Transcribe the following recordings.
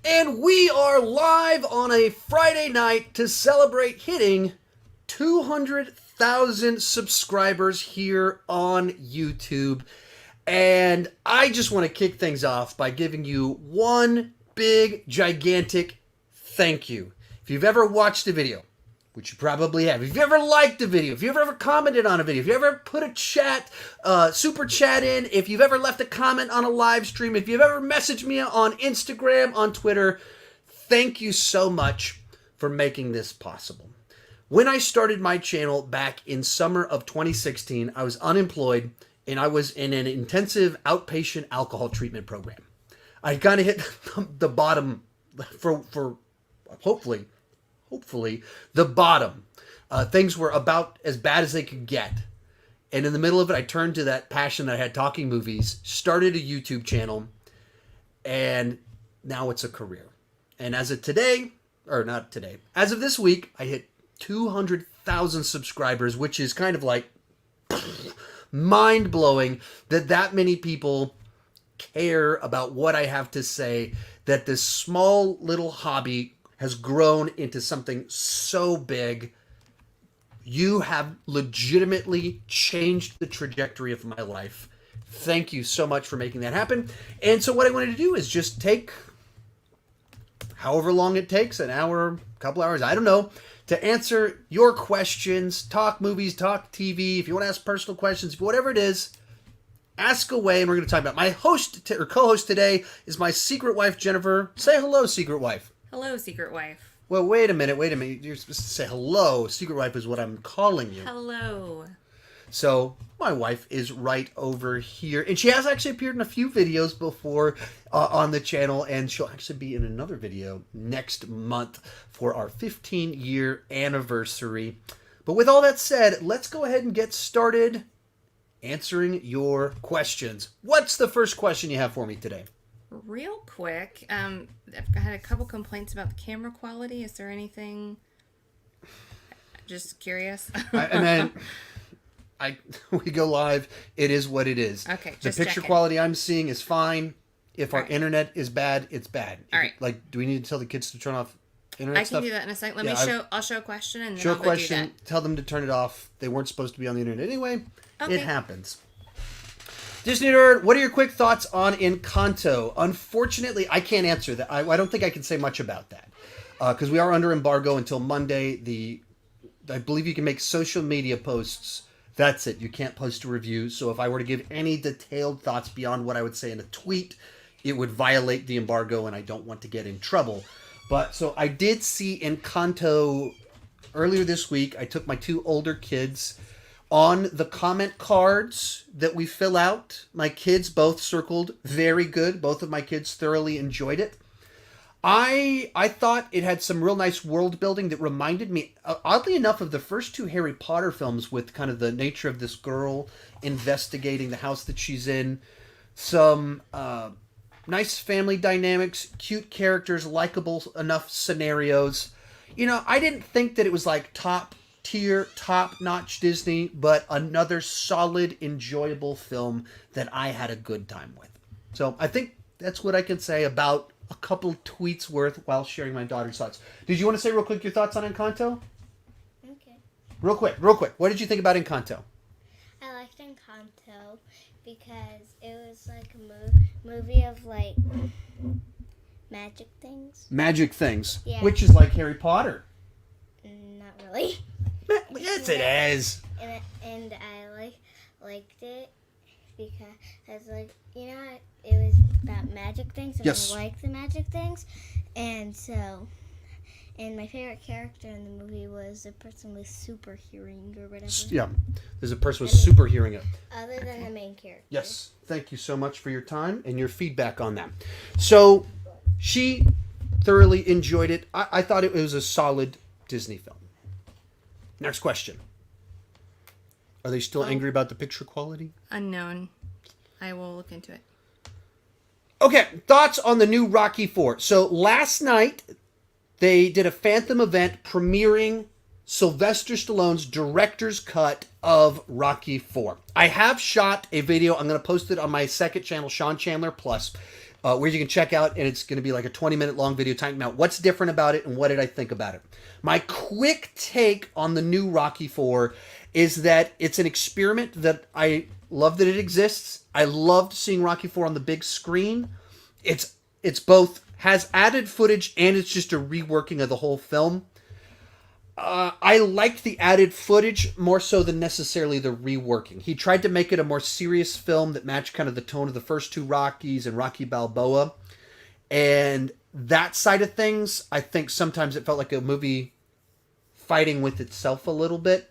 And we are live on a Friday night to celebrate hitting 200,000 subscribers here on YouTube. And I just want to kick things off by giving you one big, gigantic thank you. If you've ever watched a video, which you probably have, if you've ever liked a video, if you've ever commented on a video, if you ever put a chat, super chat in, if you've ever left a comment on a live stream, if you've ever messaged me on Instagram, on Twitter, thank you so much for making this possible. When I started my channel back in summer of 2016, I was unemployed and I was in an intensive outpatient alcohol treatment program. I kind of hit the bottom for hopefully the bottom. Things were about as bad as they could get. And in the middle of it, I turned to that passion that I had talking movies, started a YouTube channel, and now it's a career. And as of today, or not today, as of this week, I hit 200,000 subscribers, which is kind of like mind-blowing that many people care about what I have to say, that this small little hobby has grown into something so big. You have legitimately changed the trajectory of my life. Thank you so much for making that happen. And so what I wanted to do is just take however long it takes, an hour, a couple hours, I don't know, to answer your questions, talk movies, talk TV. If you want to ask personal questions, whatever it is, ask away, and we're going to talk about it. My host or co-host today is my secret wife, Jennifer. Say hello, secret wife. Hello, secret wife. Well, wait a minute. You're supposed to say hello. Secret wife is what I'm calling you. Hello. So, my wife is right over here. And she has actually appeared in a few videos before on the channel. And she'll actually be in another video next month for our 15-year anniversary. But with all that said, let's go ahead and get started answering your questions. What's the first question you have for me today? Real quick, I've had a couple complaints about the camera quality. Is there anything? Just curious. We go live. It is what it is. Okay, the just picture checking. quality I'm seeing is fine. If our Right. internet is bad, it's bad. All right. Like, do we need to tell the kids to turn off internet I stuff? can do that in a second. I'll show a question and then Show I'll a go do question. that. Tell them to turn it off. They weren't supposed to be on the internet anyway. Okay. It happens. Disney Nerd, what are your quick thoughts on Encanto? Unfortunately, I can't answer that. I don't think I can say much about that because we are under embargo until Monday. I believe you can make social media posts. That's it. You can't post a review. So if I were to give any detailed thoughts beyond what I would say in a tweet, it would violate the embargo, and I don't want to get in trouble. But so I did see Encanto earlier this week. I took my two older kids. On the comment cards that we fill out, my kids both circled very good. Both of my kids thoroughly enjoyed it. I thought it had some real nice world building that reminded me, oddly enough, of the first two Harry Potter films with kind of the nature of this girl investigating the house that she's in. Some nice family dynamics, cute characters, likable enough scenarios. You know, I didn't think that it was like top-tier, top-notch Disney, but another solid, enjoyable film that I had a good time with. So I think that's what I can say about a couple tweets worth while sharing my daughter's thoughts. Did you want to say real quick your thoughts on Encanto? Okay. Real quick. What did you think about Encanto? I liked Encanto because it was like a movie of like magic things. Magic things. Yeah. Which is like Harry Potter. Not really. Yes, it is. And I liked it because like it was about magic things and Yes. I like the magic things, and my favorite character in the movie was the person with super hearing or whatever. Yeah. There's a person with super hearing. Other than the main character. Yes. Thank you so much for your time and your feedback on that. So, she thoroughly enjoyed it. I thought it was a solid Disney film. Next question. Are they still angry about the picture quality? Unknown. I will look into it. Okay, thoughts on the new Rocky IV. So last night, they did a Phantom event premiering Sylvester Stallone's director's cut of Rocky IV. I have shot a video. I'm going to post it on my second channel, Sean Chandler Plus. where you can check out, and it's going to be like a 20-minute long video talking about what's different about it and what did I think about it. My quick take on the new Rocky 4 is that it's an experiment that I love that it exists. I loved seeing Rocky 4 on the big screen. It's both has added footage and it's just a reworking of the whole film. I liked the added footage more so than necessarily the reworking. He tried to make it a more serious film that matched kind of the tone of the first two Rockies and Rocky Balboa. And that side of things, I think sometimes it felt like a movie fighting with itself a little bit.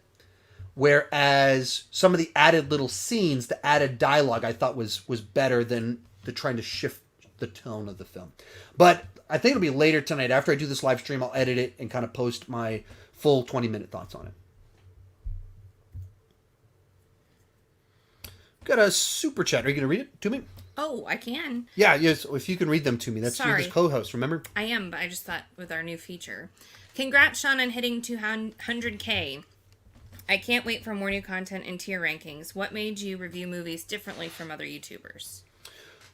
Whereas some of the added little scenes, the added dialogue, I thought was better than the trying to shift the tone of the film. But I think it'll be later tonight. After I do this live stream, I'll edit it and kind of post my full 20-minute thoughts on it. Got a super chat. Are you going to read it to me? Oh, I can. Yeah, yes. If you can read them to me. That's you're the co-host, remember? I am, but I just thought with our new feature. Congrats, Sean, on hitting 200K. I can't wait for more new content and tier rankings. What made you review movies differently from other YouTubers?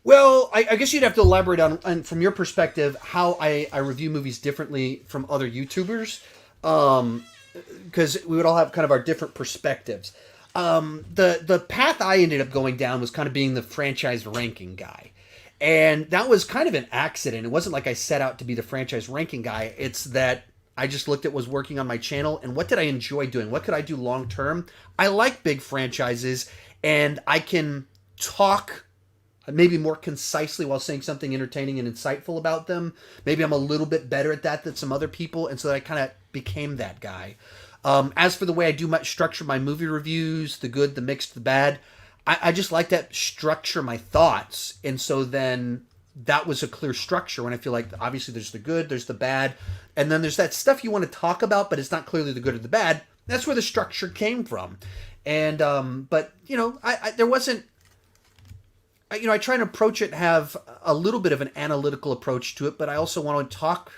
Well, I guess you'd have to elaborate on from your perspective, how I review movies differently from other YouTubers. Because we would all have kind of our different perspectives. The path I ended up going down was kind of being the franchise ranking guy. And that was kind of an accident. It wasn't like I set out to be the franchise ranking guy. It's that I just looked at what was working on my channel and what did I enjoy doing? What could I do long term? I like big franchises and I can talk maybe more concisely while saying something entertaining and insightful about them. Maybe I'm a little bit better at that than some other people, and so I kind of became that guy. As for the way I do structure my movie reviews, the good, the mixed, the bad, I just like that structure my thoughts, and so then that was a clear structure when I feel like obviously there's the good, there's the bad, and then there's that stuff you want to talk about, but it's not clearly the good or the bad. That's where the structure came from. And, but, you know, there wasn't, you know, I try and approach it, have a little bit of an analytical approach to it, but I also want to talk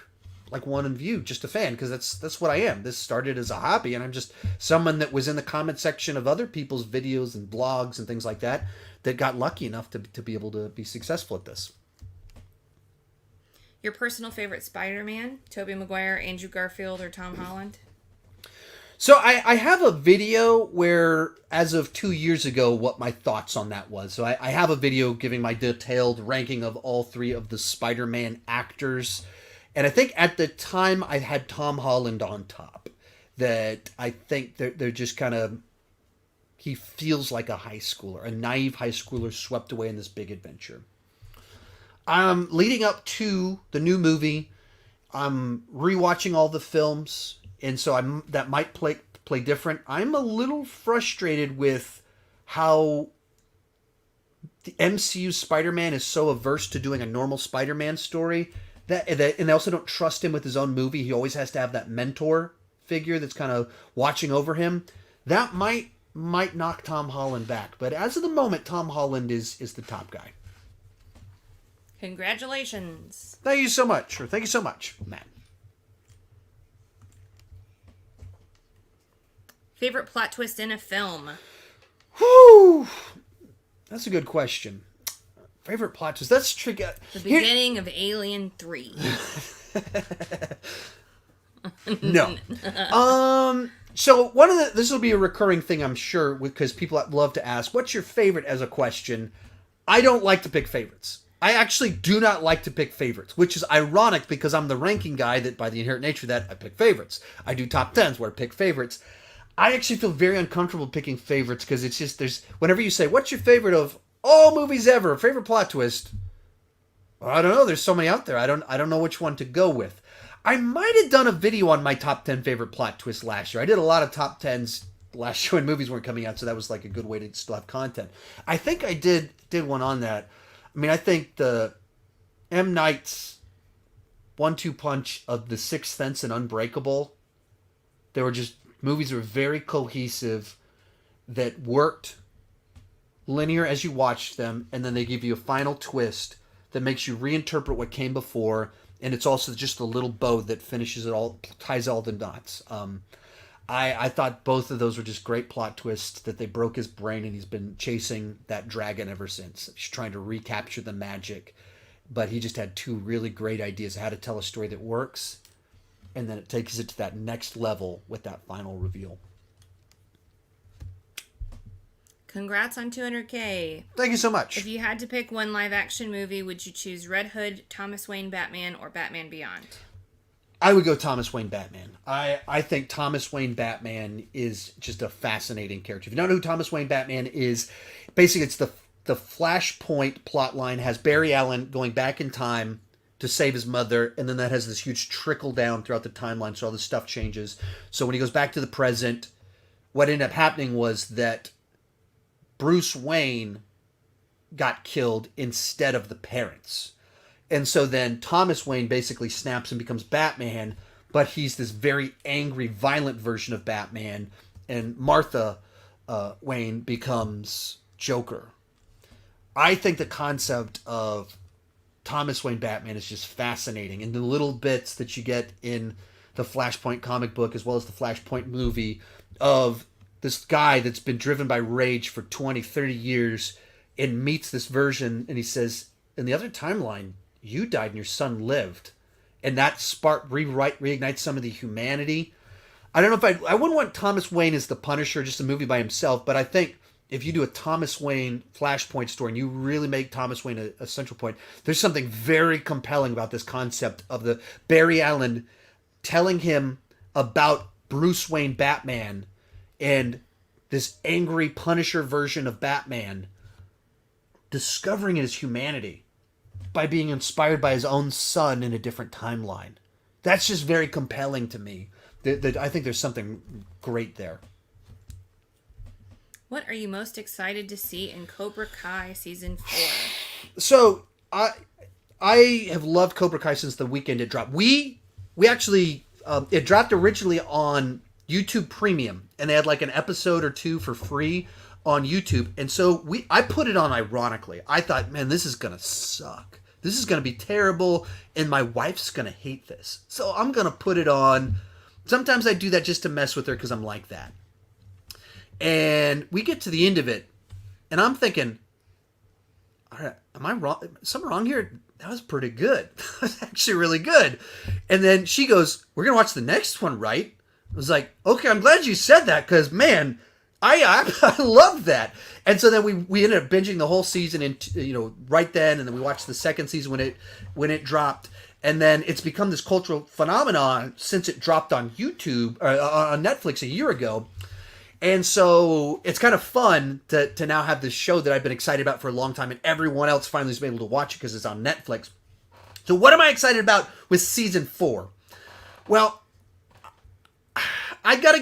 like one of you, just a fan, because that's what I am. This started as a hobby, and I'm just someone that was in the comment section of other people's videos and blogs and things like that got lucky enough to be able to be successful at this. Your personal favorite Spider-Man? Tobey Maguire, Andrew Garfield, or Tom Holland? So I have a video where, as of 2 years ago, what my thoughts on that was. So I have a video giving my detailed ranking of all three of the Spider-Man actors. And I think at the time I had Tom Holland on top. That I think they're just kind of, he feels like a high schooler, a naive high schooler swept away in this big adventure. Leading up to the new movie, I'm rewatching all the films. And so that might play different. I'm a little frustrated with how the MCU Spider-Man is so averse to doing a normal Spider-Man story. And they also don't trust him with his own movie. He always has to have that mentor figure that's kind of watching over him. That might knock Tom Holland back. But as of the moment, Tom Holland is the top guy. Congratulations. Thank you so much. Thank you so much, Matt. Favorite plot twist in a film? Whew. That's a good question. Favorite plot twist? That's tricky. The beginning of Alien 3. No. So this will be a recurring thing, I'm sure, because people love to ask, what's your favorite as a question? I don't like to pick favorites. I actually do not like to pick favorites, which is ironic because I'm the ranking guy that by the inherent nature of that I pick favorites. I do top 10s where I pick favorites. I actually feel very uncomfortable picking favorites because it's just, whenever you say, what's your favorite of all movies ever, favorite plot twist? Well, I don't know. There's so many out there. I don't know which one to go with. I might have done a video on my top 10 favorite plot twists last year. I did a lot of top 10s last year when movies weren't coming out, so that was like a good way to still have content. I think I did one on that. I mean, I think the M. Night's 1-2 punch of The Sixth Sense and Unbreakable, they were just movies that were very cohesive, that worked linear as you watched them, and then they give you a final twist that makes you reinterpret what came before, and it's also just a little bow that finishes it all, ties all the knots. I thought both of those were just great plot twists, that they broke his brain and he's been chasing that dragon ever since. He's trying to recapture the magic. but he just had two really great ideas of how to tell a story that works, and then it takes it to that next level with that final reveal. Congrats on 200K. Thank you so much. If you had to pick one live-action movie, would you choose Red Hood, Thomas Wayne Batman, or Batman Beyond? I would go Thomas Wayne Batman. I think Thomas Wayne Batman is just a fascinating character. If you don't know who Thomas Wayne Batman is, basically it's the Flashpoint plot line has Barry Allen going back in time to save his mother, and then that has this huge trickle down throughout the timeline, so all this stuff changes. So when he goes back to the present, what ended up happening was that Bruce Wayne got killed instead of the parents. And so then Thomas Wayne basically snaps and becomes Batman, but he's this very angry, violent version of Batman, and Martha Wayne becomes Joker. I think the concept of Thomas Wayne Batman is just fascinating, and the little bits that you get in the Flashpoint comic book as well as the Flashpoint movie of this guy that's been driven by rage for 20, 30 years and meets this version, and he says, in the other timeline, you died and your son lived. And that spark reignites some of the humanity. I don't know if I wouldn't want Thomas Wayne as the Punisher, just a movie by himself, but I think if you do a Thomas Wayne Flashpoint story and you really make Thomas Wayne a central point, there's something very compelling about this concept of the Barry Allen telling him about Bruce Wayne Batman and this angry Punisher version of Batman discovering his humanity by being inspired by his own son in a different timeline. That's just very compelling to me. I think there's something great there. What are you most excited to see in Cobra Kai Season 4? So, I have loved Cobra Kai since the weekend it dropped. We actually, it dropped originally on YouTube Premium, and they had like an episode or two for free on YouTube. And so I put it on ironically. I thought, man, this is going to suck. This is going to be terrible, and my wife's going to hate this. So I'm going to put it on. Sometimes I do that just to mess with her because I'm like that. And we get to the end of it, and I'm thinking, all right, am I wrong? Something wrong here? That was pretty good. That was actually really good. And then she goes, we're going to watch the next one, right? I was like, okay, I'm glad you said that because, man, I love that. And so then we ended up binging the whole season right then, and then we watched the second season when it dropped. And then it's become this cultural phenomenon since it dropped on YouTube, or on Netflix a year ago. And so it's kind of fun to now have this show that I've been excited about for a long time, and everyone else finally has been able to watch it because it's on Netflix. So what am I excited about with season 4? Well, I gotta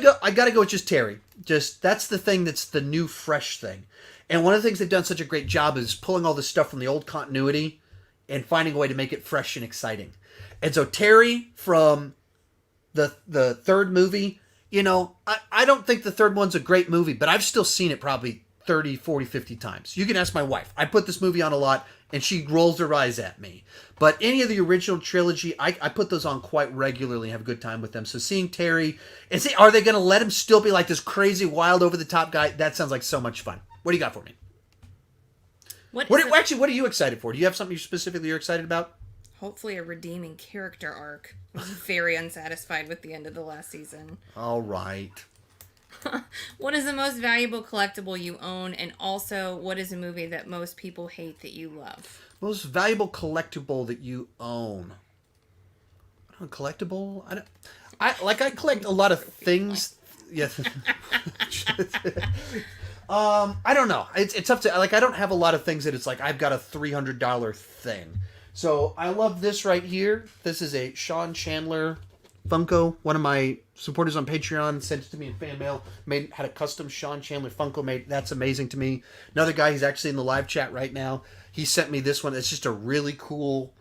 go with just Terry. Just that's the thing that's the new fresh thing. And one of the things they've done such a great job is pulling all this stuff from the old continuity and finding a way to make it fresh and exciting. And so Terry from the third movie, I don't think the third one's a great movie, but I've still seen it probably 30, 40, 50 times. You can ask my wife. I put this movie on a lot, and she rolls her eyes at me. But any of the original trilogy, I put those on quite regularly and have a good time with them. So seeing Terry, are they going to let him still be like this crazy, wild, over-the-top guy? That sounds like so much fun. What do you got for me? What are you excited for? Do you have something specifically you're excited about? Hopefully a redeeming character arc. I was very unsatisfied with the end of the last season. All right. What is the most valuable collectible you own? And also, what is a movie that most people hate that you love? Most valuable collectible that you own? Collectible? I collect a lot of things. Yes. I don't know. It's tough to, I don't have a lot of things that it's like I've got a $300 thing. So I love this right here. This is a Sean Chandler Funko. One of my supporters on Patreon sent it to me in fan mail. Had a custom Sean Chandler Funko made. That's amazing to me. Another guy, he's actually in the live chat right now. He sent me this one. It's just a really cool,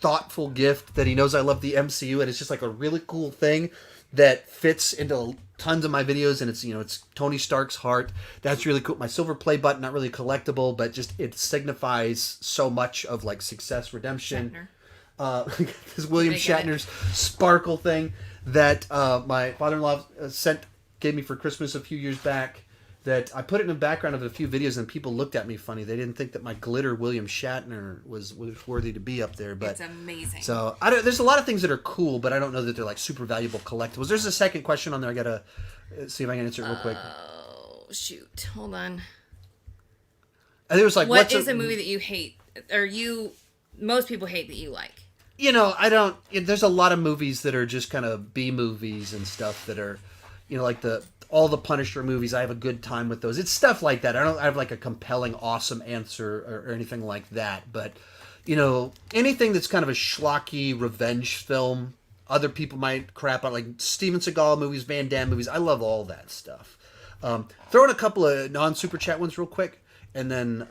thoughtful gift that he knows I love the MCU, and it's just like a really cool thing that fits into tons of my videos, and it's Tony Stark's heart. That's really cool. My silver play button, not really collectible, but just it signifies so much of like success, redemption. This William Shatner's sparkle thing that my father-in-law gave me for Christmas a few years back. that I put it in the background of a few videos and people looked at me funny. They didn't think that my glitter William Shatner was worthy to be up there. But it's amazing. So there's a lot of things that are cool, but I don't know that they're like super valuable collectibles. There's a second question on there. I gotta see if I can answer it real quick. Oh shoot! Hold on. I think it was like, what is a movie that you hate, or most people hate that you like? I don't. There's a lot of movies that are just kind of B movies and stuff that are, like all the Punisher movies. I have a good time with those. It's stuff like that. I don't have like a compelling, awesome answer or anything like that. But, anything that's kind of a schlocky revenge film, other people might crap on, like Steven Seagal movies, Van Damme movies. I love all that stuff. Throw in a couple of non-super chat ones real quick, and then.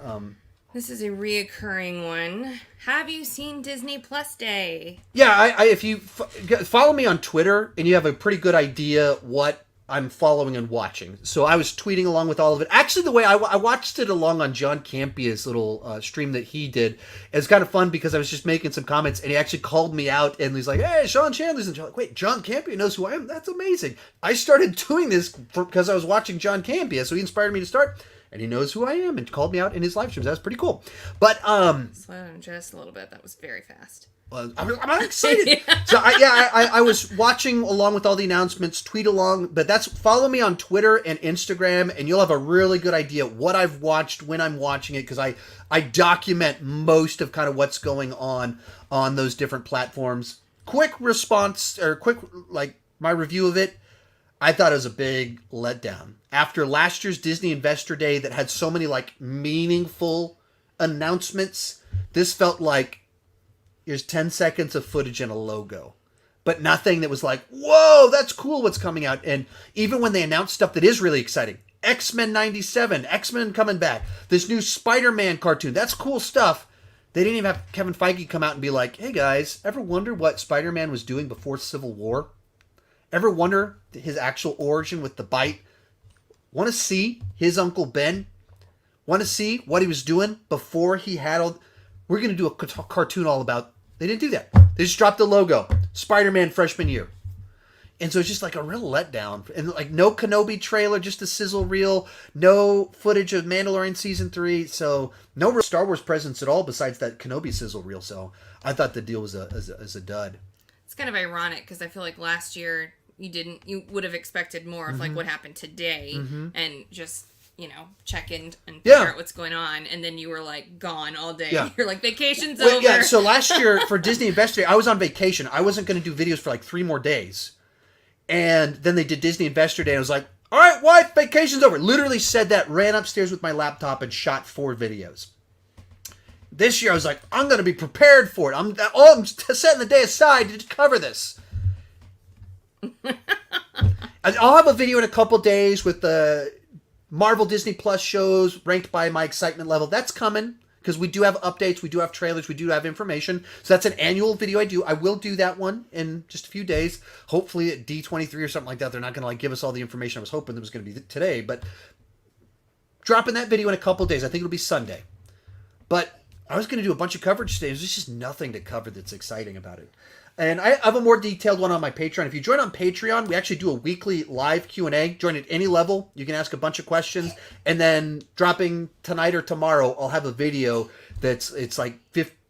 This is a reoccurring one. Have you seen Disney Plus Day? Yeah, if you follow me on Twitter, and you have a pretty good idea what I'm following and watching. So I was tweeting along with all of it. Actually, the way I watched it along on John Campia's little stream that he did, it's kind of fun because I was just making some comments, and he actually called me out, and he's like, "Hey, Sean Chandler's in." Like, wait, John Campia knows who I am? That's amazing. I started doing this because I was watching John Campia, so he inspired me to start. And he knows who I am and called me out in his live streams. That was pretty cool. But slow down just a little bit. That was very fast. I'm excited. So I was watching along with all the announcements, tweet along. But follow me on Twitter and Instagram, and you'll have a really good idea what I've watched when I'm watching it, because I document most of kind of what's going on those different platforms. Quick response, or quick my review of it. I thought it was a big letdown. After last year's Disney Investor Day that had so many meaningful announcements, this felt like here's 10 seconds of footage and a logo. But nothing that was like, whoa, that's cool what's coming out. And even when they announced stuff that is really exciting, X-Men 97, X-Men coming back, this new Spider-Man cartoon, that's cool stuff. They didn't even have Kevin Feige come out and be like, hey guys, ever wonder what Spider-Man was doing before Civil War? Ever wonder his actual origin with the bite? Want to see his Uncle Ben? Want to see what he was doing before he had all... We're going to do a cartoon all about... They didn't do that. They just dropped the logo. Spider-Man freshman year. And so it's just like a real letdown. And no Kenobi trailer, just a sizzle reel. No footage of Mandalorian Season 3. So no real Star Wars presence at all besides that Kenobi sizzle reel. So I thought the deal was a dud. It's kind of ironic because I feel like last year... You would have expected more of what happened today and just, check in and figure out what's going on. And then you were gone all day. Yeah. You're vacation's over. Yeah. So last year for Disney Investor Day, I was on vacation. I wasn't going to do videos for 3 more days. And then they did Disney Investor Day. And I was like, all right, wife, vacation's over. Literally said that, ran upstairs with my laptop and shot 4 videos. This year I was like, I'm going to be prepared for it. I'm setting the day aside to cover this. I'll have a video in a couple days with the Marvel Disney Plus shows ranked by my excitement level. That's coming because we do have updates, we do have trailers, we do have information. So that's an annual video I do. I will do that one in just a few days. Hopefully at D23 or something like that. They're not going to give us all the information I was hoping it was going to be today. But dropping that video in a couple days. I think it'll be Sunday. But I was going to do a bunch of coverage today. There's just nothing to cover that's exciting about it. And I have a more detailed one on my Patreon. If you join on Patreon, we actually do a weekly live Q&A. Join at any level. You can ask a bunch of questions. And then dropping tonight or tomorrow, I'll have a video it's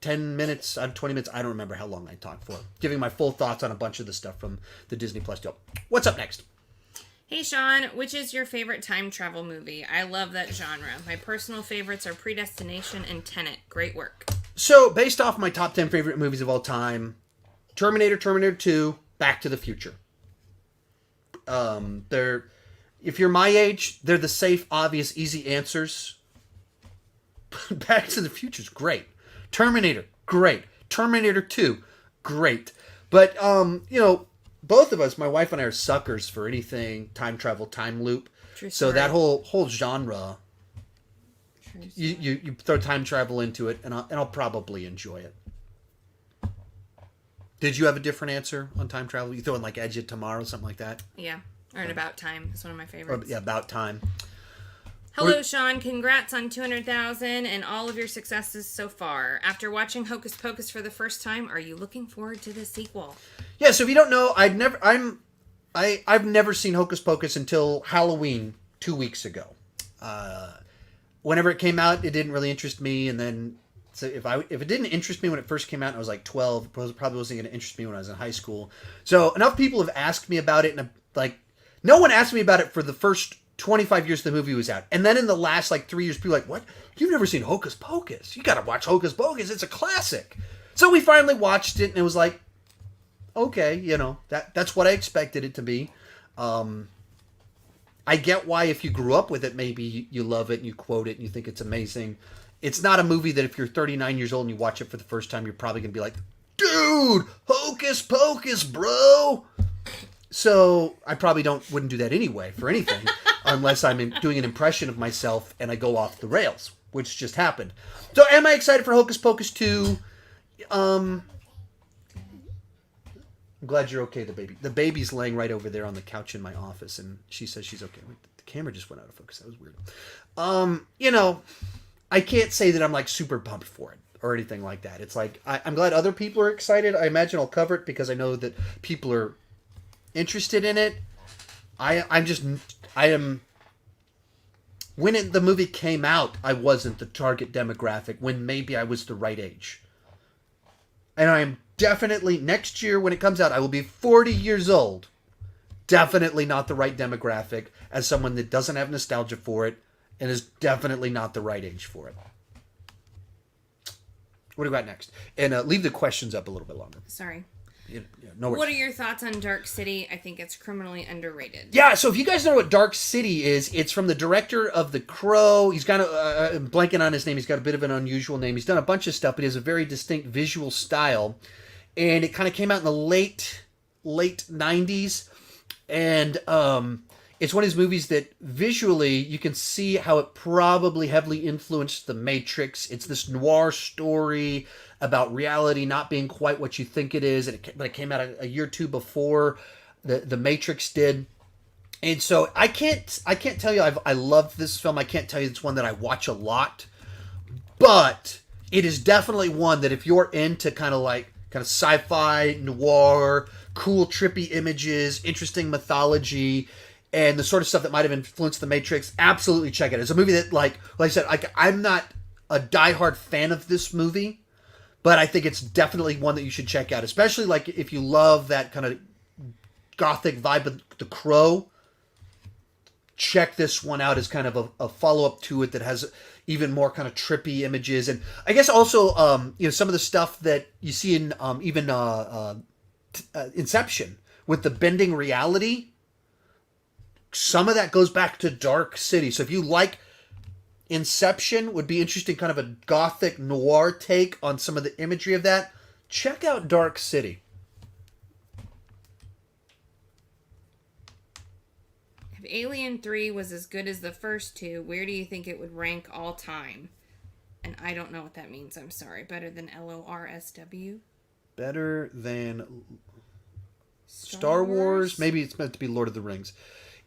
10 minutes, 20 minutes. I don't remember how long I talked for. Giving my full thoughts on a bunch of the stuff from the Disney Plus deal. What's up next? Hey Sean, which is your favorite time travel movie? I love that genre. My personal favorites are Predestination and Tenet. Great work. So, based off my top 10 favorite movies of all time... Terminator, Terminator 2, Back to the Future. If you're my age, they're the safe, obvious, easy answers. Back to the Future is great. Terminator, great. Terminator 2, great. But, both of us, my wife and I, are suckers for anything time travel, time loop. True so story. that whole genre, you throw time travel into it, and I'll probably enjoy it. Did you have a different answer on time travel? You throw in Edge of Tomorrow, something like that? Yeah. Or About Time. It's one of my favorites. About Time. Hello, Sean. Congrats on 200,000 and all of your successes so far. After watching Hocus Pocus for the first time, are you looking forward to the sequel? Yeah, so if you don't know, I've never seen Hocus Pocus until Halloween 2 weeks ago. Whenever it came out, it didn't really interest me, and then so if it didn't interest me when it first came out, and I was like 12, it probably wasn't going to interest me when I was in high school. So enough people have asked me about it, and like no one asked me about it for the first 25 years the movie was out, and then in the last like 3 years, people are like, what? You've never seen Hocus Pocus? You got to watch Hocus Pocus. It's a classic. So we finally watched it, and it was like, okay, you know, that's what I expected it to be. I get why if you grew up with it, maybe you love it and you quote it and you think it's amazing. It's not a movie that if you're 39 years old and you watch it for the first time, you're probably going to be like, dude, Hocus Pocus, bro. So I probably wouldn't do that anyway for anything unless I'm doing an impression of myself and I go off the rails, which just happened. So am I excited for Hocus Pocus 2? I'm glad you're okay, the baby. The baby's laying right over there on the couch in my office, and she says she's okay. Wait, the camera just went out of focus. That was weird. You know, I can't say that I'm like super pumped for it or anything like that. It's like, I'm glad other people are excited. I imagine I'll cover it because I know that people are interested in it. When the movie came out, I wasn't the target demographic when maybe I was the right age. And I am definitely, next year when it comes out, I will be 40 years old. Definitely not the right demographic as someone that doesn't have nostalgia for it and is definitely not the right age for it. What do we got next? And leave the questions up a little bit longer. Sorry. Yeah, no worries. What are your thoughts on Dark City? I think it's criminally underrated. Yeah, so if you guys know what Dark City is, it's from the director of The Crow. He's got I'm blanking on his name. He's got a bit of an unusual name. He's done a bunch of stuff, but he has a very distinct visual style. And it kind of came out in the late 90s. And it's one of his movies that visually you can see how it probably heavily influenced The Matrix. It's this noir story about reality not being quite what you think it is. But it came out a year or two before the Matrix did. And so I can't tell you I love this film. I can't tell you it's one that I watch a lot. But it is definitely one that if you're into kind of sci-fi, noir, cool, trippy images, interesting mythology, and the sort of stuff that might have influenced The Matrix, absolutely check it. It's a movie that, like I said, I'm not a diehard fan of this movie, but I think it's definitely one that you should check out, especially like if you love that kind of gothic vibe of The Crow. Check this one out as kind of a follow-up to it that has even more kind of trippy images. And I guess also, some of the stuff that you see in even Inception with the bending reality, some of that goes back to Dark City. So if you like Inception, would be interesting, kind of a gothic noir take on some of the imagery of that, check out Dark City. If Alien 3 was as good as the first two, where do you think it would rank all time? And I don't know what that means, I'm sorry. Better than LORSW? Better than Star Wars? Maybe it's meant to be Lord of the Rings.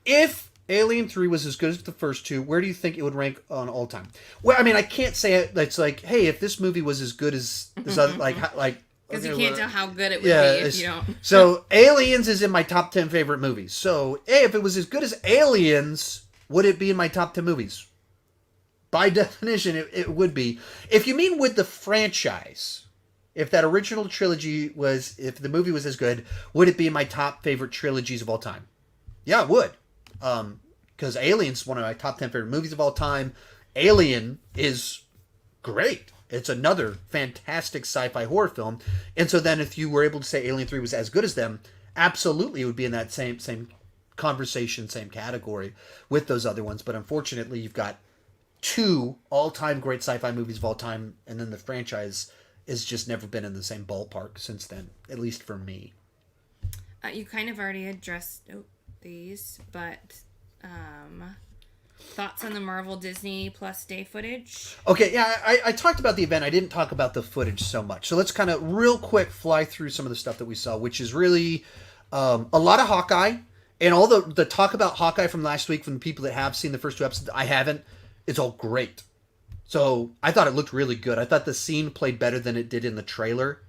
If Alien 3 was as good as the first two, where do you think it would rank on all time? Well, I mean, I can't say it. It's like, hey, if this movie was as good as this other, because you can't tell how good it would be if you don't. So Aliens is in my top 10 favorite movies. So, hey, if it was as good as Aliens, would it be in my top 10 movies? By definition, it would be. If you mean with the franchise, if that original trilogy if the movie was as good, would it be in my top favorite trilogies of all time? Yeah, it would. Because Alien's one of my top 10 favorite movies of all time. Alien is great. It's another fantastic sci-fi horror film. And so then if you were able to say Alien 3 was as good as them, absolutely it would be in that same conversation, same category with those other ones. But unfortunately, you've got two all-time great sci-fi movies of all time, and then the franchise has just never been in the same ballpark since then, at least for me. You kind of already addressed these, but thoughts on the Marvel Disney Plus Day footage? Okay, yeah, I talked about the event. I didn't talk about the footage so much. So let's kind of real quick fly through some of the stuff that we saw, which is really a lot of Hawkeye. And all the talk about Hawkeye from last week from the people that have seen the first two episodes, I haven't. It's all great. So I thought it looked really good. I thought the scene played better than it did in the trailer.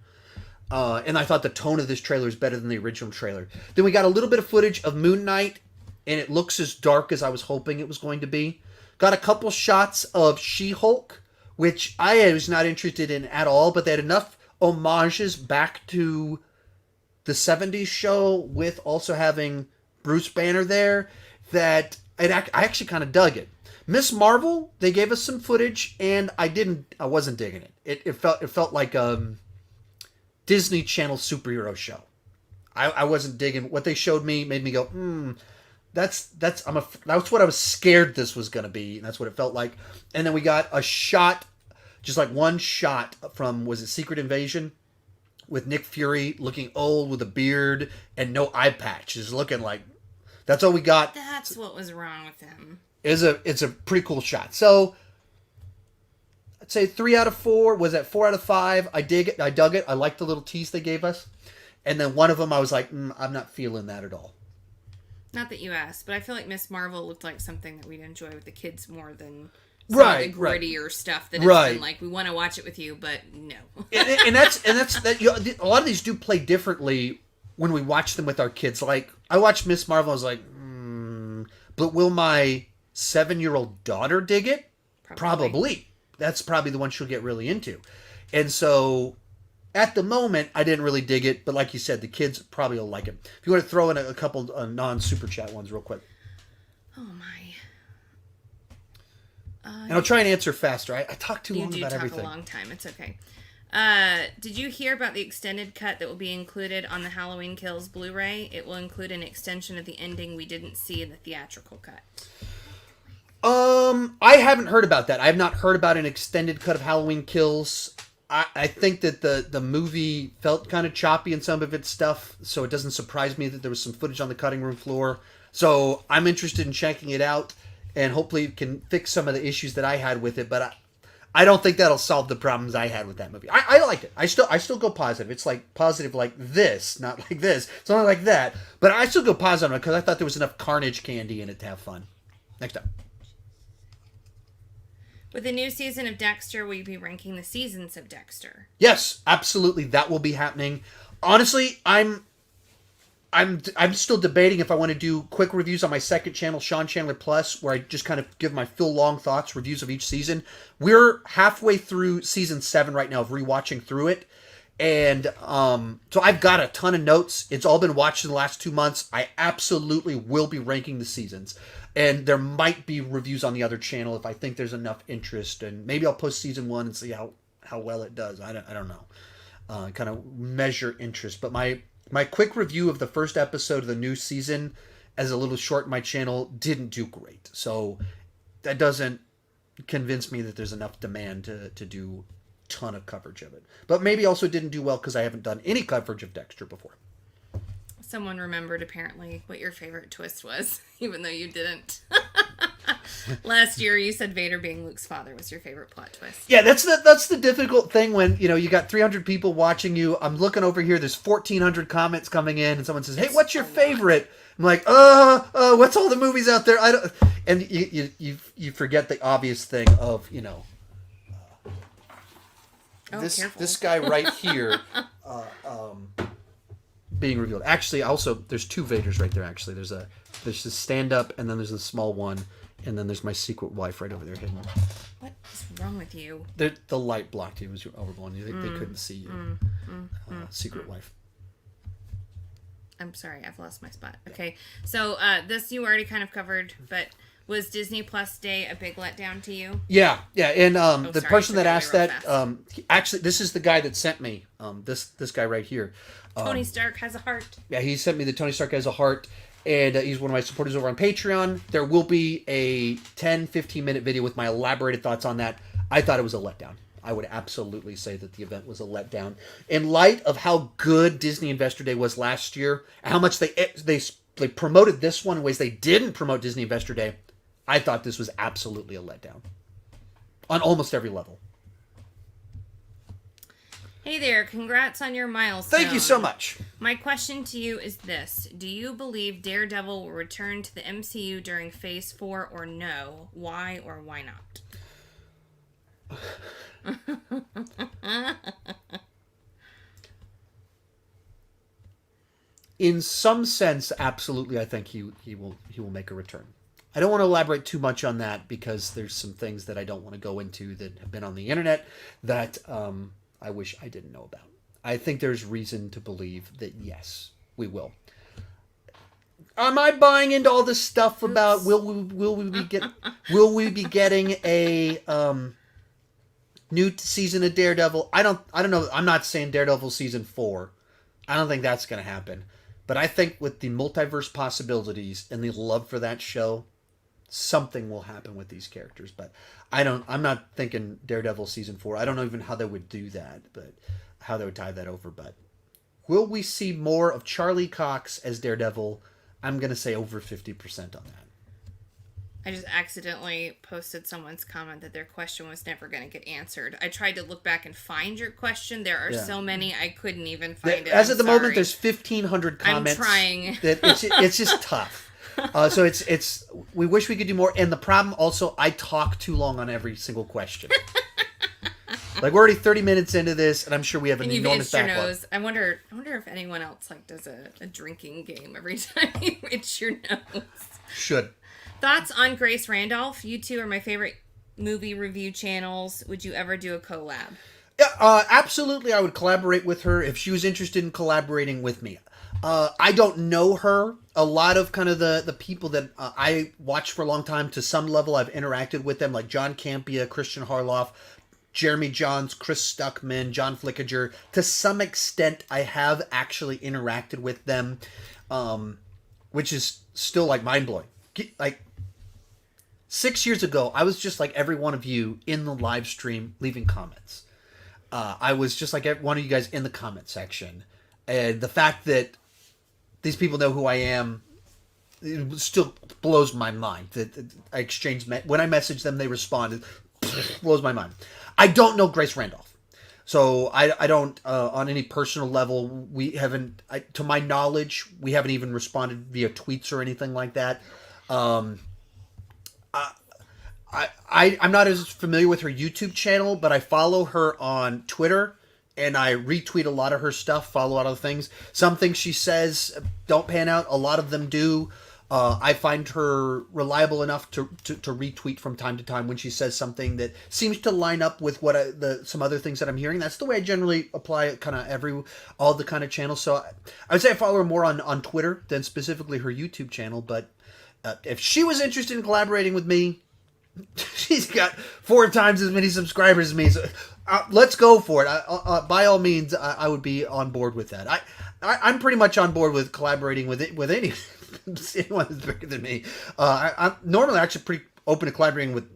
And I thought the tone of this trailer is better than the original trailer. Then we got a little bit of footage of Moon Knight, and it looks as dark as I was hoping it was going to be. Got a couple shots of She-Hulk, which I was not interested in at all, but they had enough homages back to the 70s show with also having Bruce Banner there that I actually kind of dug it. Miss Marvel, they gave us some footage, and I wasn't digging it. It felt like Disney Channel superhero show. I wasn't digging what they showed me. Made me go, that's what I was scared this was gonna be, and that's what it felt like. And then we got a shot, just like one shot from, was it Secret Invasion, with Nick Fury looking old with a beard and no eye patch, is looking like, that's all we got. That's what was wrong with him. It's a pretty cool shot. So I'd say 3 out of 4. Was that 4 out of 5? I dig it. I dug it. I liked the little tease they gave us. And then one of them I was like, I'm not feeling that at all. Not that you asked, but I feel like Miss Marvel looked like something that we'd enjoy with the kids more than some of the grittier stuff that it's been like, we want to watch it with you, but no. and that's that. A lot of these do play differently when we watch them with our kids. Like, I watched Miss Marvel, I was like, but will my 7-year-old daughter dig it? Probably. That's probably the one she'll get really into. And so at the moment, I didn't really dig it, but like you said, the kids probably will like it. If you want to throw in a couple non-super chat ones real quick. Oh my. And I'll try and answer faster. I talk too long about everything. You do talk a long time. It's okay. Did you hear about the extended cut that will be included on the Halloween Kills Blu-ray? It will include an extension of the ending we didn't see in the theatrical cut. I haven't heard about that. I have not heard about an extended cut of Halloween Kills. I think that the movie felt kind of choppy in some of its stuff, so it doesn't surprise me that there was some footage on the cutting room floor. So I'm interested in checking it out, and hopefully it can fix some of the issues that I had with it, but I don't think that'll solve the problems I had with that movie. I liked it. I still go positive. It's like positive like this, not like this. Something like that. But I still go positive because I thought there was enough carnage candy in it to have fun. Next up. With the new season of Dexter, will you be ranking the seasons of Dexter? Yes, absolutely. That will be happening. Honestly, I'm still debating if I want to do quick reviews on my second channel, Sean Chandler Plus, where I just kind of give my full long thoughts, reviews of each season. We're halfway through season 7 right now of rewatching through it. And so I've got a ton of notes. It's all been watched in the last 2 months. I absolutely will be ranking the seasons. And there might be reviews on the other channel if I think there's enough interest. And maybe I'll post season 1 and see how well it does. I don't know. Kind of measure interest. But my quick review of the first episode of the new season as a little short in my channel didn't do great. So that doesn't convince me that there's enough demand to do a ton of coverage of it. But maybe also didn't do well because I haven't done any coverage of Dexter before. Someone remembered, apparently, what your favorite twist was, even though you didn't. Last year, you said Vader being Luke's father was your favorite plot twist. Yeah, that's the difficult thing when, you got 300 people watching you. I'm looking over here. There's 1,400 comments coming in, and someone says, "Hey, what's your favorite?" I'm like, what's all the movies out there? I don't. And you forget the obvious thing of, this guy right here. Being revealed. Actually, also, there's 2 Vaders right there. Actually, there's this stand up, and then there's a small one, and then there's my secret wife right over there hidden. What is wrong with you? The light blocked you. It was overblown. They couldn't see you. Secret wife. I'm sorry, I've lost my spot. Okay, so this you already kind of covered, but was Disney Plus Day a big letdown to you? Yeah, and the person that asked that, actually, this is the guy that sent me this guy right here. Tony Stark has a heart. Yeah, he sent me the Tony Stark has a heart, and he's one of my supporters over on Patreon. There will be a 10-15 minute video with my elaborated thoughts on that. I thought it was a letdown. I would absolutely say that the event was a letdown. In light of how good Disney Investor Day was last year, how much they promoted this one in ways they didn't promote Disney Investor Day, I thought this was absolutely a letdown. On almost every level. Hey there, congrats on your milestone. Thank you so much. My question to you is this. Do you believe Daredevil will return to the MCU during Phase 4 or no? Why or why not? In some sense, absolutely, I think he will make a return. I don't want to elaborate too much on that because there's some things that I don't want to go into that have been on the internet that I wish I didn't know about. I think there's reason to believe that yes, we will. Am I buying into all this stuff about will we be getting a new season of Daredevil? I don't know. I'm not saying Daredevil season 4. I don't think that's going to happen. But I think with the multiverse possibilities and the love for that show, something will happen with these characters. But I'm not thinking Daredevil season 4. I don't know even how they would do that, but how they would tie that over. But will we see more of Charlie Cox as Daredevil? I'm going to say over 50% on that. I just accidentally posted someone's comment that their question was never going to get answered. I tried to look back and find your question. There are so many, I couldn't even find it. As of the moment, there's 1,500 comments. I'm trying. It's just tough. So it's we wish we could do more. And the problem also, I talk too long on every single question. Like, we're already 30 minutes into this, and I'm sure we have an enormous backlog. Your nose. I wonder if anyone else does a drinking game every time you itch your nose. Should. Thoughts on Grace Randolph? You two are my favorite movie review channels. Would you ever do a collab? Yeah, absolutely. I would collaborate with her if she was interested in collaborating with me. I don't know her. A lot of kind of the people that I watched for a long time, to some level I've interacted with them, like John Campea, Christian Harloff, Jeremy Johns, Chris Stuckman, John Flickinger. To some extent, I have actually interacted with them, which is still like mind-blowing. Like, 6 years ago, I was just like every one of you in the live stream leaving comments. I was just like every one of you guys in the comment section. And the fact that these people know who I am, it still blows my mind. That I exchanged, when I messaged them, they responded. Blows my mind. I don't know Grace Randolph. So I don't, on any personal level, we haven't, to my knowledge, we haven't even responded via tweets or anything like that. I'm not as familiar with her YouTube channel, but I follow her on Twitter, and I retweet a lot of her stuff, follow a lot of things. Some things she says don't pan out. A lot of them do. I find her reliable enough to retweet from time to time when she says something that seems to line up with what some other things that I'm hearing. That's the way I generally apply it, kind of all the kind of channels. So I would say I follow her more on Twitter than specifically her YouTube channel. But if she was interested in collaborating with me, she's got 4 times as many subscribers as me. So, let's go for it. By all means, I would be on board with that. I'm pretty much on board with collaborating with anyone that's bigger than me. I'm normally actually pretty open to collaborating with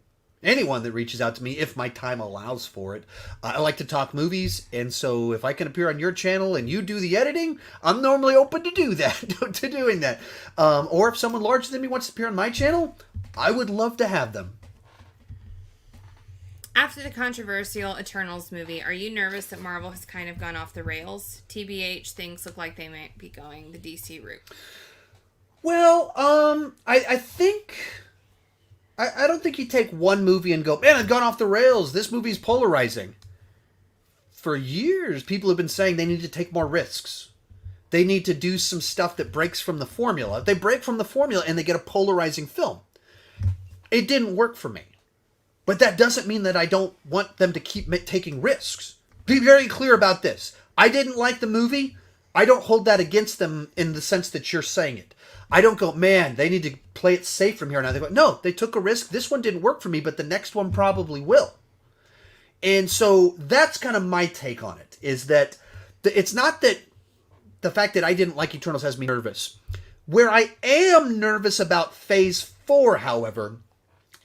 anyone that reaches out to me if my time allows for it. I like to talk movies, and so if I can appear on your channel and you do the editing, I'm normally open to do that, to doing that. Or if someone larger than me wants to appear on my channel, I would love to have them. After the controversial Eternals movie, are you nervous that Marvel has kind of gone off the rails? TBH, things look like they might be going the DC route. Well, I think... I don't think you take one movie and go, man, it's gone off the rails. This movie's polarizing. For years, people have been saying they need to take more risks. They need to do some stuff that breaks from the formula. If they break from the formula and they get a polarizing film. It didn't work for me. But that doesn't mean that I don't want them to keep taking risks. Be very clear about this. I didn't like the movie. I don't hold that against them in the sense that you're saying it. I don't go, man, they need to play it safe from here on out. They go, no, they took a risk. This one didn't work for me, but the next one probably will. And so that's kind of my take on it, is that it's not that the fact that I didn't like Eternals has me nervous. Where I am nervous about Phase 4, however,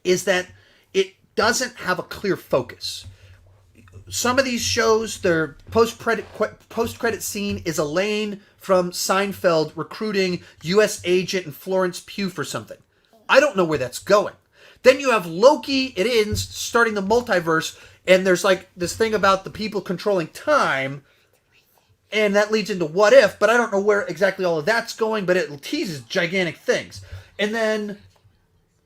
is that it doesn't have a clear focus. Some of these shows, their post-credit scene is Elaine from Seinfeld recruiting U.S. agent and Florence Pugh for something. I don't know where that's going. Then you have Loki, it ends, starting the multiverse, and there's like this thing about the people controlling time, and that leads into What If, but I don't know where exactly all of that's going, but it teases gigantic things. And then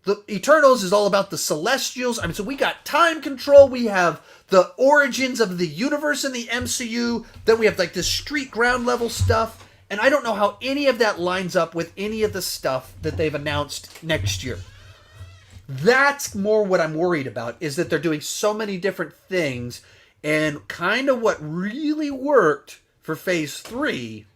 the Eternals is all about the Celestials. I mean, so we got time control, we have the origins of the universe in the MCU, then we have like this street ground level stuff, and I don't know how any of that lines up with any of the stuff that they've announced next year. That's more what I'm worried about, is that they're doing so many different things, and kind of what really worked for Phase 3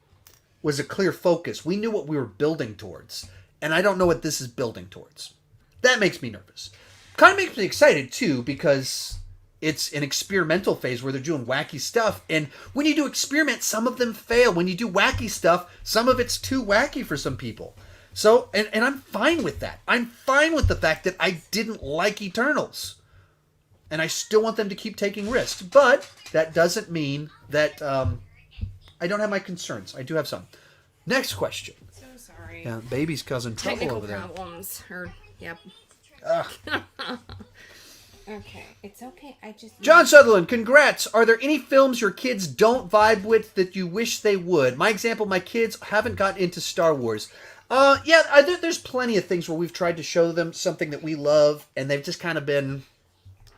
was a clear focus. We knew what we were building towards, and I don't know what this is building towards. That makes me nervous. Kind of makes me excited, too, because it's an experimental phase where they're doing wacky stuff, and when you do experiments, some of them fail. When you do wacky stuff, some of it's too wacky for some people. So, and I'm fine with that. I'm fine with the fact that I didn't like Eternals. And I still want them to keep taking risks. But that doesn't mean that I don't have my concerns. I do have some. Next question. So sorry. Yeah, baby's causing trouble Technical over there. problems. Yep. Okay, it's okay. I just... John Sutherland, congrats. Are there any films your kids don't vibe with that you wish they would? My example, my kids haven't gotten into Star Wars. There's plenty of things where we've tried to show them something that we love, and they've just kind of been...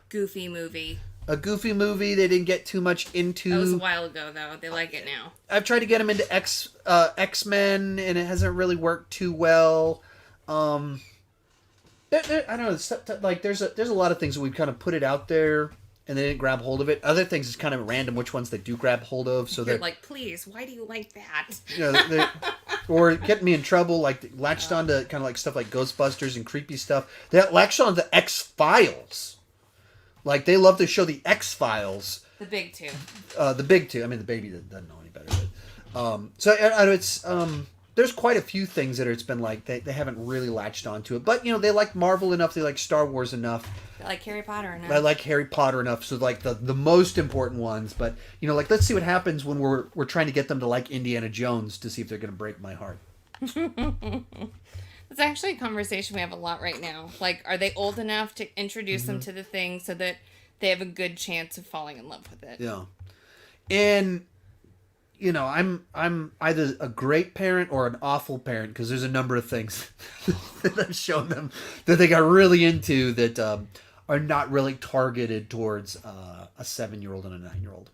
Goofy movie. A goofy movie they didn't get too much into. That was a while ago, though. They like it now. I've tried to get them into X-Men, and it hasn't really worked too well. I don't know. Like there's a lot of things that we've kind of put it out there, and they didn't grab hold of it. Other things is kind of random which ones they do grab hold of. So they're like, please, why do you like that? You know, or getting me in trouble. Like they latched on to kind of like stuff like Ghostbusters and creepy stuff. They latched on to X-Files. Like they love to show the X-Files. The big two. The big two. I mean, the baby doesn't know any better. But, I know it's there's quite a few things that it's been like they haven't really latched onto it. But, you know, they like Marvel enough. They like Star Wars enough. They like Harry Potter enough. I like Harry Potter enough. So, like, the most important ones. But, you know, like, let's see what happens when we're trying to get them to like Indiana Jones to see if they're going to break my heart. It's actually a conversation we have a lot right now. Like, are they old enough to introduce them to the thing so that they have a good chance of falling in love with it? Yeah. And... You know, I'm either a great parent or an awful parent because there's a number of things that I've shown them that they got really into that are not really targeted towards a 7-year-old and a 9-year-old.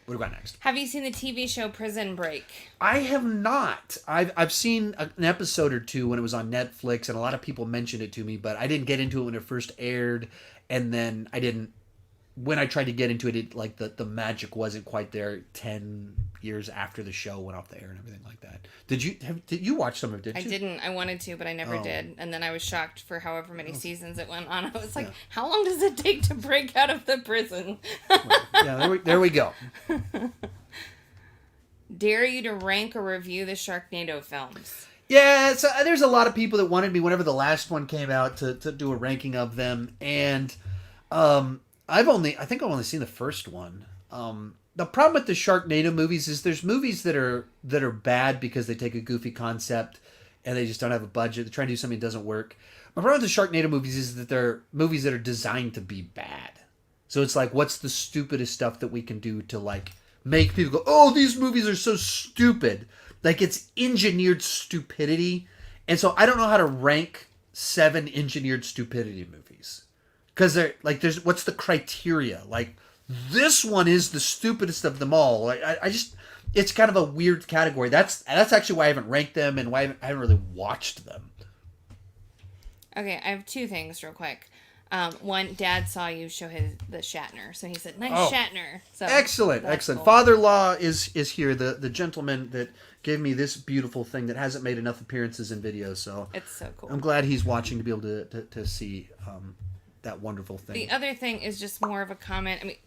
What do we got next? Have you seen the TV show Prison Break? I have not. I've seen an episode or two when it was on Netflix, and a lot of people mentioned it to me, but I didn't get into it when it first aired, and then I didn't. When I tried to get into it, like the magic wasn't quite there 10 years after the show went off the air and everything like that. Did you watch some of it, did you? I didn't. I wanted to, but I never did. And then I was shocked for however many seasons it went on. I was like, how long does it take to break out of the prison? Yeah, there we go. Dare you to rank or review the Sharknado films? Yeah, so there's a lot of people that wanted me whenever the last one came out to do a ranking of them, and I think I've only seen the first one. The problem with the Sharknado movies is there's movies that are bad because they take a goofy concept and they just don't have a budget. They're trying to do something that doesn't work. My problem with the Sharknado movies is that they're movies that are designed to be bad. So it's like, what's the stupidest stuff that we can do to like make people go, oh, these movies are so stupid. Like it's engineered stupidity. And so I don't know how to rank 7 engineered stupidity movies. Because they're like, what's the criteria? Like, this one is the stupidest of them all. Like, I just, it's kind of a weird category. That's actually why I haven't ranked them and why I haven't really watched them. Okay, I have 2 things real quick. One, Dad saw you show the Shatner, so he said, "Nice Shatner." So excellent. Cool. Father-in-law is here, the gentleman that gave me this beautiful thing that hasn't made enough appearances in videos. So it's so cool. I'm glad he's watching to be able to see that wonderful thing. The other thing is just more of a comment. I mean,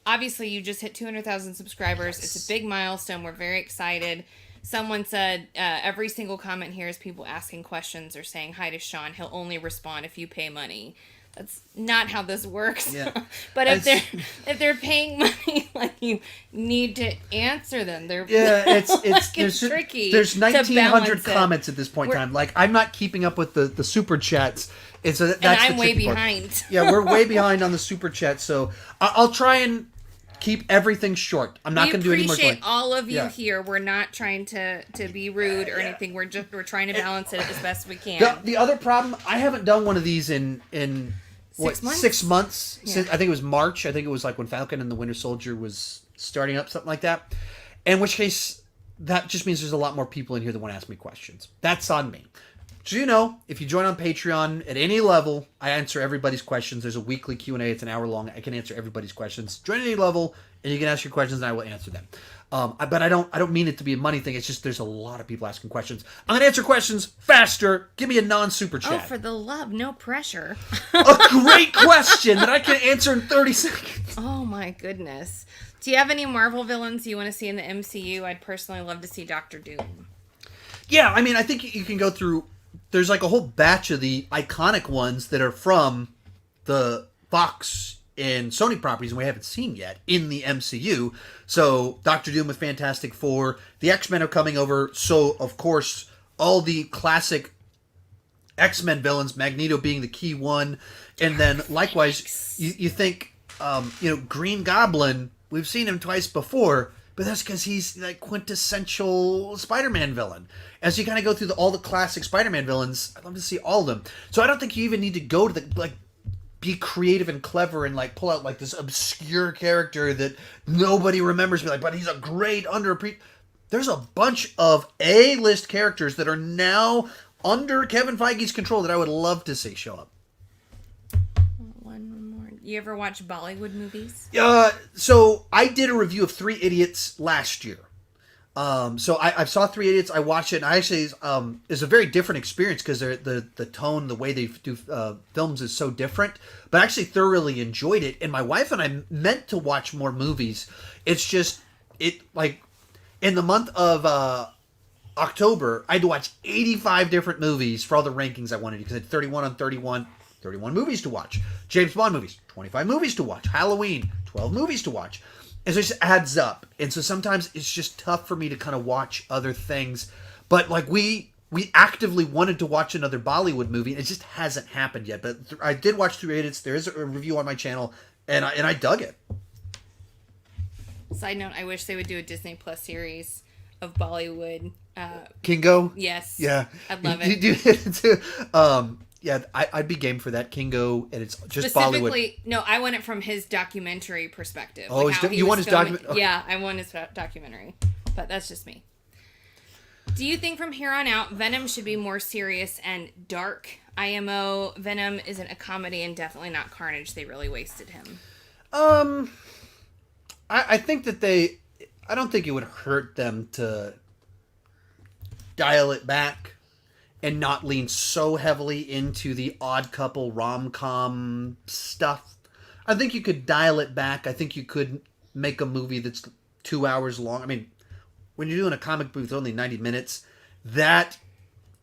obviously you just hit 200,000 subscribers. Yes. It's a big milestone. We're very excited. Someone said every single comment here is people asking questions or saying hi to Sean. He'll only respond if you pay money. That's not how this works. Yeah. But if they're paying money, like, you need to answer them. It's tricky. There's 1,900 comments at this point in time. Like, I'm not keeping up with the super chats. And I'm way behind. Yeah, we're way behind on the super chat. So I'll try and keep everything short. I'm not going to do any more. We appreciate all of you here. We're not trying to be rude or anything. We're trying to balance it as best we can. The other problem, I haven't done one of these in 6 months? 6 months. Yeah. Since, I think it was March. I think it was like when Falcon and the Winter Soldier was starting up, something like that. In which case, that just means there's a lot more people in here that want to ask me questions. That's on me. So you know, if you join on Patreon at any level, I answer everybody's questions. There's a weekly Q&A. It's an hour long. I can answer everybody's questions. Join at any level, and you can ask your questions, and I will answer them. But I don't mean it to be a money thing. It's just there's a lot of people asking questions. I'm gonna answer questions faster. Give me a non-super chat. Oh, for the love, no pressure. A great question that I can answer in 30 seconds. Oh my goodness. Do you have any Marvel villains you want to see in the MCU? I'd personally love to see Doctor Doom. Yeah, I mean, I think you can go through. There's like a whole batch of the iconic ones that are from the Fox and Sony properties and we haven't seen yet in the MCU. So Doctor Doom with Fantastic Four, the X-Men are coming over. So of course, all the classic X-Men villains, Magneto being the key one, and then likewise, you think, Green Goblin. We've seen him twice before. But that's because he's like quintessential Spider-Man villain. As you kind of go through all the classic Spider-Man villains, I'd love to see all of them. So I don't think you even need to go to be creative and clever and pull out this obscure character that nobody remembers. But he's a great There's a bunch of A-list characters that are now under Kevin Feige's control that I would love to see show up. You ever watch Bollywood movies? So I did a review of Three Idiots last year. So I saw Three Idiots. I watched it, and I actually it's a very different experience because the tone, the way they do films is so different. But I actually thoroughly enjoyed it, and my wife and I meant to watch more movies. It's just in the month of October, I had to watch 85 different movies for all the rankings I wanted because I had 31 on 31 movies to watch. James Bond movies, 25 movies to watch. Halloween, 12 movies to watch. And so it just adds up. And so sometimes it's just tough for me to kind of watch other things. But we actively wanted to watch another Bollywood movie, and it just hasn't happened yet. But I did watch Three Idiots. There is a review on my channel, and I dug it. Side note, I wish they would do a Disney Plus series of Bollywood. Kingo? Yes. Yeah. I'd love it. You do it too. Yeah, I'd be game for that. Kingo, and it's just Bollywood. No, I want it from his documentary perspective. Oh, you want his documentary? Yeah, I want his documentary. But that's just me. Do you think from here on out, Venom should be more serious and dark? IMO, Venom isn't a comedy and definitely not Carnage. They really wasted him. I think that I don't think it would hurt them to dial it back and not lean so heavily into the odd couple rom-com stuff. I think you could dial it back. I think you could make a movie that's 2 hours long. I mean, when you're doing a comic book with only 90 minutes, that,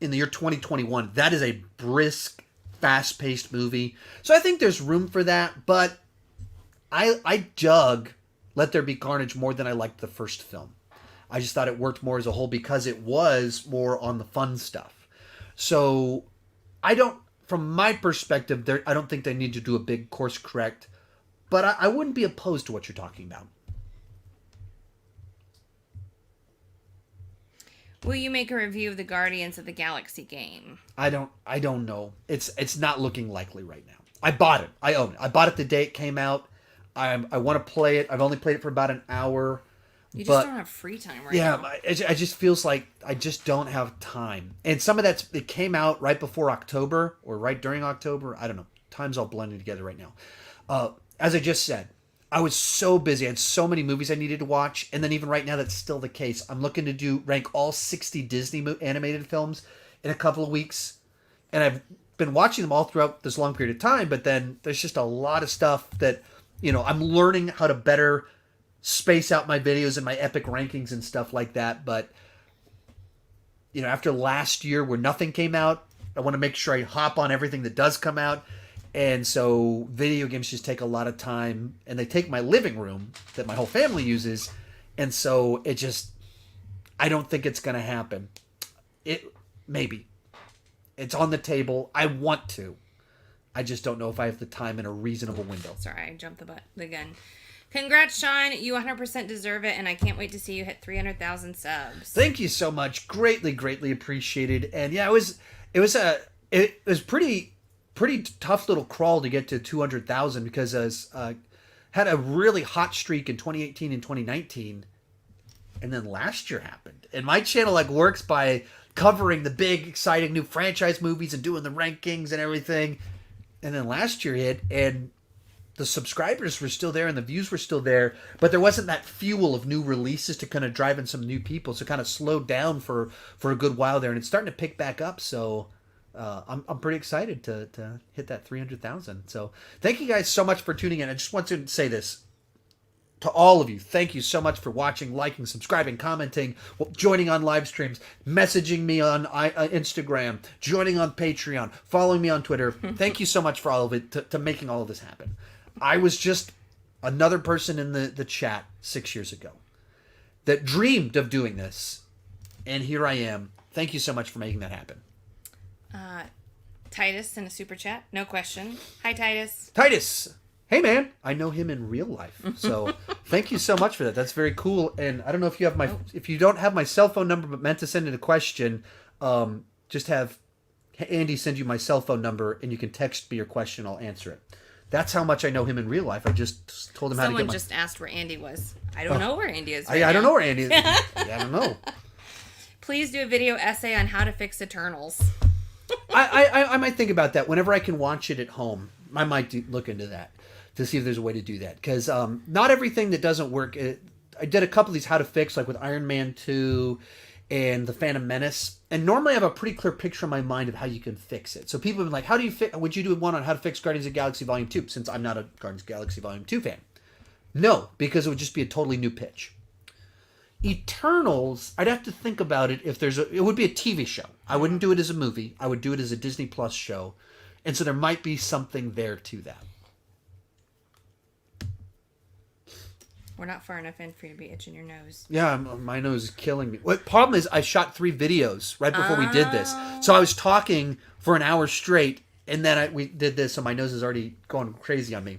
in the year 2021, that is a brisk, fast-paced movie. So I think there's room for that, but I dug Let There Be Carnage more than I liked the first film. I just thought it worked more as a whole because it was more on the fun stuff. So, from my perspective, I don't think they need to do a big course correct, but I wouldn't be opposed to what you're talking about. Will you make a review of the Guardians of the Galaxy game? I don't know. It's not looking likely right now. I bought it. I own it. I bought it the day it came out. I want to play it. I've only played it for about an hour. You just don't have free time now. Yeah, it just feels like I just don't have time. And some of it came out right before October or right during October. I don't know. Time's all blending together right now. As I just said, I was so busy. I had so many movies I needed to watch. And then even right now, that's still the case. I'm looking to rank all 60 Disney animated films in a couple of weeks. And I've been watching them all throughout this long period of time. But then there's just a lot of stuff that, I'm learning how to better space out my videos and my epic rankings and stuff like that. But, after last year where nothing came out, I want to make sure I hop on everything that does come out. And so video games just take a lot of time, and they take my living room that my whole family uses. And so I don't think it's going to happen. Maybe. It's on the table. I want to. I just don't know if I have the time in a reasonable window. Sorry, I jumped the gun. Congrats, Sean. You 100% deserve it, and I can't wait to see you hit 300,000 subs. Thank you so much. Greatly, greatly appreciated. And yeah, it was pretty tough little crawl to get to 200,000 because I had a really hot streak in 2018 and 2019, and then last year happened. And my channel works by covering the big, exciting new franchise movies and doing the rankings and everything. And then last year hit, and the subscribers were still there and the views were still there, but there wasn't that fuel of new releases to kind of drive in some new people. So it kind of slowed down for a good while there, and it's starting to pick back up. So I'm pretty excited to hit that 300,000. So thank you guys so much for tuning in. I just want to say this to all of you. Thank you so much for watching, liking, subscribing, commenting, joining on live streams, messaging me on Instagram, joining on Patreon, following me on Twitter. Thank you so much for all of it, to making all of this happen. I was just another person in the chat 6 years ago that dreamed of doing this, and here I am. Thank you so much for making that happen. Titus in a super chat. No question. Hi, Titus. Titus! Hey, man. I know him in real life, so thank you so much for that. That's very cool, and I don't know if you have if you don't have my cell phone number but meant to send in a question, just have Andy send you my cell phone number, and you can text me your question. I'll answer it. That's how much I know him in real life. I just told him how to get Someone just asked where Andy was. I don't know where Andy is right I don't now. know where Andy is. I don't know. Please do a video essay on how to fix Eternals. I might think about that whenever I can watch it at home. I might look into that to see if there's a way to do that. Because not everything that doesn't work... I did a couple of these how to fix, like with Iron Man 2 and The Phantom Menace. And normally I have a pretty clear picture in my mind of how you can fix it. So people have been like, how do you would you do one on how to fix Guardians of the Galaxy Volume 2? Since I'm not a Guardians of the Galaxy Volume 2 fan. No, because it would just be a totally new pitch. Eternals, I'd have to think about it if it would be a TV show. I wouldn't do it as a movie. I would do it as a Disney Plus show. And so there might be something there to that. We're not far enough in for you to be itching your nose. Yeah, my nose is killing me. What problem is I shot 3 videos right before we did this. So I was talking for an hour straight, and then we did this, so my nose is already going crazy on me.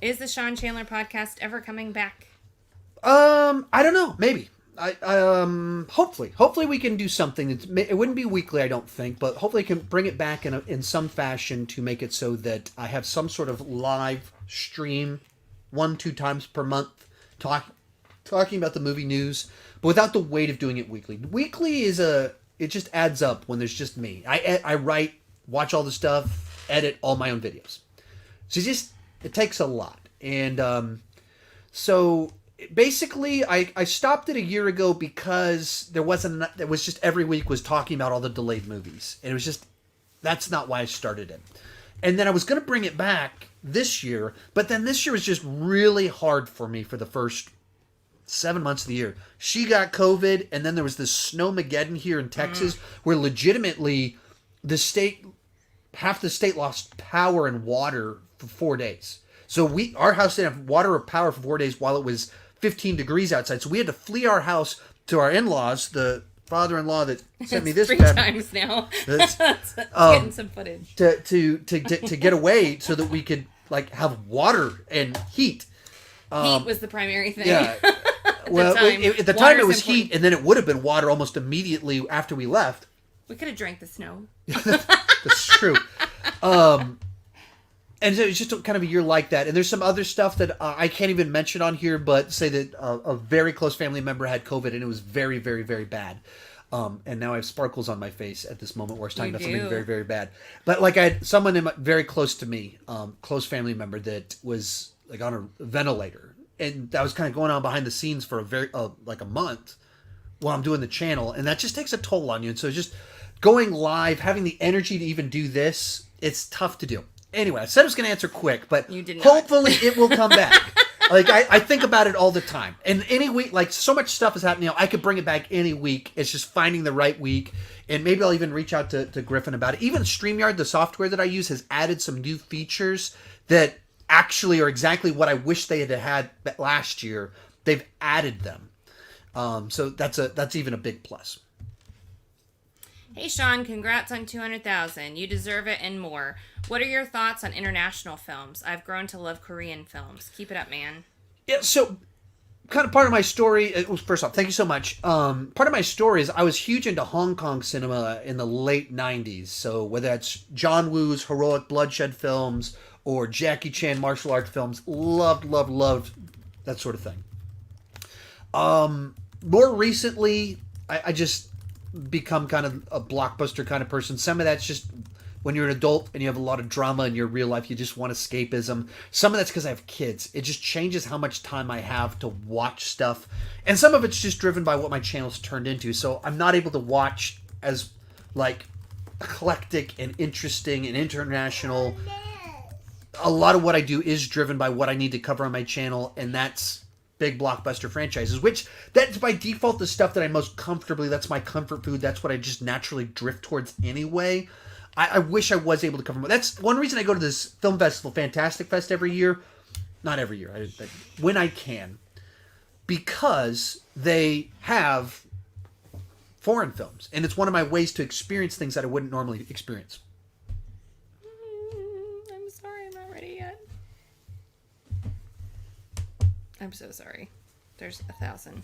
Is the Sean Chandler podcast ever coming back? I don't know. Maybe. Hopefully we can do something. It wouldn't be weekly, I don't think, but hopefully I can bring it back in some fashion to make it so that I have some sort of live stream 1-2 times per month talking about the movie news, but without the weight of doing it weekly. Weekly it just adds up when there's just me. I write, watch all the stuff, edit all my own videos. So it takes a lot. And so basically I stopped it a year ago because there was just every week was talking about all the delayed movies. And it was just, that's not why I started it. And then I was going to bring it back this year, but then this year was just really hard for me for the first 7 months of the year. She got COVID, and then there was this snowmageddon here in Texas where legitimately half the state lost power and water for 4 days. So our house didn't have water or power for 4 days while it was 15 degrees outside. So we had to flee our house to our in-laws, the father-in-law that sent me this 3 bed. times now. Getting some footage. To get away so that we could have water and heat. Heat was the primary thing. Yeah. Well, at the time it was heat, and then it would have been water almost immediately after we left. We could have drank the snow. That's true. And so it's just kind of a year like that. And there's some other stuff that I can't even mention on here, but say that a very close family member had COVID, and it was very, very, very bad. And now I have sparkles on my face at this moment where I was talking about something very, very bad. But I had someone very close to me, close family member that was on a ventilator. And that was kind of going on behind the scenes for a month while I'm doing the channel. And that just takes a toll on you. And so just going live, having the energy to even do this, it's tough to do. Anyway, I said I was going to answer quick, but hopefully it will come back. I think about it all the time. And any week, so much stuff is happening. I could bring it back any week. It's just finding the right week. And maybe I'll even reach out to Griffin about it. Even StreamYard, the software that I use, has added some new features that actually are exactly what I wish they had last year. They've added them. So that's even a big plus. Hey Sean, congrats on 200,000. You deserve it and more. What are your thoughts on international films? I've grown to love Korean films. Keep it up, man. Yeah, so kind of part of my story, first off, thank you so much. Part of my story is I was huge into Hong Kong cinema in the late 90s. So whether that's John Woo's heroic bloodshed films or Jackie Chan martial arts films, loved that sort of thing. More recently, I just... become kind of a blockbuster kind of person. Some of that's just when you're an adult and you have a lot of drama in your real life, you just want escapism. Some of that's because I have kids. It just changes how much time I have to watch stuff. And some of it's just driven by what my channel's turned into. So I'm not able to watch as like eclectic and interesting and international. A lot of what I do is driven by what I need to cover on my channel, and that's big blockbuster franchises, which that's by default the stuff that I most comfortably, that's my comfort food. That's what I just naturally drift towards anyway. I wish I was able to cover more. That's one reason I go to this film festival, Fantastic Fest, every year. Not every year, when I can. Because they have foreign films. And it's one of my ways to experience things that I wouldn't normally experience. I'm sorry, I'm not ready yet. I'm so sorry. There's 1,000.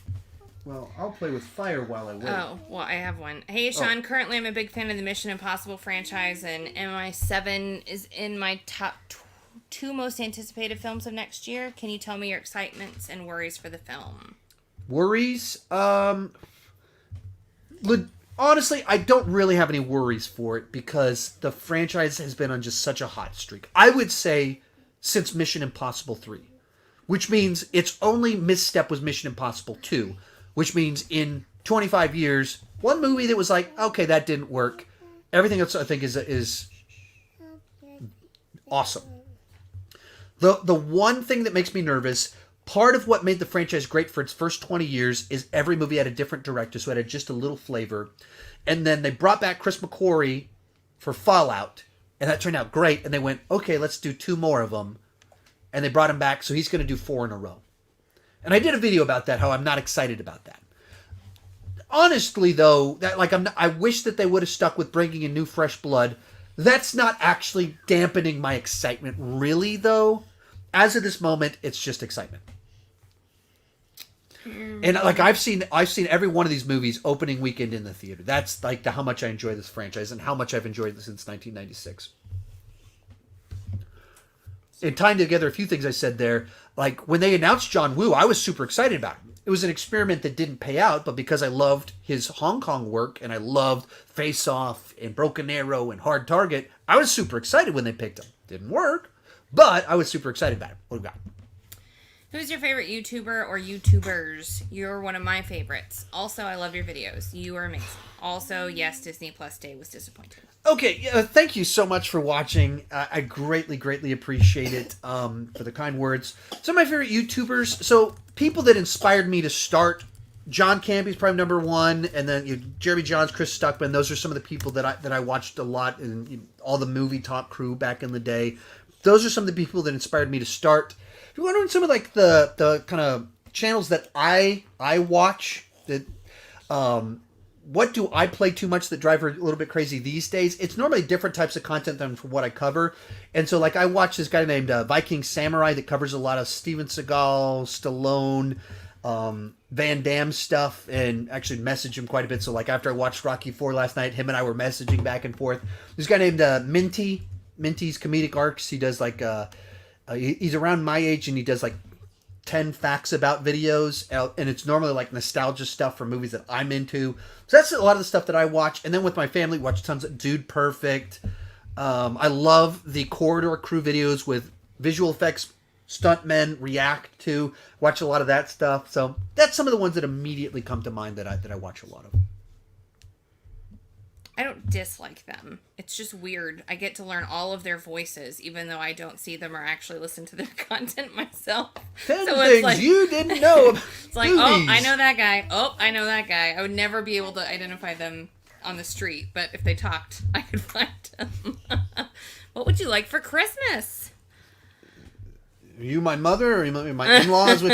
Well, I'll play with fire while I wait. Oh, well, I have one. Hey, Sean, currently I'm a big fan of the Mission Impossible franchise, and MI7 is in my top 2 most anticipated films of next year. Can you tell me your excitements and worries for the film? Worries? Honestly, I don't really have any worries for it because the franchise has been on just such a hot streak. I would say since Mission Impossible 3, which means its only misstep was Mission Impossible 2. Which means in 25 years, one movie that was like, okay, that didn't work. Everything else I think is awesome. The one thing that makes me nervous, part of what made the franchise great for its first 20 years is every movie had a different director, so it had just a little flavor. And then they brought back Chris McQuarrie for Fallout, and that turned out great. And they went, okay, let's do 2 more of them. And they brought him back, so he's going to do 4 in a row. And I did a video about that, how I'm not excited about that. Honestly, though, I wish that they would have stuck with bringing in new fresh blood. That's not actually dampening my excitement, really, though. As of this moment, it's just excitement. And like I've seen every one of these movies opening weekend in the theater. That's like how much I enjoy this franchise and how much I've enjoyed this since 1996. And tying together a few things I said there, like when they announced John Woo, I was super excited about it. It was an experiment that didn't pay out, but because I loved his Hong Kong work and I loved Face Off and Broken Arrow and Hard Target, I was super excited when they picked him. Didn't work, but I was super excited about it. What do we got? Who's your favorite YouTuber or YouTubers? You're one of my favorites. Also, I love your videos. You are amazing. Also, yes, Disney Plus Day was disappointing. Okay, thank you so much for watching. I greatly, greatly appreciate it for the kind words. Some of my favorite YouTubers, so people that inspired me to start, John Campy's probably number 1, and then Jeremy Johns, Chris Stuckman. Those are some of the people that I watched a lot, and all the Movie Talk crew back in the day. Those are some of the people that inspired me to start. If you're wondering some of like the kind of channels that I watch, that what do I play too much that drive her a little bit crazy these days? It's normally different types of content than what I cover. And so like I watch this guy named Viking Samurai that covers a lot of Steven Seagal, Stallone, Van Damme stuff, and actually message him quite a bit. So like after I watched Rocky 4 last night, him and I were messaging back and forth. This guy named Minty's comedic arcs. He does like he's around my age and he does like 10 facts about videos, and it's normally like nostalgia stuff from movies that I'm into. So that's a lot of the stuff that I watch. And then with my family, watch tons of Dude Perfect. I love the Corridor Crew videos with visual effects stuntmen react to. Watch a lot of that stuff. So that's some of the ones that immediately come to mind that I watch a lot of. I don't dislike them. It's just weird. I get to learn all of their voices, even though I don't see them or actually listen to their content myself. 10 things like, you didn't know about It's like, movies. Oh, I know that guy. Oh, I know that guy. I would never be able to identify them on the street, but if they talked, I could find them. What would you like for Christmas? Are you my mother or my in-laws?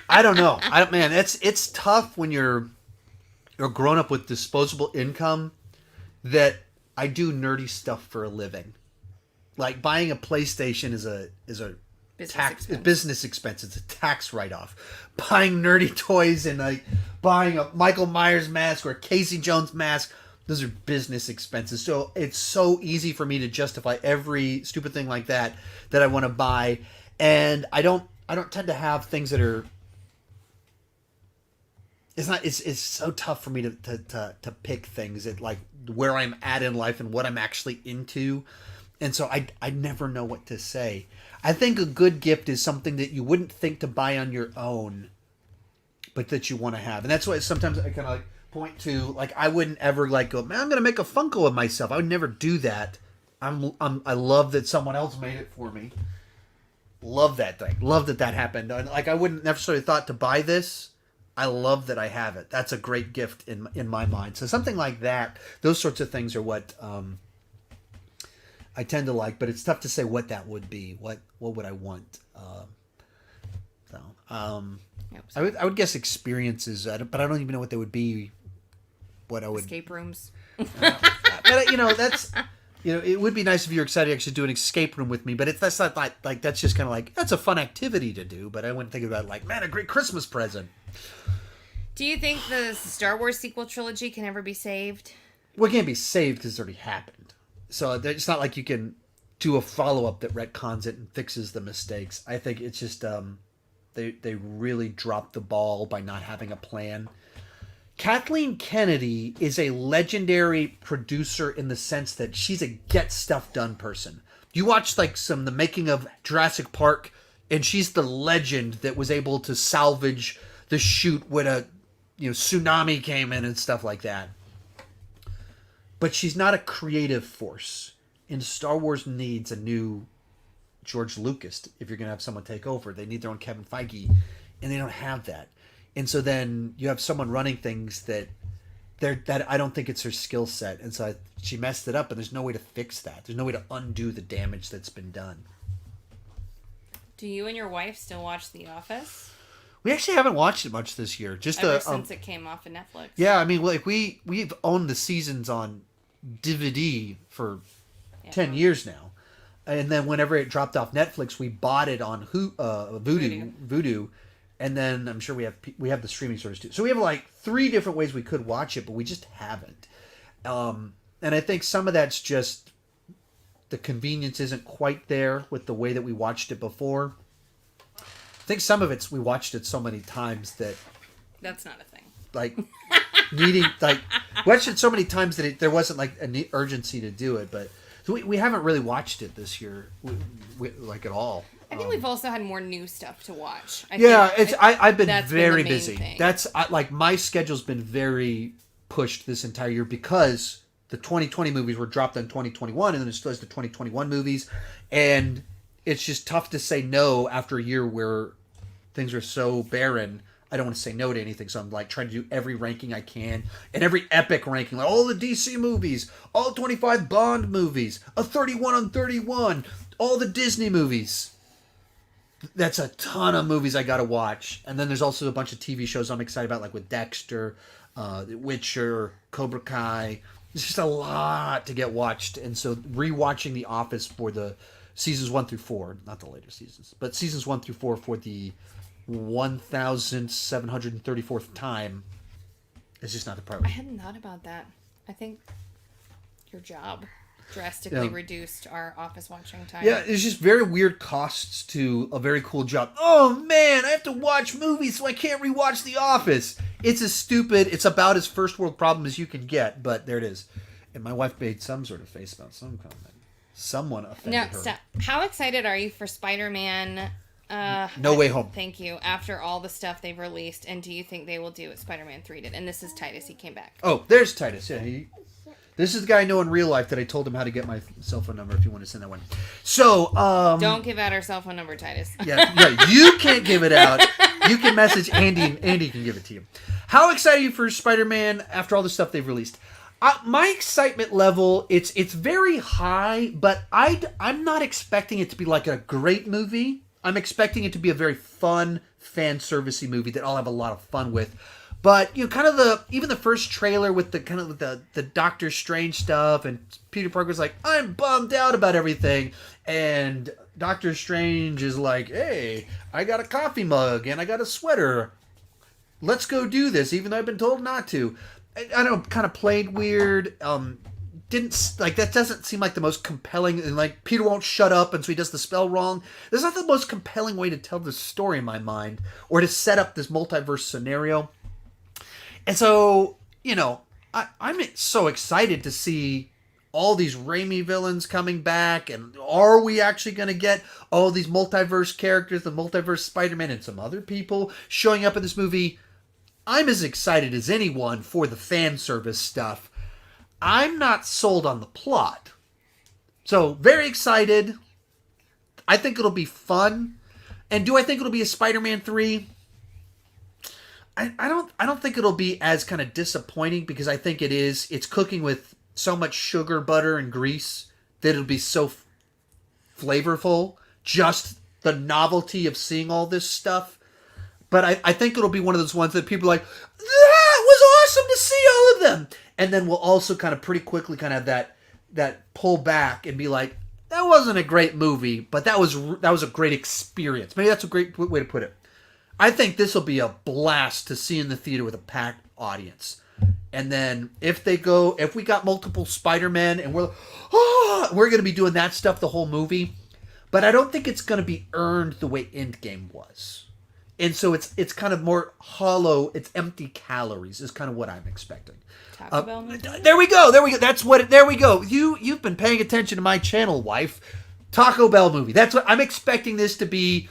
I don't know. Man, it's tough when you're grown up with disposable income. That I do nerdy stuff for a living. Like buying a PlayStation is a business expense. It's a tax write-off. Buying nerdy toys and like buying a Michael Myers mask or a Casey Jones mask, those are business expenses. So it's so easy for me to justify every stupid thing like that I want to buy. And I don't tend to have things that are it's so tough for me to pick things at like where I'm at in life and what I'm actually into. And so I never know what to say. I think a good gift is something that you wouldn't think to buy on your own, but that you want to have. And that's why sometimes I kind of like point to, like, I wouldn't ever like go, man, I'm going to make a Funko of myself. I would never do that. I love that someone else made it for me. Love that thing. Love that happened. Like, I wouldn't necessarily thought to buy this. I love that I have it. That's a great gift in my mind. So something like that, those sorts of things are what I tend to like, but it's tough to say what that would be. What would I want? I would guess experiences, but I don't even know what they would be. What I would escape rooms. But that's it would be nice if you're excited to actually do an escape room with me. But that's not like that's just kind of like that's a fun activity to do. But I wouldn't think about it like, man, a great Christmas present. Do you think the Star Wars sequel trilogy can ever be saved? Well, it can't be saved because it's already happened. So it's not like you can do a follow-up that retcons it and fixes the mistakes. I think it's just they really dropped the ball by not having a plan. Kathleen Kennedy is a legendary producer in the sense that she's a get stuff done person. You watch like the making of Jurassic Park, and she's the legend that was able to salvage the shoot when a tsunami came in and stuff like that. But she's not a creative force. And Star Wars needs a new George Lucas. If you're going to have someone take over, they need their own Kevin Feige, and they don't have that. And so then you have someone running things that I don't think it's her skill set. And so she messed it up, and there's no way to fix that. There's no way to undo the damage that's been done. Do you and your wife still watch The Office? We actually haven't watched it much this year. Just ever since it came off of Netflix. Yeah, I mean, like we've owned the seasons on DVD for 10 years now. And then whenever it dropped off Netflix, we bought it on Vudu. And then I'm sure we have the streaming service too. So we have like 3 different ways we could watch it, but we just haven't. And I think some of that's just the convenience isn't quite there with the way that we watched it before. I think some of it's we watched it so many times that that's not a thing. Like needing like watched it so many times that there wasn't like an urgency to do it. But so we haven't really watched it this year, like at all. I think we've also had more new stuff to watch. I've been very busy. Thing. Like my schedule's been very pushed this entire year because the 2020 movies were dropped in 2021, and then it still has the 2021 movies, and it's just tough to say no after a year where things are so barren. I don't want to say no to anything, so I'm like trying to do every ranking I can, and every epic ranking, like all the DC movies, all 25 Bond movies, a 31 on 31, all the Disney movies. That's a ton of movies I gotta watch. And then there's also a bunch of TV shows I'm excited about, like with Dexter, Witcher, Cobra Kai. It's just a lot to get watched. And so rewatching The Office for the seasons 1 through 4, not the later seasons, but seasons 1 through 4 for the 1,734th time is just not the priority. I hadn't thought about that. I think your job drastically reduced our Office watching time. Yeah, it's just very weird costs to a very cool job. Oh man, I have to watch movies so I can't rewatch The Office. It's about as first world problem as you can get, but there it is. And my wife made some sort of face about some comment. Someone offended her. Stop. How excited are you for Spider-Man? No Way Home. Thank you. After all the stuff they've released, and do you think they will do what Spider-Man 3 did? And this is Titus. He came back. Oh, there's Titus. Yeah, this is the guy I know in real life that I told him how to get my cell phone number if you want to send that one. So, don't give out our cell phone number, Titus. yeah, you can't give it out. You can message Andy, and Andy can give it to you. How excited are you for Spider-Man after all the stuff they've released? My excitement level, it's very high, but I'm not expecting it to be like a great movie. I'm expecting it to be a very fun, fan-servicey movie that I'll have a lot of fun with. But kind of even the first trailer with the kind of the Doctor Strange stuff, and Peter Parker's like, I'm bummed out about everything, and Doctor Strange is like, hey, I got a coffee mug and I got a sweater. Let's go do this, even though I've been told not to. I don't know, kind of played weird. That doesn't seem like the most compelling, and like Peter won't shut up, and so he does the spell wrong. That's not the most compelling way to tell the story in my mind, or to set up this multiverse scenario. And so, I'm so excited to see all these Raimi villains coming back, and are we actually going to get all these multiverse characters, the multiverse Spider-Man and some other people showing up in this movie? I'm as excited as anyone for the fan service stuff. I'm not sold on the plot. So, very excited. I think it'll be fun. And do I think it'll be a Spider-Man 3? I don't think it'll be as kind of disappointing, because I think it's cooking with so much sugar, butter, and grease that it'll be so flavorful. Just the novelty of seeing all this stuff. But I think it'll be one of those ones that people are like, that was awesome to see all of them. And then we'll also kind of pretty quickly kind of have that pull back and be like, that wasn't a great movie, but that was a great experience. Maybe that's a great way to put it. I think this will be a blast to see in the theater with a packed audience. And then if we got multiple Spider-Men and we're going to be doing that stuff the whole movie. But I don't think it's going to be earned the way Endgame was. And so it's kind of more hollow. It's empty calories is kind of what I'm expecting. Taco Bell movie? There we go. There we go. You've been paying attention to my channel, wife. Taco Bell movie. That's what I'm expecting this to be.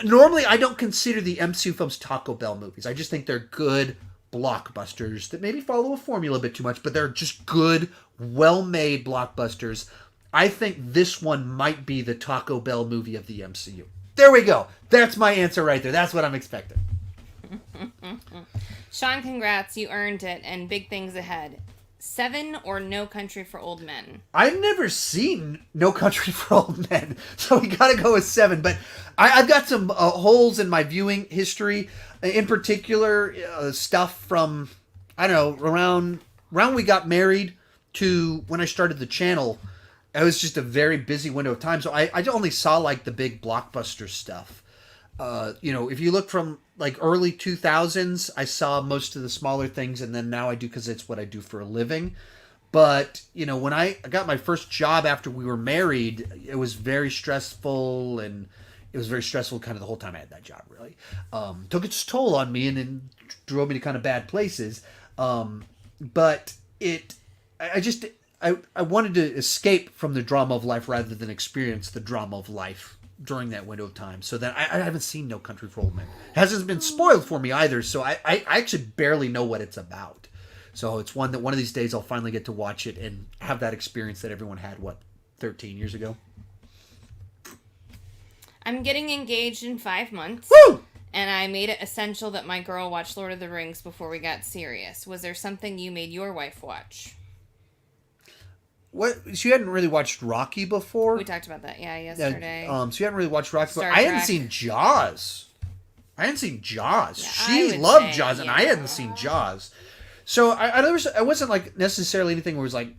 Normally, I don't consider the MCU films Taco Bell movies. I just think they're good blockbusters that maybe follow a formula a bit too much, but they're just good, well-made blockbusters. I think this one might be the Taco Bell movie of the MCU. There we go. That's my answer right there. That's what I'm expecting. Sean, congrats. You earned it, and big things ahead. 7 or No Country for Old Men? I've never seen No Country for Old Men, so we got to go with 7. But I've got some holes in my viewing history. In particular, stuff from, I don't know, around we got married to when I started the channel. It was just a very busy window of time, so I only saw like the big blockbuster stuff. If you look from like early 2000s, I saw most of the smaller things, and then now I do because it's what I do for a living. But, when I got my first job after we were married, it was very stressful, and it was very stressful kind of the whole time I had that job, really. Took its toll on me and then drove me to kind of bad places. But I wanted to escape from the drama of life rather than experience the drama of life during that window of time. So then I haven't seen No Country for Old Men. It hasn't been spoiled for me either, so I actually barely know what it's about. So it's one that one of these days I'll finally get to watch it and have that experience that everyone had, 13 years ago? I'm getting engaged in 5 months. Woo! And I made it essential that my girl watch Lord of the Rings before we got serious. Was there something you made your wife watch? What? She hadn't really watched Rocky before? We talked about that, yesterday. She hadn't really watched Rocky before. Star I hadn't Trek. seen Jaws. Yeah, she would loved say, Jaws, and yeah. I hadn't seen Jaws. So I wasn't like necessarily anything where it was like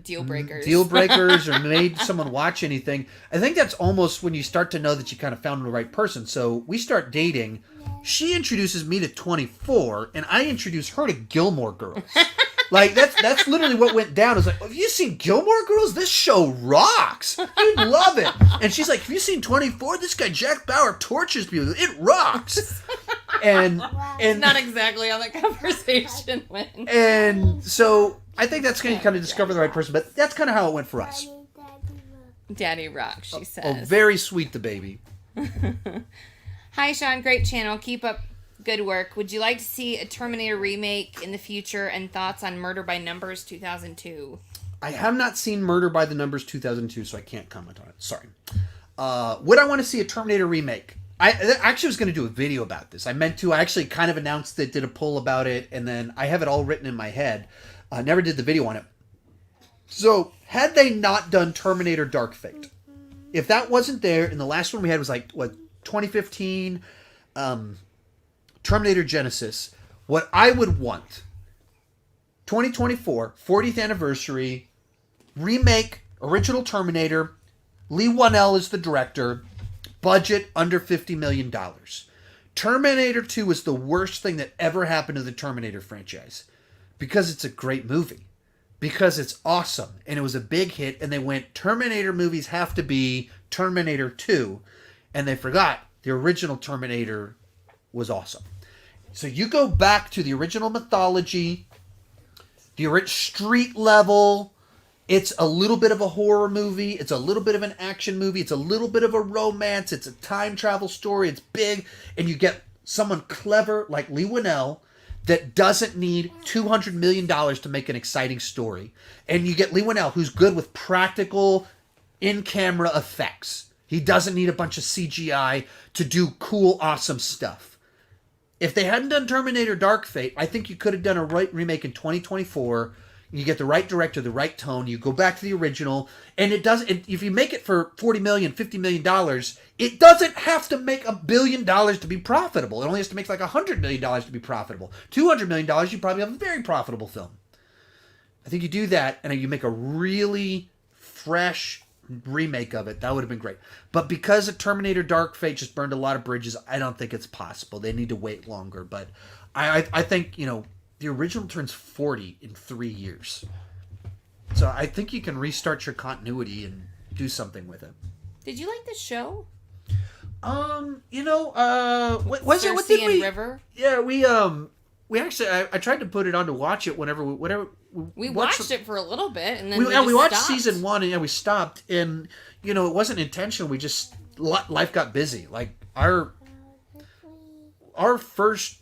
Deal breakers. deal breakers or made someone watch anything. I think that's almost when you start to know that you kind of found the right person. So we start dating. She introduces me to 24, and I introduce her to Gilmore Girls. Like, that's literally what went down. It's like, have you seen Gilmore Girls? This show rocks. You'd love it. And she's like, have you seen 24? This guy Jack Bauer tortures people. It rocks. And Not exactly how that conversation went. and so I think that's going to kind of discover the right person. But that's kind of how it went for us. Daddy Rock, she Oh, says. very sweet, the baby. Hi, Sean. Great channel. Keep up good work. Would you like to see a Terminator remake in the future, and thoughts on Murder by Numbers 2002? I have not seen Murder by the Numbers 2002, so I can't comment on it. Sorry. Would I want to see a Terminator remake? I actually was going to do a video about this. I meant to. I actually kind of announced it, did a poll about it, and then I have it all written in my head. I never did the video on it. So, had they not done Terminator Dark Fate, if that wasn't there, and the last one we had was like, 2015, Terminator Genesis, what I would want, 2024, 40th anniversary, remake, original Terminator, Lee Whannell is the director, budget under $50 million. Terminator 2 was the worst thing that ever happened to the Terminator franchise, because it's a great movie, because it's awesome, and it was a big hit, and they went, Terminator movies have to be Terminator 2, and they forgot the original Terminator was awesome. So you go back to the original mythology, the street level. It's a little bit of a horror movie. It's a little bit of an action movie. It's a little bit of a romance. It's a time travel story. It's big. And you get someone clever like Lee Winnell that doesn't need $200 million to make an exciting story. And you get Lee Winnell, who's good with practical, in-camera effects. He doesn't need a bunch of CGI to do cool, awesome stuff. If they hadn't done Terminator Dark Fate, I think you could have done a remake in 2024. You get the right director, the right tone. You go back to the original, and it does. If you make it for $40 million, $50 million, it doesn't have to make $1 billion to be profitable. It only has to make like $100 million to be profitable. $200 million, you probably have a very profitable film. I think you do that, and you make a really fresh remake of it. That would have been great. But because of Terminator Dark Fate just burned a lot of bridges, I don't think it's possible. They need to wait longer. But I think, the original turns 40 in 3 years. So I think you can restart your continuity and do something with it. Did you like the show? Was it? What did we? River? Yeah, we actually. I tried to put it on to watch it whenever we watched it for a little bit, and then we watched stopped. season 1, and we stopped. And it wasn't intentional. We just life got busy. Like our first.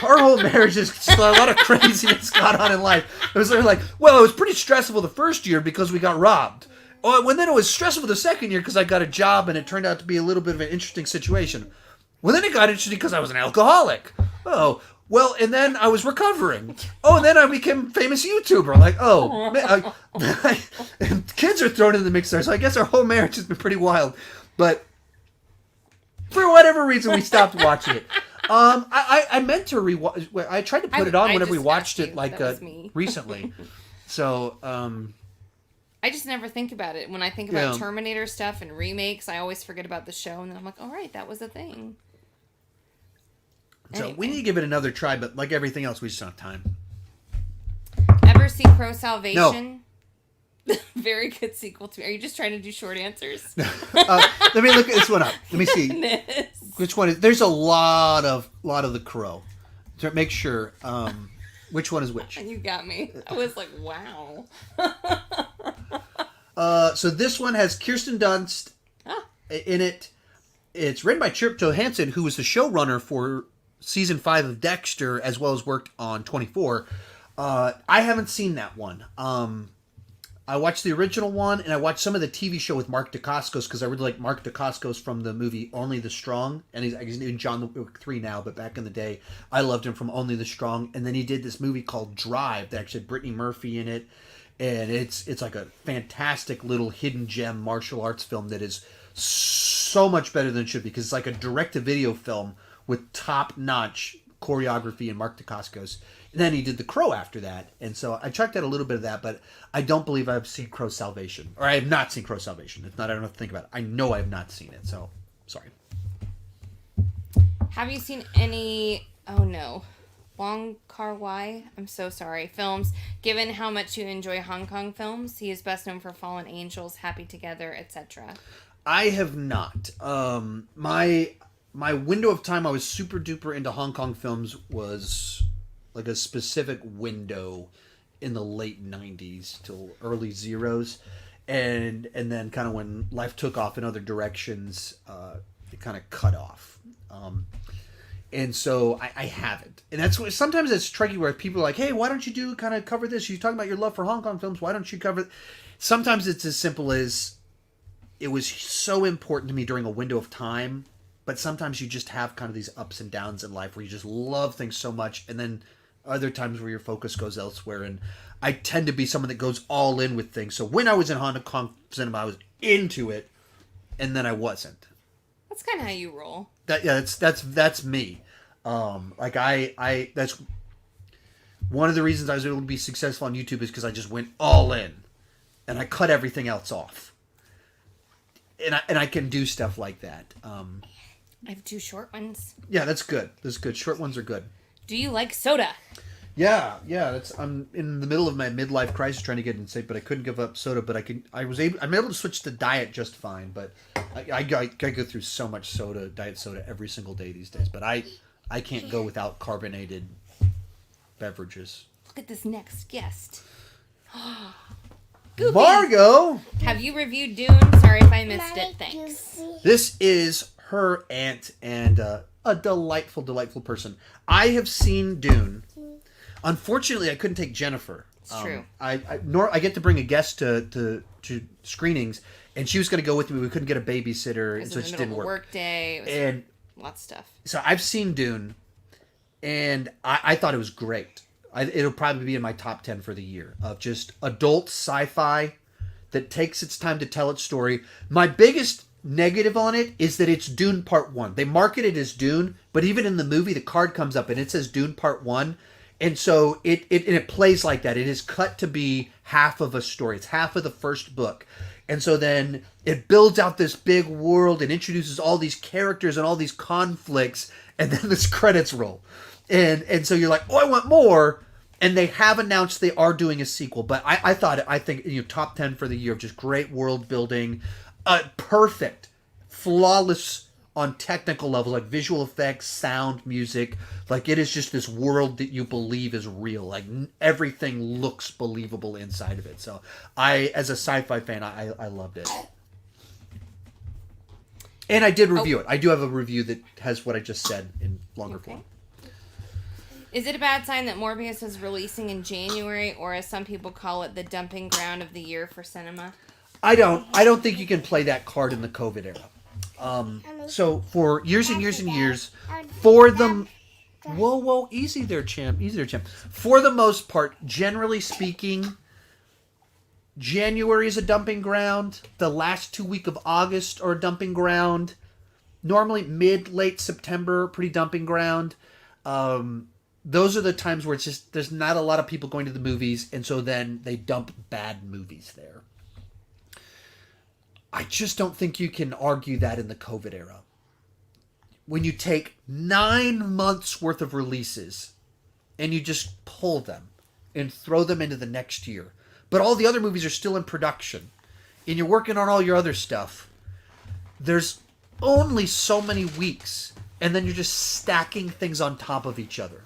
Our whole marriage is a lot of craziness got on in life. It was like, it was pretty stressful the first year because we got robbed. Then it was stressful the second year because I got a job and it turned out to be a little bit of an interesting situation. Well, then it got interesting because I was an alcoholic. Oh, well, and then I was recovering. Oh, and then I became a famous YouTuber. Like, and kids are thrown in the mix there. So I guess our whole marriage has been pretty wild. But for whatever reason, we stopped watching it. I meant to rewatch. I tried to put it on whenever we watched it, recently. So, I just never think about it. When I think about Terminator stuff and remakes, I always forget about the show, and then I'm like, all right, that was a thing. So anyway. we need to give it another try, but like everything else, we just don't have time. Ever see Crow Salvation? No. Very good sequel to me. Are you just trying to do short answers? Let me look this one up. Let me see. Which one is? There's a lot of the Crow. To make sure which one is which. You got me. I was like, wow. So this one has Kirsten Dunst in it. It's written by Chip Johansson, who was the showrunner for season 5 of Dexter, as well as worked on 24. I haven't seen that one. I watched the original one, and I watched some of the TV show with Mark Dacascos, because I really like Mark Dacascos from the movie Only the Strong, and he's in John Wick 3 now, but back in the day, I loved him from Only the Strong, and then he did this movie called Drive that actually had Brittany Murphy in it, and it's like a fantastic little hidden gem martial arts film that is so much better than it should be, because it's like a direct-to-video film with top-notch choreography and Mark Dacascos. And then he did The Crow after that. And so I checked out a little bit of that, but I don't believe I've seen Crow Salvation. Or I have not seen Crow Salvation. It's not, I don't have to think about it. I know I have not seen it, so sorry. Have you seen any, Wong Kar-wai, I'm so sorry, films? Given how much you enjoy Hong Kong films, he is best known for Fallen Angels, Happy Together, etc. I have not. My window of time I was super duper into Hong Kong films was like a specific window in the late 90s till early zeros. And then kind of when life took off in other directions, it kind of cut off. And so I haven't. And that's what, sometimes it's tricky where people are like, hey, why don't you cover this? You're talking about your love for Hong Kong films. Why don't you cover it? Sometimes it's as simple as it was so important to me during a window of time. But sometimes you just have kind of these ups and downs in life where you just love things so much, and then other times where your focus goes elsewhere. And I tend to be someone that goes all in with things. So when I was in Hong Kong cinema, I was into it, and then I wasn't. That's kind of how you roll. That's me. That's one of the reasons I was able to be successful on YouTube is because I just went all in, and I cut everything else off. And I can do stuff like that. I have 2 short ones. Yeah, that's good. That's good. Short ones are good. Do you like soda? Yeah. I'm in the middle of my midlife crisis trying to get in shape, but I couldn't give up soda. But I'm able to switch to diet just fine. But I go through so much diet soda every single day these days. But I I can't go without carbonated beverages. Look at this next guest. Margot! Have you reviewed Dune? Sorry if I missed it. Thanks. This is her aunt and a delightful, delightful person. I have seen Dune. Unfortunately, I couldn't take Jennifer. It's true. I get to bring a guest to screenings, and she was going to go with me. We couldn't get a babysitter, and so it just didn't work. Work day. And lots of stuff. So I've seen Dune, and I thought it was great. It'll probably be in my top 10 for the year of just adult sci-fi that takes its time to tell its story. My biggest negative on it is that it's Dune Part 1. They market it as Dune, but even in the movie, the card comes up and it says Dune Part 1. And so it plays like that. It is cut to be half of a story. It's half of the first book. And so then it builds out this big world and introduces all these characters and all these conflicts, and then this credits roll. And so you're like, oh, I want more. And they have announced they are doing a sequel. But I think top 10 for the year of just great world building. Perfect. Flawless on technical levels, like visual effects, sound, music. Like, it is just this world that you believe is real. Like, everything looks believable inside of it. So as a sci-fi fan, I loved it. And I did review it. I do have a review that has what I just said in longer form. Is it a bad sign that Morbius is releasing in January, or as some people call it, the dumping ground of the year for cinema? I don't think you can play that card in the COVID era. So for years and years and years, for the whoa, easy there, champ. For the most part, generally speaking, January is a dumping ground. The last 2 weeks of August are a dumping ground. Normally late September, pretty dumping ground. Those are the times where it's just there's not a lot of people going to the movies, and so then they dump bad movies there. I just don't think you can argue that in the COVID era. When you take 9 months worth of releases and you just pull them and throw them into the next year, but all the other movies are still in production and you're working on all your other stuff, there's only so many weeks, and then you're just stacking things on top of each other.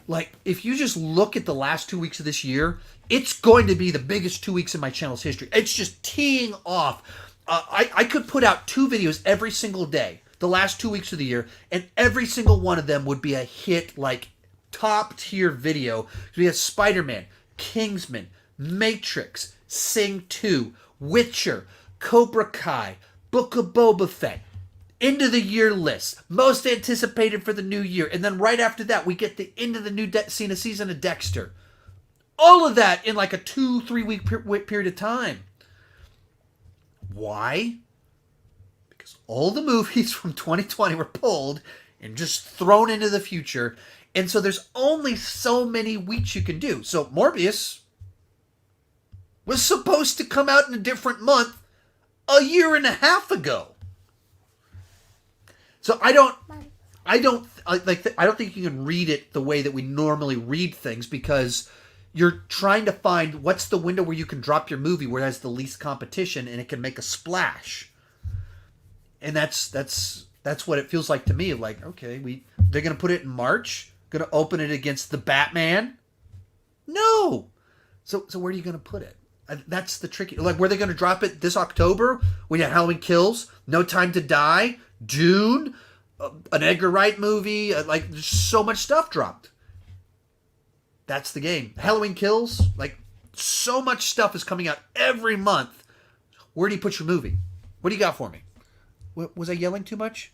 Like, if you just look at the last 2 weeks of this year, it's going to be the biggest 2 weeks in my channel's history. It's just teeing off. I could put out 2 videos every single day, the last 2 weeks of the year, and every single one of them would be a hit, like, top-tier video. We have Spider-Man, Kingsman, Matrix, Sing 2, Witcher, Cobra Kai, Book of Boba Fett, end of the year list, most anticipated for the new year, and then right after that we get the end of the new season of Dexter. All of that in like a 2-3 week period of time. Why? Because all the movies from 2020 were pulled and just thrown into the future, and so there's only so many weeks you can do. So Morbius was supposed to come out in a different month a year and a half ago. So I don't think you can read it the way that we normally read things, because you're trying to find what's the window where you can drop your movie where it has the least competition and it can make a splash. And that's what it feels like to me. Like, okay, they're going to put it in March, going to open it against the Batman? No. So where are you going to put it? That's the tricky. Like, were they going to drop it this October when you had Halloween Kills, No Time to Die, Dune, an Edgar Wright movie? Like, there's so much stuff dropped. That's the game. Halloween Kills, like, so much stuff is coming out every month. Where do you put your movie? What do you got for me? Was I yelling too much?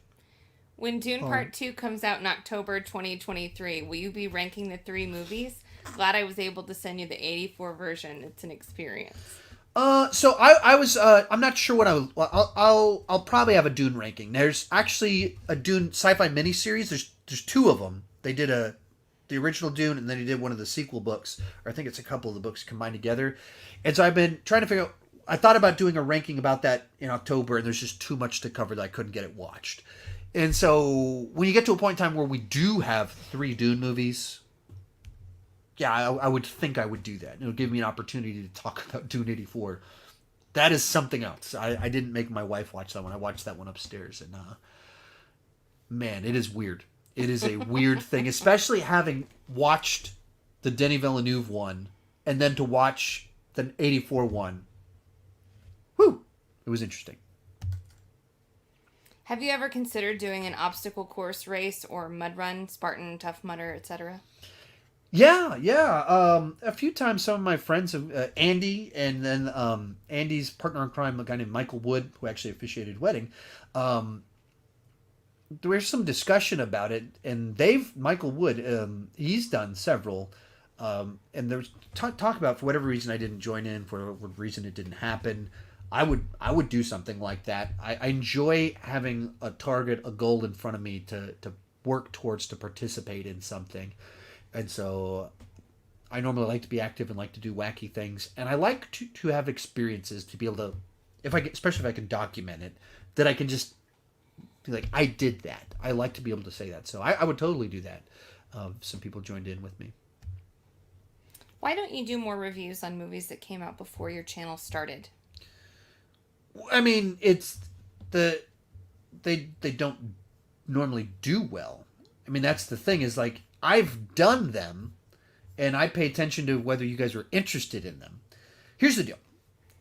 When Dune Part 2 comes out in October 2023, will you be ranking the 3 movies? Glad I was able to send you the 84 version. It's an experience. So I was I'm not sure what I'll probably have a Dune ranking. There's actually a Dune sci-fi miniseries. There's 2 of them. They did the original Dune, and then he did one of the sequel books, or I think it's a couple of the books combined together. And so I've been trying to figure out. I thought about doing a ranking about that in October, and there's just too much to cover that I couldn't get it watched. And so when you get to a point in time where we do have 3 Dune movies, yeah, I would think I would do that. It'll give me an opportunity to talk about Dune 84. That is something else. I didn't make my wife watch that one. I watched that one upstairs, and man, it is weird. It is a weird thing, especially having watched the Denis Villeneuve one and then to watch the 84 one. Whew! It was interesting. Have you ever considered doing an obstacle course race or mud run, Spartan, Tough Mudder, etc.? Yeah. A few times some of my friends, have, Andy, and then Andy's partner in crime, a guy named Michael Wood, who actually officiated wedding, there was some discussion about it, and Michael Wood, he's done several, and there was talk about, for whatever reason I didn't join in, for whatever reason it didn't happen. I would do something like that. I enjoy having a target, a goal in front of me to work towards, to participate in something. And so I normally like to be active and like to do wacky things. And I like to have experiences to be able to, especially if I can document it, that I can just be like, I did that. I like to be able to say that. So I would totally do that. Some people joined in with me. Why don't you do more reviews on movies that came out before your channel started? I mean, it's they don't normally do well. I mean, that's the thing, is like, I've done them, and I pay attention to whether you guys are interested in them. Here's the deal.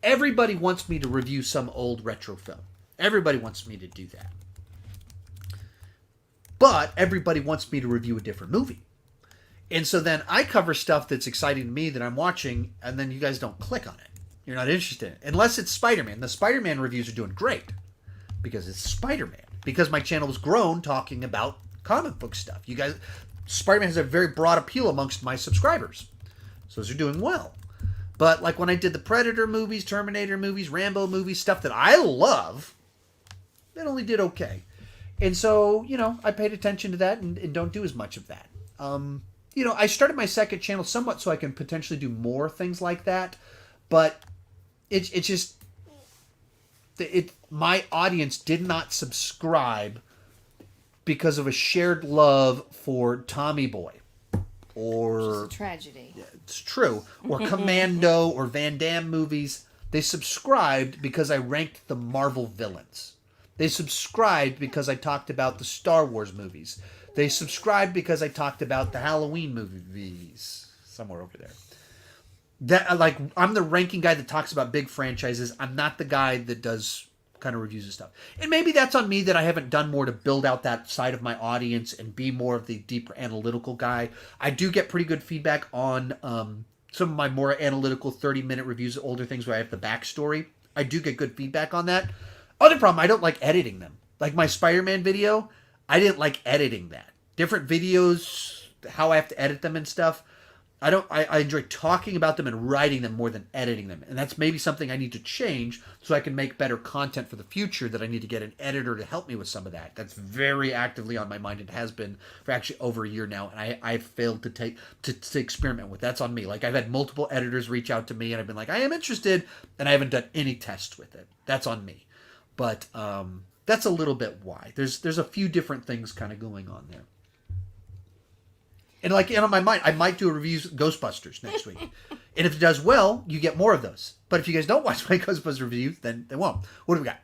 Everybody wants me to review some old retro film. Everybody wants me to do that. But everybody wants me to review a different movie. And so then I cover stuff that's exciting to me that I'm watching, and then you guys don't click on it. You're not interested in it. Unless it's Spider-Man. The Spider-Man reviews are doing great because it's Spider-Man. Because my channel has grown talking about comic book stuff. You guys... Spider-Man has a very broad appeal amongst my subscribers. So those are doing well. But like when I did the Predator movies, Terminator movies, Rambo movies, stuff that I love, it only did okay. And so, I paid attention to that and don't do as much of that. I started my second channel somewhat so I can potentially do more things like that. But it's just... my audience did not subscribe because of a shared love for Tommy Boy, or it's a tragedy. It's true, or Commando, or Van Damme movies. They subscribed because I ranked the Marvel villains. They subscribed because I talked about the Star Wars movies. They subscribed because I talked about the Halloween movies. Somewhere over there. That I'm the ranking guy that talks about big franchises. I'm not the guy that does kind of reviews and stuff. And maybe that's on me that I haven't done more to build out that side of my audience and be more of the deeper analytical guy. I do get pretty good feedback on some of my more analytical 30-minute reviews of older things where I have the backstory. I do get good feedback on that. Other problem, I don't like editing them. Like my Spider-Man video, I didn't like editing that. Different videos, how I have to edit them and stuff. I enjoy talking about them and writing them more than editing them. And that's maybe something I need to change so I can make better content for the future, that I need to get an editor to help me with some of that. That's very actively on my mind. It has been for actually over a year now. And I've failed to experiment with. That's on me. Like I've had multiple editors reach out to me and I've been like, I am interested. And I haven't done any tests with it. That's on me. But that's a little bit why. There's a few different things kind of going on there. And on my mind, I might do a review of Ghostbusters next week. And if it does well, you get more of those. But if you guys don't watch my Ghostbusters review, then they won't. What do we got?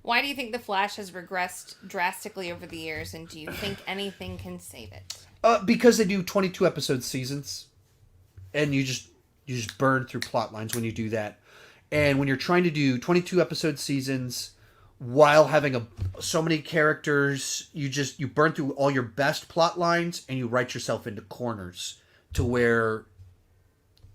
Why do you think The Flash has regressed drastically over the years, and do you think anything can save it? Because they do 22 episode seasons, and you just burn through plot lines when you do that. And when you're trying to do 22 episode seasons while having so many characters, you burn through all your best plot lines and you write yourself into corners to where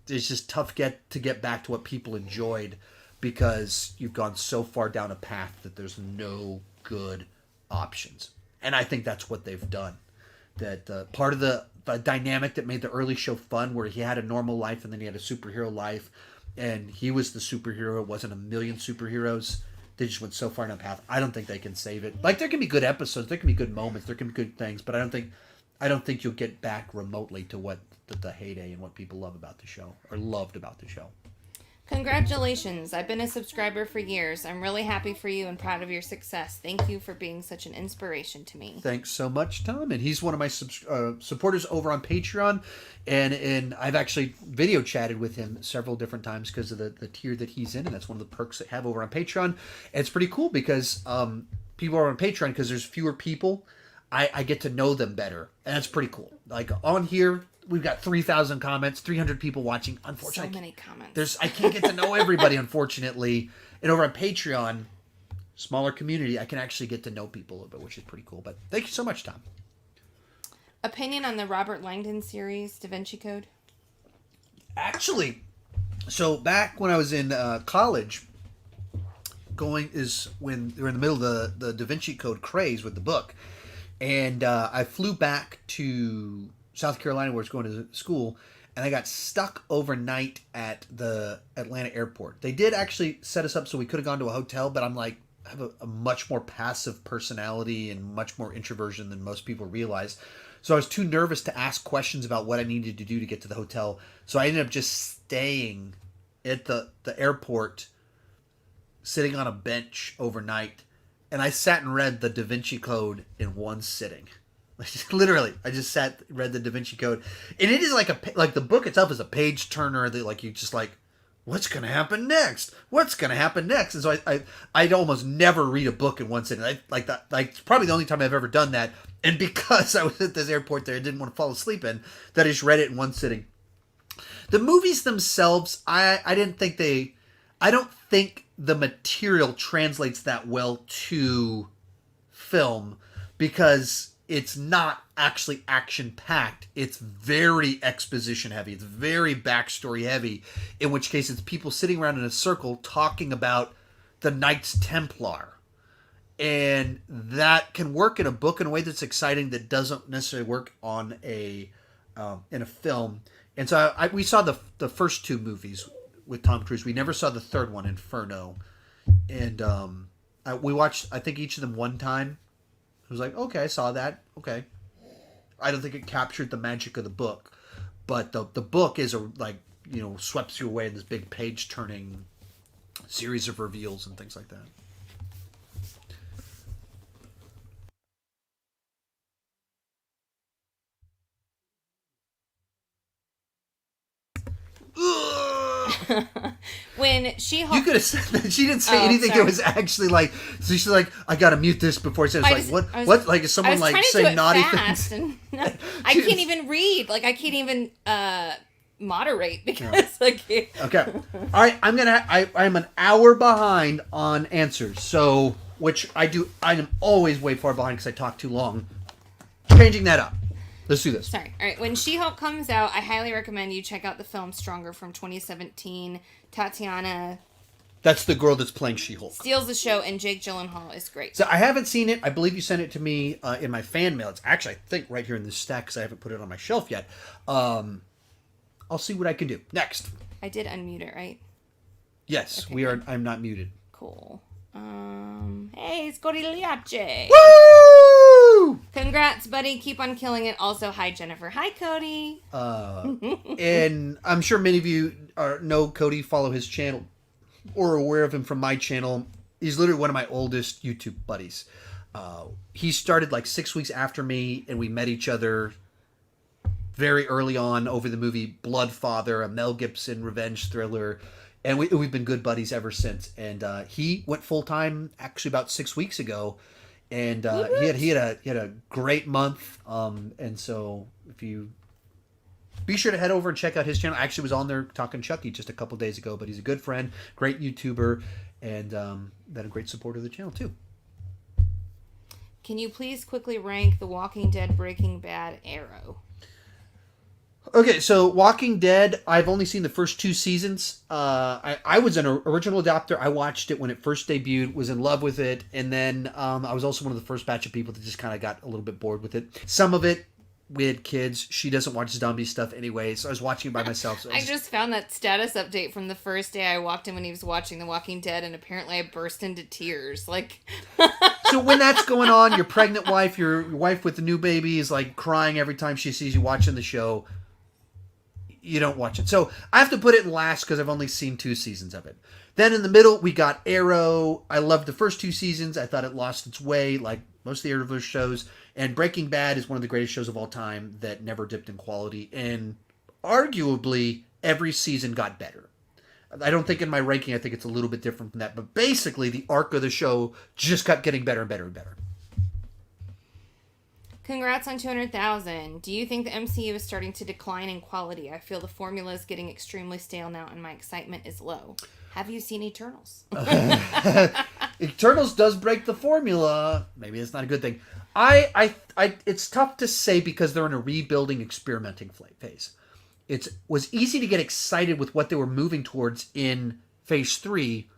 it's just tough to get back to what people enjoyed, because you've gone so far down a path that there's no good options. And I think that's what they've done. That part of the dynamic that made the early show fun, where he had a normal life and then he had a superhero life, and he was the superhero. It wasn't a million superheroes. They just went so far down a path. I don't think they can save it. Like, there can be good episodes, there can be good moments, there can be good things, but I don't think you'll get back remotely to what the heyday and what people love about the show, or loved about the show. Congratulations. I've been a subscriber for years. I'm really happy for you and proud of your success. Thank you for being such an inspiration to me. Thanks so much, Tom. And he's one of my supporters over on Patreon. And I've actually video chatted with him several different times because of the tier that he's in. And that's one of the perks that I have over on Patreon. And it's pretty cool because people are on Patreon because there's fewer people. I get to know them better, and that's pretty cool. Like on here, we've got 3,000 comments, 300 people watching. Unfortunately, so many comments. I can't get to know everybody, unfortunately. And over on Patreon, smaller community, I can actually get to know people a little bit, which is pretty cool. But thank you so much, Tom. Opinion on the Robert Langdon series, Da Vinci Code? Actually, so back when I was in college, when we were in the middle of the Da Vinci Code craze with the book, and I flew back to South Carolina where I was going to school, and I got stuck overnight at the Atlanta airport. They did actually set us up so we could have gone to a hotel, but I'm like, I have a much more passive personality and much more introversion than most people realize. So I was too nervous to ask questions about what I needed to do to get to the hotel. So I ended up just staying at the airport, sitting on a bench overnight. And I sat and read the Da Vinci Code in one sitting. Literally, I just read the Da Vinci Code. And it is like the book itself is a page turner that like you just like, what's going to happen next? What's going to happen next? And so I'd almost never read a book in one sitting. It's probably the only time I've ever done that. And because I was at this airport there, I didn't want to fall asleep in, that I just read it in one sitting. The movies themselves, I don't think the material translates that well to film because it's not actually action-packed. It's very exposition-heavy. It's very backstory-heavy, in which case it's people sitting around in a circle talking about the Knights Templar. And that can work in a book in a way that's exciting that doesn't necessarily work on in a film. And so we saw the first two movies with Tom Cruise. We never saw the third one, Inferno. And we watched, I think, each of them one time. I was like, okay, I saw that. Okay. I don't think it captured the magic of the book. But the book is sweeps you away in this big page-turning series of reveals and things like that. When She-Hulk... You could have said that. She didn't say anything. Sorry. It was actually like... So she's like, I gotta mute this before I say it. It's what? Like, is someone like saying naughty things? And I can't even read. Like, I can't even moderate because I can't... Okay. All right, I'm an hour behind on answers. So, which I am always way far behind because I talk too long. Changing that up. Let's do this. Sorry. All right. When She-Hulk comes out, I highly recommend you check out the film Stronger from 2017. Tatiana... That's the girl that's playing She-Hulk. Steals the show, and Jake Gyllenhaal is great. So I haven't seen it. I believe you sent it to me in my fan mail. It's actually, I think, right here in this stack because I haven't put it on my shelf yet. I'll see what I can do. Next. I did unmute it, right? Yes, Okay, we are. I'm not muted. Cool. Hey, Scorigliace. Woo! Congrats, buddy. Keep on killing it. Also, hi, Jennifer. Hi, Cody. And I'm sure many of you know Cody, follow his channel, or aware of him from my channel. He's literally one of my oldest YouTube buddies. He started like 6 weeks after me, and we met each other very early on over the movie Bloodfather, a Mel Gibson revenge thriller. And we've been good buddies ever since. And he went full time actually about 6 weeks ago, and he had a great month. And so if you be sure to head over and check out his channel. I actually was on there talking Chucky just a couple days ago, but he's a good friend, great YouTuber, and been a great supporter of the channel too. Can you please quickly rank The Walking Dead, Breaking Bad, Arrow? Okay, so Walking Dead, I've only seen the first 2 seasons. I was an original adopter. I watched it when it first debuted, was in love with it, and then I was also one of the first batch of people that just kind of got a little bit bored with it. Some of it, we had kids. She doesn't watch zombie stuff anyway, so I was watching it by myself. So I just found that status update from the first day I walked in when he was watching The Walking Dead, and apparently I burst into tears. Like... So when that's going on, your pregnant wife, your wife with the new baby is like crying every time she sees you watching the show. You don't watch it. So I have to put it in last because I've only seen 2 seasons of it. Then in the middle, we got Arrow. I loved the first 2 seasons. I thought it lost its way, like most of the Arrowverse shows. And Breaking Bad is one of the greatest shows of all time that never dipped in quality. And arguably, every season got better. I don't think in my ranking, I think it's a little bit different from that. But basically, the arc of the show just kept getting better and better and better. Congrats on 200,000. Do you think the MCU is starting to decline in quality? I feel the formula is getting extremely stale now and my excitement is low. Have you seen Eternals? Eternals does break the formula. Maybe it's not a good thing. It's tough to say because they're in a rebuilding, experimenting phase. It was easy to get excited with what they were moving towards in Phase 3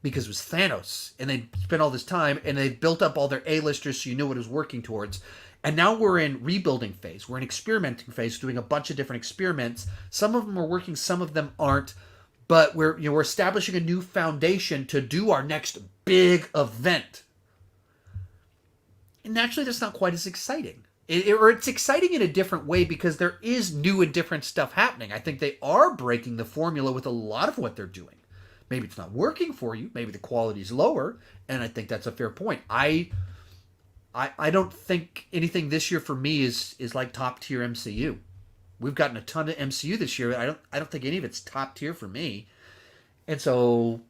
because it was Thanos. And they spent all this time and they built up all their A-listers so you knew what it was working towards. And now we're in rebuilding phase. We're in experimenting phase, doing a bunch of different experiments. Some of them are working, some of them aren't. But we're establishing a new foundation to do our next big event. And naturally, that's not quite as exciting. It's exciting in a different way because there is new and different stuff happening. I think they are breaking the formula with a lot of what they're doing. Maybe it's not working for you. Maybe the quality's lower. And I think that's a fair point. I don't think anything this year for me is like top tier MCU. We've gotten a ton of MCU this year. I don't think any of it's top tier for me. And so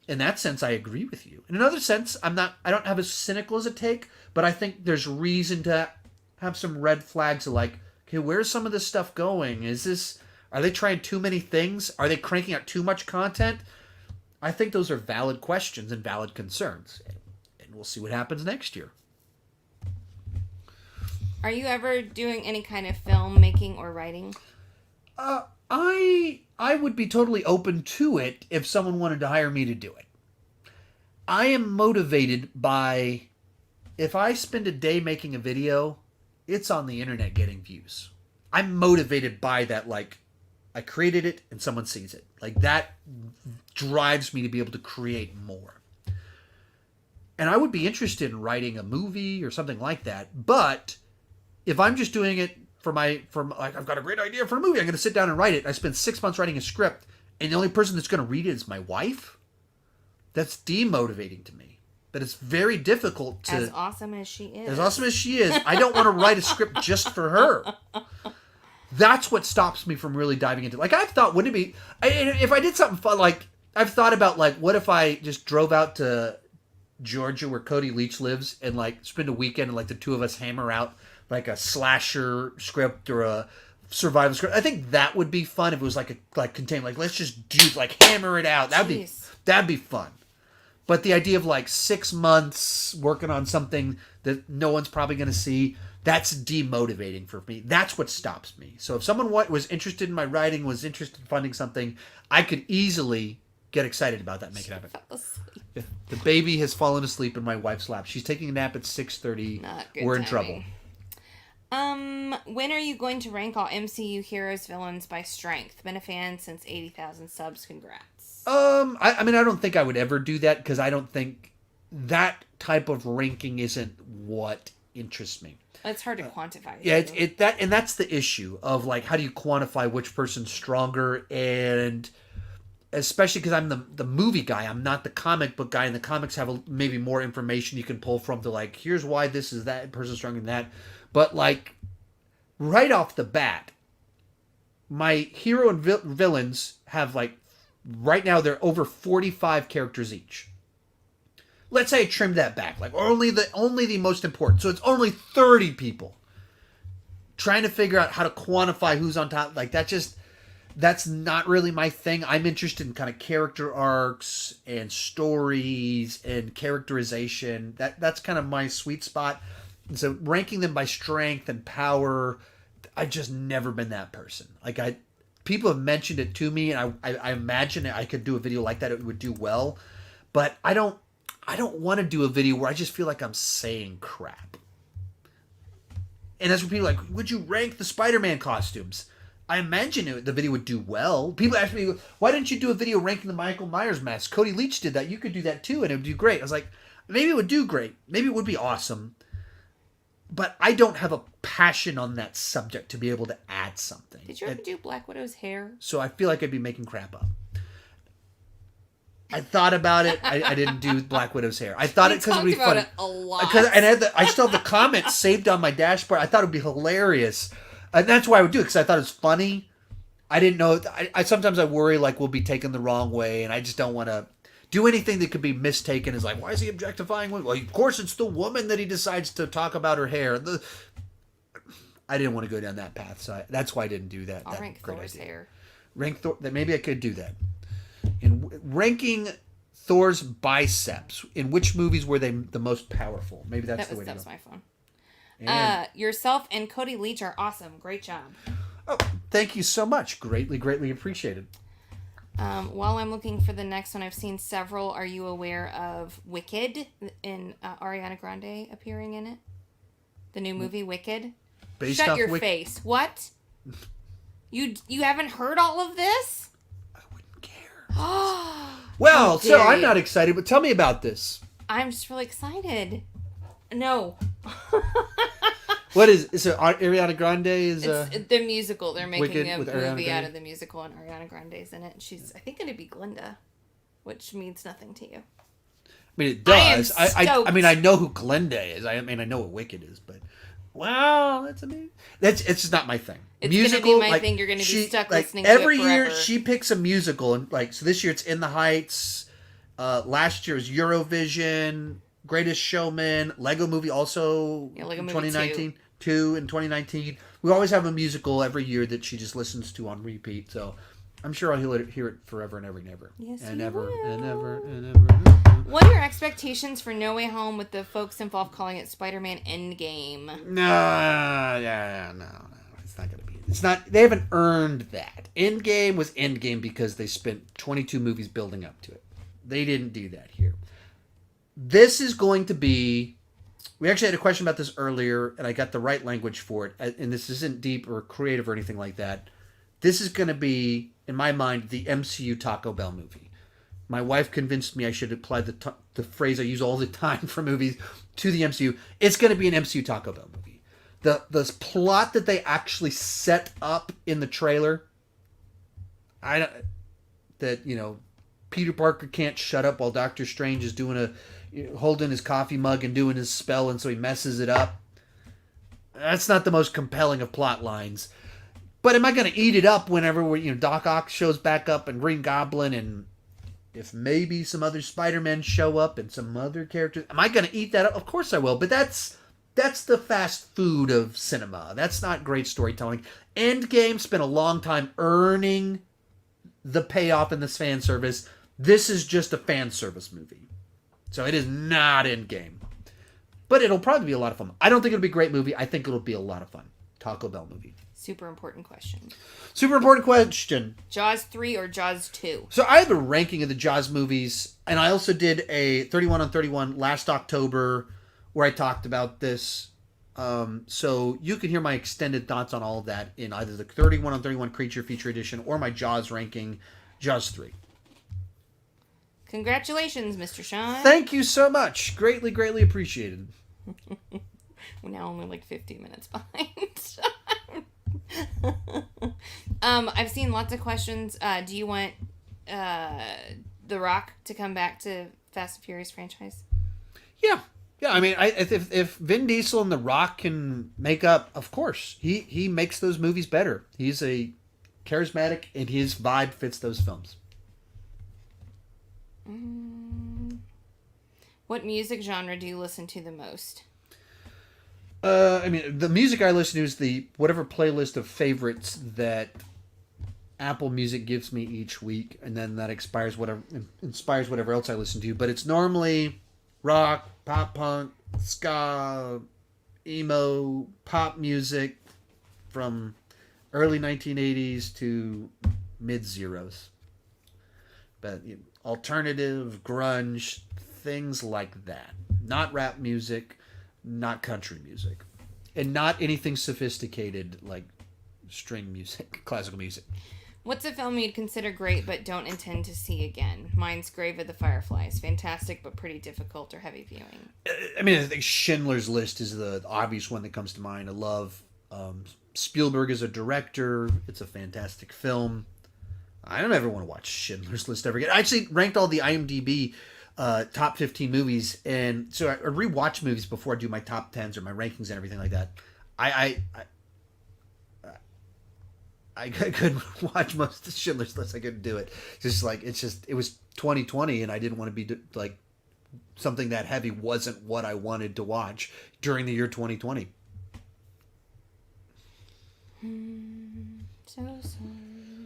in that sense, I agree with you. In another sense, I don't have as cynical as a take, but I think there's reason to have some red flags of like, okay, where's some of this stuff going? Are they trying too many things? Are they cranking out too much content? I think those are valid questions and valid concerns. And we'll see what happens next year. Are you ever doing any kind of film making or writing? I would be totally open to it if someone wanted to hire me to do it. I am motivated by, if I spend a day making a video, it's on the internet getting views. I'm motivated by that, like, I created it and someone sees it. Like, that drives me to be able to create more. And I would be interested in writing a movie or something like that, but if I'm just doing it I've got a great idea for a movie, I'm going to sit down and write it. I spend 6 months writing a script, and the only person that's going to read it is my wife. That's demotivating to me. But it's very difficult to... As awesome as she is. As awesome as she is, I don't want to write a script just for her. That's what stops me from really diving into it. Like, I've thought, wouldn't it be... if I did something fun, like, I've thought about, like, what if I just drove out to Georgia where Cody Leach lives and, like, spend a weekend and, like, the two of us hammer out like a slasher script or a survival script. I think that would be fun if it was contained. Like, let's just hammer it out. That'd be fun. But the idea of like 6 months working on something that no one's probably going to see, that's demotivating for me. That's what stops me. So if someone was interested in my writing, was interested in funding something, I could easily get excited about that and make it happen. Yeah. The baby has fallen asleep in my wife's lap. She's taking a nap at 6:30. We're in trouble. When are you going to rank all MCU heroes villains by strength? Been a fan since 80,000 subs. Congrats. I mean, I don't think I would ever do that because I don't think that type of ranking isn't what interests me. It's hard to quantify. Yeah, that's the issue of like, how do you quantify which person's stronger? And especially because I'm the movie guy, I'm not the comic book guy, and the comics have maybe more information you can pull from to like, here's why this is that person's stronger than that. But like, right off the bat, my hero and villains have like, right now they're over 45 characters each. Let's say I trimmed that back, like only the most important. So it's only 30 people. Trying to figure out how to quantify who's on top, like that's not really my thing. I'm interested in kind of character arcs and stories and characterization. That's kind of my sweet spot. And so ranking them by strength and power, I've just never been that person. Like people have mentioned it to me, and I imagine I could do a video like that. It would do well, but I don't want to do a video where I just feel like I'm saying crap. And that's what people are like, would you rank the Spider-Man costumes? I imagine the video would do well. People ask me, why didn't you do a video ranking the Michael Myers mask? Cody Leach did that. You could do that too, and it would do great. I was like, maybe it would do great. Maybe it would be awesome. But I don't have a passion on that subject to be able to add something. Did you ever do Black Widow's hair? So I feel like I'd be making crap up. I thought about it. I didn't do Black Widow's hair. I thought it because it would be funny. It a lot. I still have the comments saved on my dashboard. I thought it would be hilarious. And that's why I would do it, because I thought it was funny. I didn't know. Sometimes I worry like we'll be taken the wrong way, and I just don't want to do anything that could be mistaken as like, why is he objectifying women? Well, of course it's the woman that he decides to talk about her hair. I didn't want to go down that path, so that's why I didn't do that. I'll That rank great Thor's idea. hair. Rank Thor. That maybe I could do that. In ranking Thor's biceps, in which movies were they the most powerful? Maybe that's the way to That go. was my phone. And, Yourself and Cody Leach are awesome. Great job. oh, thank you so much. Greatly appreciated. While I'm looking for the next one, I've seen several. Are you aware of Wicked and Ariana Grande appearing in it? The new movie Wicked. Based Shut off your face. What? You haven't heard all of this? I wouldn't care. How Well, so dare I'm you. not excited, but tell me about this. I'm just really excited. No. What is it? Ariana Grande is It's the musical. They're making Wicked a with Ariana movie out Grande? of the musical, and Ariana Grande's in it. She's, I think, going to be Glinda, which means nothing to you. I mean, it I am does. I stoked. mean, I know who Glenda is. I mean, I know what Wicked is, but wow, that's amazing. It's just not my thing. It's gonna be my thing. You're gonna be stuck listening to it every year. forever. She picks a musical, and like so this year it's In the Heights. Last year was Eurovision, Greatest Showman, Lego Movie also. Yeah, Lego Movie 2019. Two in 2019. We always have a musical every year that she just listens to on repeat. So I'm sure I'll hear it forever and ever and ever. Yes, and you ever will. and ever and ever. What are your expectations for No Way Home with the folks involved calling it Spider-Man Endgame? No. It's not gonna be. It's not. They haven't earned that. Endgame was Endgame because they spent 22 movies building up to it. They didn't do that here. This is going to be. We actually had a question about this earlier, and I got the right language for it. And this isn't deep or creative or anything like that. This is going to be, in my mind, the MCU Taco Bell movie. My wife convinced me I should apply the phrase I use all the time for movies to the MCU. It's going to be an MCU Taco Bell movie. The plot that they actually set up in the trailer, Peter Parker can't shut up while Doctor Strange is holding his coffee mug and doing his spell, and so he messes it up. That's not the most compelling of plot lines. But am I going to eat it up whenever Doc Ock shows back up and Green Goblin and if maybe some other Spider-Men show up and some other characters? Am I going to eat that up? Of course I will. But that's the fast food of cinema. That's not great storytelling. Endgame spent a long time earning the payoff in this fan service. This is just a fan service movie. So it is not Endgame. But it'll probably be a lot of fun. I don't think it'll be a great movie. I think it'll be a lot of fun. Taco Bell movie. Super important question. Super important question. Jaws 3 or Jaws 2? So I have a ranking of the Jaws movies, and I also did a 31 on 31 last October where I talked about this. So you can hear my extended thoughts on all of that in either the 31 on 31 Creature Feature Edition or my Jaws ranking, Jaws 3. Congratulations, Mr. Sean. Thank you so much. Greatly appreciated. We're now only like 50 minutes behind. I've seen lots of questions. Do you want The Rock to come back to Fast and Furious franchise? Yeah. I mean, if Vin Diesel and The Rock can make up, of course. He makes those movies better. He's a charismatic, and his vibe fits those films. What music genre do you listen to the most? I mean, the music I listen to is the whatever playlist of favorites that Apple Music gives me each week, and then that inspires whatever else I listen to. But it's normally rock, pop punk, ska, emo, pop music from early 1980s to mid-zeros. But alternative, grunge, things like that. Not rap music, not country music, and not anything sophisticated like string music, classical music. What's a film you'd consider great but don't intend to see again? Mine's Grave of the Fireflies. Fantastic but pretty difficult or heavy viewing. I mean, I think Schindler's List is the obvious one that comes to mind. I love Spielberg as a director. It's a fantastic film. I don't ever want to watch Schindler's List ever again. I actually ranked all the IMDb top 15 movies, and so I rewatch movies before I do my top 10s or my rankings and everything like that. I couldn't watch most of Schindler's List. I couldn't do it. It was 2020, and I didn't want to be like something that heavy wasn't what I wanted to watch during the year 2020. So sorry.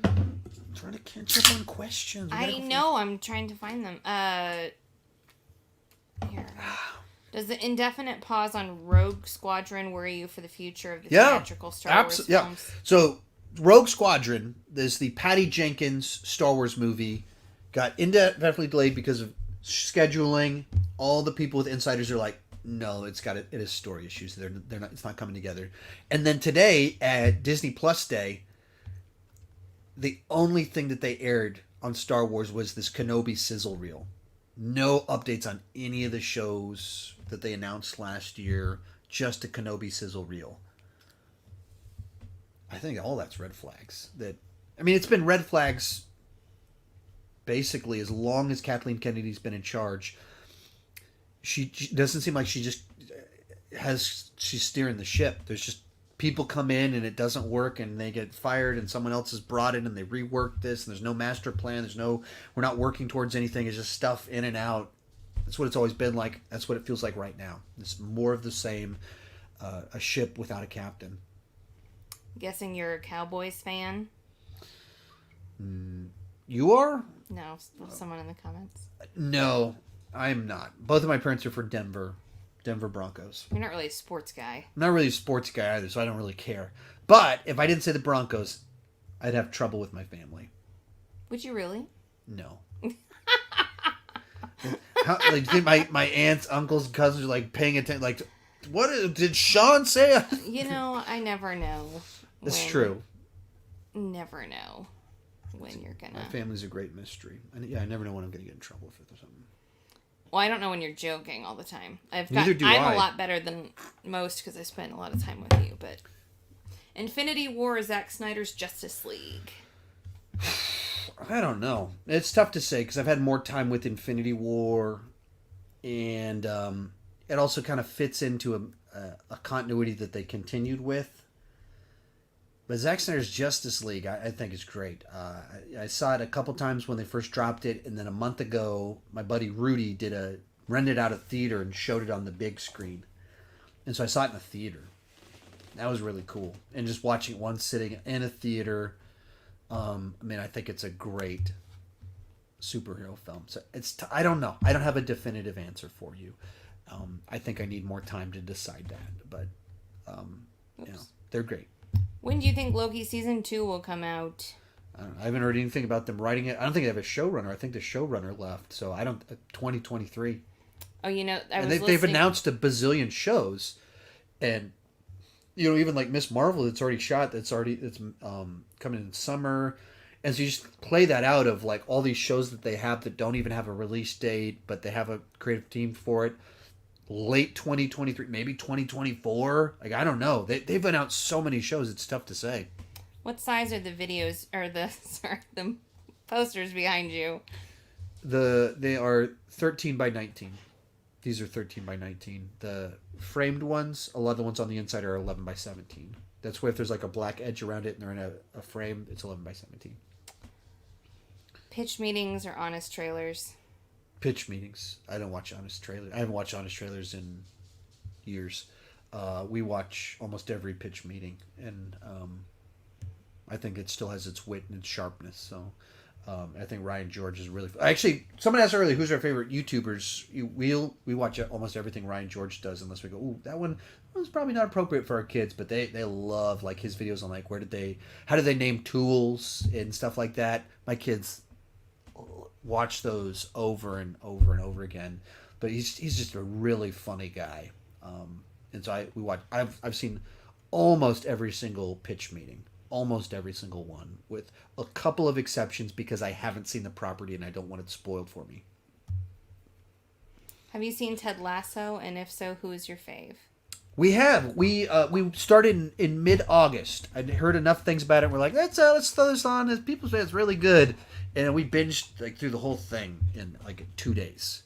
I'm trying to catch up on questions. I know. I'm trying to find them. Here. Does the indefinite pause on Rogue Squadron worry you for the future of the theatrical Star Wars films? Yeah. So, Rogue Squadron is the Patty Jenkins Star Wars movie. Got indefinitely delayed because of scheduling. All the people with insiders are like, no, it has story issues. They're not. It's not coming together. And then today at Disney Plus Day, the only thing that they aired on Star Wars was this Kenobi sizzle reel. No updates on any of the shows that they announced last year. Just a Kenobi sizzle reel. I think all that's red flags. It's been red flags basically as long as Kathleen Kennedy's been in charge. She doesn't seem like she's steering the ship. There's just people come in and it doesn't work and they get fired and someone else is brought in and they rework this and there's no master plan. We're not working towards anything. It's just stuff in and out. That's what it's always been like. That's what it feels like right now. It's more of the same. A ship without a captain. Guessing you're a Cowboys fan? You are? No, someone in the comments. No, I'm not. Both of my parents are for Denver Broncos. You're not really a sports guy. I'm not really a sports guy either, so I don't really care. But if I didn't say the Broncos, I'd have trouble with my family. Would you really? No. Do you think my aunts, uncles, and cousins are like paying attention? Like, did Sean say? I never know. It's true. Never know when you're gonna. My family's a great mystery. I never know when I'm gonna get in trouble for something. Well, I don't know when you're joking all the time. I'm a lot better than most because I spend a lot of time with you. But Infinity War is Zack Snyder's Justice League. I don't know. It's tough to say because I've had more time with Infinity War, and it also kind of fits into a continuity that they continued with. But Zack Snyder's Justice League, I think is great. I saw it a couple times when they first dropped it, and then a month ago, my buddy Rudy rented out a theater and showed it on the big screen. And so I saw it in a theater. That was really cool. And just watching one sitting in a theater, I think it's a great superhero film. So I don't know. I don't have a definitive answer for you. I think I need more time to decide that. But, they're great. When do you think Loki Season 2 will come out? I don't know. I haven't heard anything about them writing it. I don't think they have a showrunner. I think the showrunner left. So 2023. Oh, they've announced a bazillion shows. And, even like Miss Marvel, it's already shot. It's coming in summer. And so you just play that out of like all these shows that they have that don't even have a release date, but they have a creative team for it. Late 2023, maybe 2024. Like, I don't know. They've announced so many shows, it's tough to say. What size are the videos, or the posters behind you? They are 13 by 19. These are 13 by 19. The framed ones, a lot of the ones on the inside are 11 by 17. That's where if there's like a black edge around it and they're in a frame, it's 11 by 17. Pitch meetings or honest trailers? Pitch meetings. I don't watch honest trailers. I haven't watched honest trailers in years. We watch almost every pitch meeting, and I think it still has its wit and its sharpness. So I think Ryan George is really. Actually, someone asked earlier who's our favorite YouTubers. We watch almost everything Ryan George does, unless we go, ooh, that one was probably not appropriate for our kids, but they love like his videos on like how did they name tools and stuff like that. My kids watch those over and over and over again, but he's just a really funny guy, and so I've seen almost every single pitch meeting, almost every single one, with a couple of exceptions because I haven't seen the property and I don't want it spoiled for me. Have you seen Ted Lasso, and if so, who is your fave? We have. We started in mid-August. I'd heard enough things about it. We're like, let's throw this on. People say it's really good, and we binged like through the whole thing in like 2 days.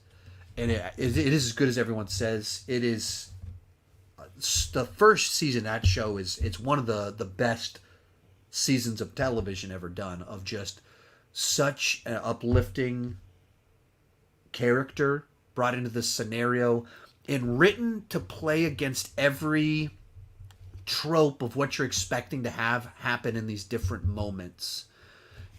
And it is as good as everyone says. It is. The first season of that show it's one of the best seasons of television ever done. Of just such an uplifting character brought into this scenario. And written to play against every trope of what you're expecting to have happen in these different moments.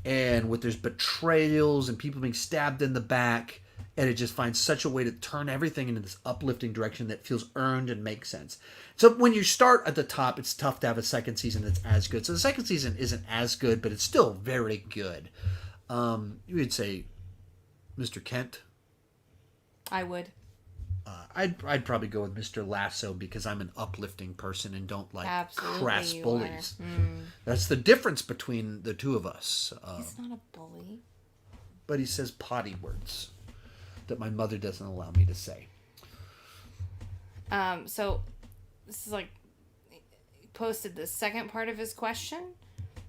And with there's betrayals and people being stabbed in the back, and it just finds such a way to turn everything into this uplifting direction that feels earned and makes sense. So when you start at the top, it's tough to have a second season that's as good. So the second season isn't as good, but it's still very good. You would say Mr. Kent? I would. I'd probably go with Mr. Lasso because I'm an uplifting person and don't like Absolutely crass you bullies. are. That's the difference between the two of us. He's not a bully. But he says potty words that my mother doesn't allow me to say. So this is like he posted the second part of his question.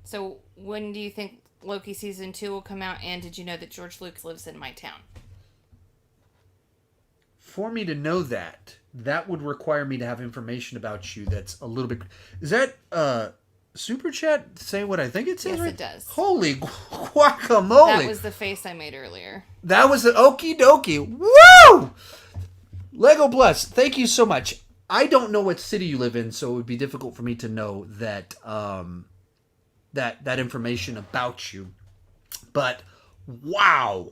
So when do you think Loki season 2 will come out? And did you know that George Lucas lives in my town? For me to know that would require me to have information about you that's a little bit... Is that Super Chat saying what I think it says? Yes, right? it does. Holy guacamole! That was the face I made earlier. That was the okie dokie. Woo! Lego Bless, thank you so much. I don't know what city you live in, so it would be difficult for me to know that that information about you. But wow.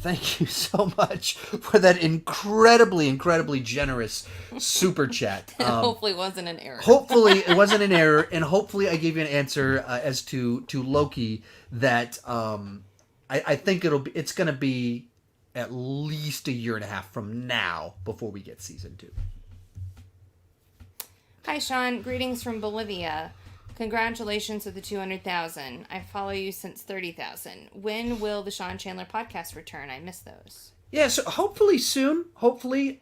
Thank you so much for that incredibly generous super chat. Hopefully it wasn't an error. Hopefully it wasn't an error, and hopefully I gave you an answer as to Loki that I think it's going to be at least a year and a half from now before we get season 2. Hi, Sean. Greetings from Bolivia. Congratulations with the 200,000. I follow you since 30,000. When will the Sean Chandler podcast return? I miss those. Yeah, so hopefully soon. Hopefully.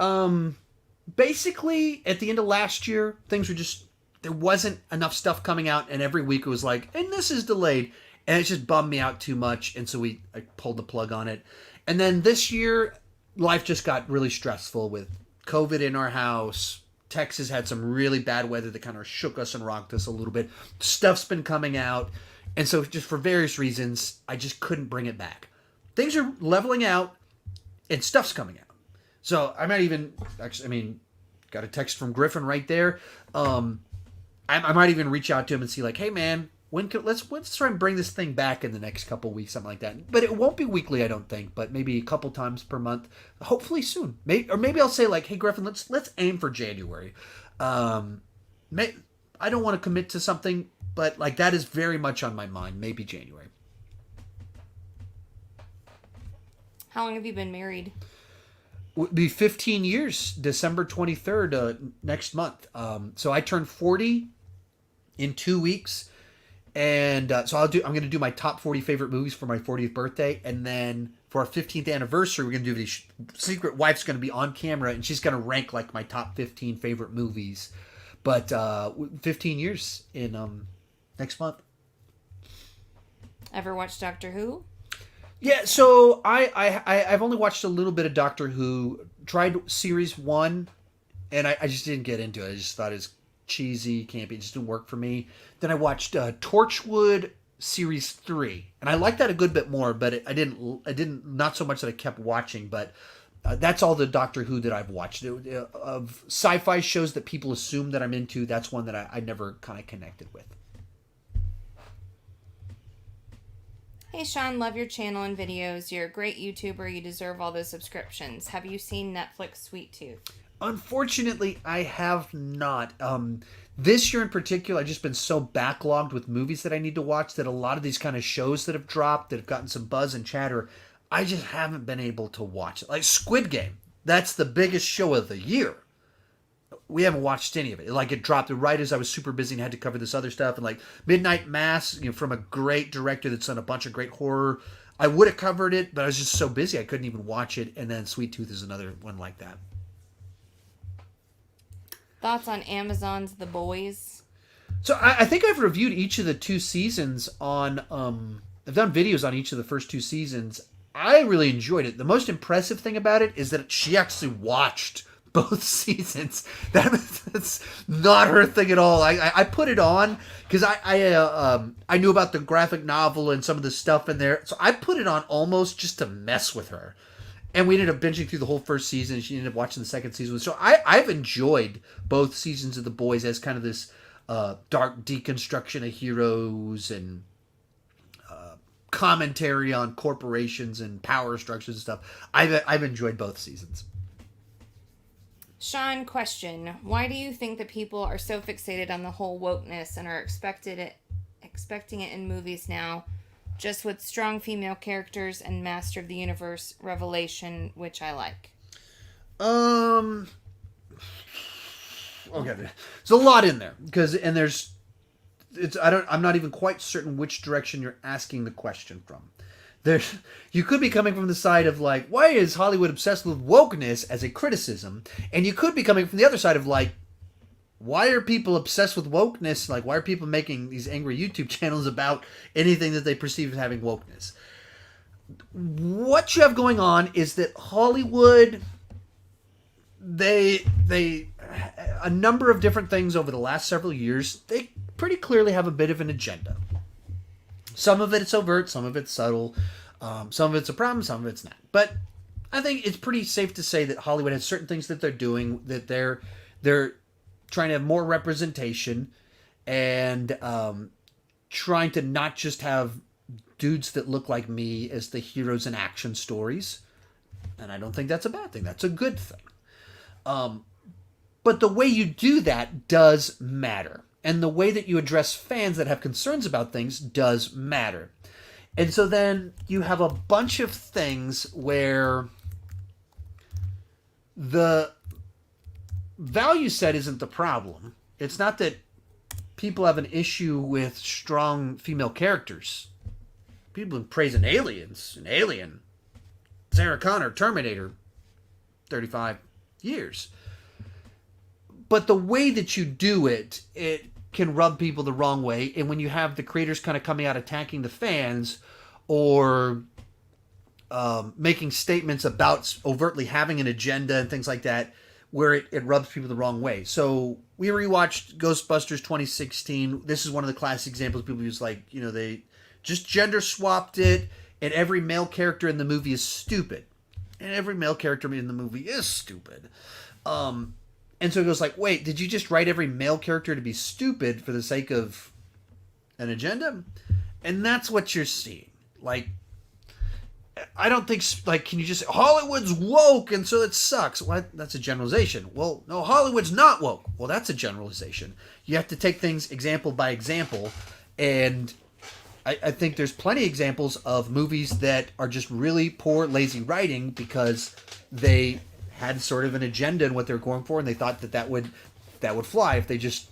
Basically, at the end of last year, things were just... There wasn't enough stuff coming out, and every week it was like, and this is delayed. And it just bummed me out too much, and so I pulled the plug on it. And then this year, life just got really stressful with COVID in our house. Texas had some really bad weather that kind of shook us and rocked us a little bit. Stuff's been coming out. And so just for various reasons, I just couldn't bring it back. Things are leveling out and stuff's coming out. So I might even, actually, got a text from Griffin right there. I might even reach out to him and see like, hey man, let's try and bring this thing back in the next couple weeks, something like that. But it won't be weekly, I don't think, but maybe a couple times per month. Hopefully soon. Maybe I'll say like, hey Griffin, let's aim for January. I don't want to commit to something, but like that is very much on my mind. Maybe January. How long have you been married? Would be 15 years, December 23rd next month. So I turned 40 in 2 weeks. And so I'm going to do my top 40 favorite movies for my 40th birthday. And then for our 15th anniversary, we're going to do the secret wife's going to be on camera. And she's going to rank like my top 15 favorite movies. But 15 years in next month. Ever watched Doctor Who? Yeah, so I've only watched a little bit of Doctor Who. Tried series 1. And I just didn't get into it. I just thought it was cheesy, campy. It just didn't work for me. Then I watched Torchwood series 3, and I liked that a good bit more. But I didn't not so much that I kept watching. But that's all the Doctor Who that I've watched. Of sci-fi shows that people assume that I'm into, that's one that I never kind of connected with. Hey Sean, love your channel and videos. You're a great YouTuber. You deserve all those subscriptions. Have you seen Netflix Sweet Tooth? Unfortunately, I have not. This year in particular, I've just been so backlogged with movies that I need to watch that a lot of these kind of shows that have dropped, that have gotten some buzz and chatter, I just haven't been able to watch it. Like Squid Game, that's the biggest show of the year. We haven't watched any of it. Like it dropped right as I was super busy and had to cover this other stuff. And like Midnight Mass, from a great director that's done a bunch of great horror. I would have covered it, but I was just so busy I couldn't even watch it. And then Sweet Tooth is another one like that. Thoughts on Amazon's The Boys? So I think I've reviewed each of the 2 seasons on... I've done videos on each of the first 2 seasons. I really enjoyed it. The most impressive thing about it is that she actually watched both seasons. That's not her thing at all. I put it on because I knew about the graphic novel and some of the stuff in there. So I put it on almost just to mess with her. And we ended up binging through the whole first season. And she ended up watching the second season. So I've enjoyed both seasons of The Boys as kind of this dark deconstruction of heroes and commentary on corporations and power structures and stuff. I've enjoyed both seasons. Sean, question. Why do you think that people are so fixated on the whole wokeness and are expecting it in movies now, just with strong female characters and Master of the Universe revelation, which I like? Okay, there's a lot in there I'm not even quite certain which direction you're asking the question from. You could be coming from the side of like, why is Hollywood obsessed with wokeness as a criticism? And you could be coming from the other side of like, why are people obsessed with wokeness? Like, why are people making these angry YouTube channels about anything that they perceive as having wokeness? What you have going on is that Hollywood, they a number of different things over the last several years, they pretty clearly have a bit of an agenda. Some of it's overt, some of it's subtle, some of it's a problem, some of it's not. But I think it's pretty safe to say that Hollywood has certain things that they're doing, that they're trying to have more representation and trying to not just have dudes that look like me as the heroes in action stories. And I don't think that's a bad thing. That's a good thing. But the way you do that does matter. And the way that you address fans that have concerns about things does matter. And so then you have a bunch of things where the value set isn't the problem. It's not that people have an issue with strong female characters. People have been praising Aliens, and Alien, Sarah Connor, Terminator, 35 years. But the way that you do it, it can rub people the wrong way. And when you have the creators kind of coming out attacking the fans or making statements about overtly having an agenda and things like that, where it rubs people the wrong way. So we rewatched Ghostbusters 2016. This is one of the classic examples. People use like, they just gender swapped it and every male character in the movie is stupid. And every male character in the movie is stupid. And so it goes like, wait, did you just write every male character to be stupid for the sake of an agenda? And that's what you're seeing. Like, I don't think, like, can you just say, Hollywood's woke and so it sucks? Well, that's a generalization. Well, no, Hollywood's not woke. Well, that's a generalization. You have to take things example by example. And I think there's plenty of examples of movies that are just really poor, lazy writing because they had sort of an agenda in what they were going for, and they thought that would fly. If they just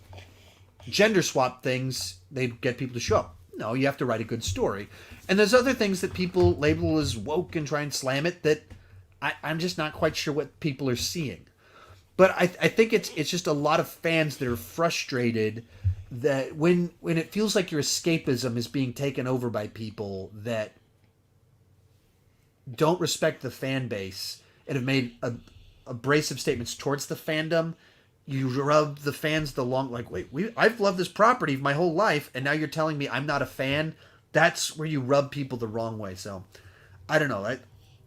gender swap things, they'd get people to show up. No, you have to write a good story. And there's other things that people label as woke and try and slam it that I'm just not quite sure what people are seeing. But I think it's just a lot of fans that are frustrated that when it feels like your escapism is being taken over by people that don't respect the fan base and have made abrasive statements towards the fandom, you rub the fans I've loved this property my whole life, and now you're telling me I'm not a fan. That's where you rub people the wrong way. So, I don't know.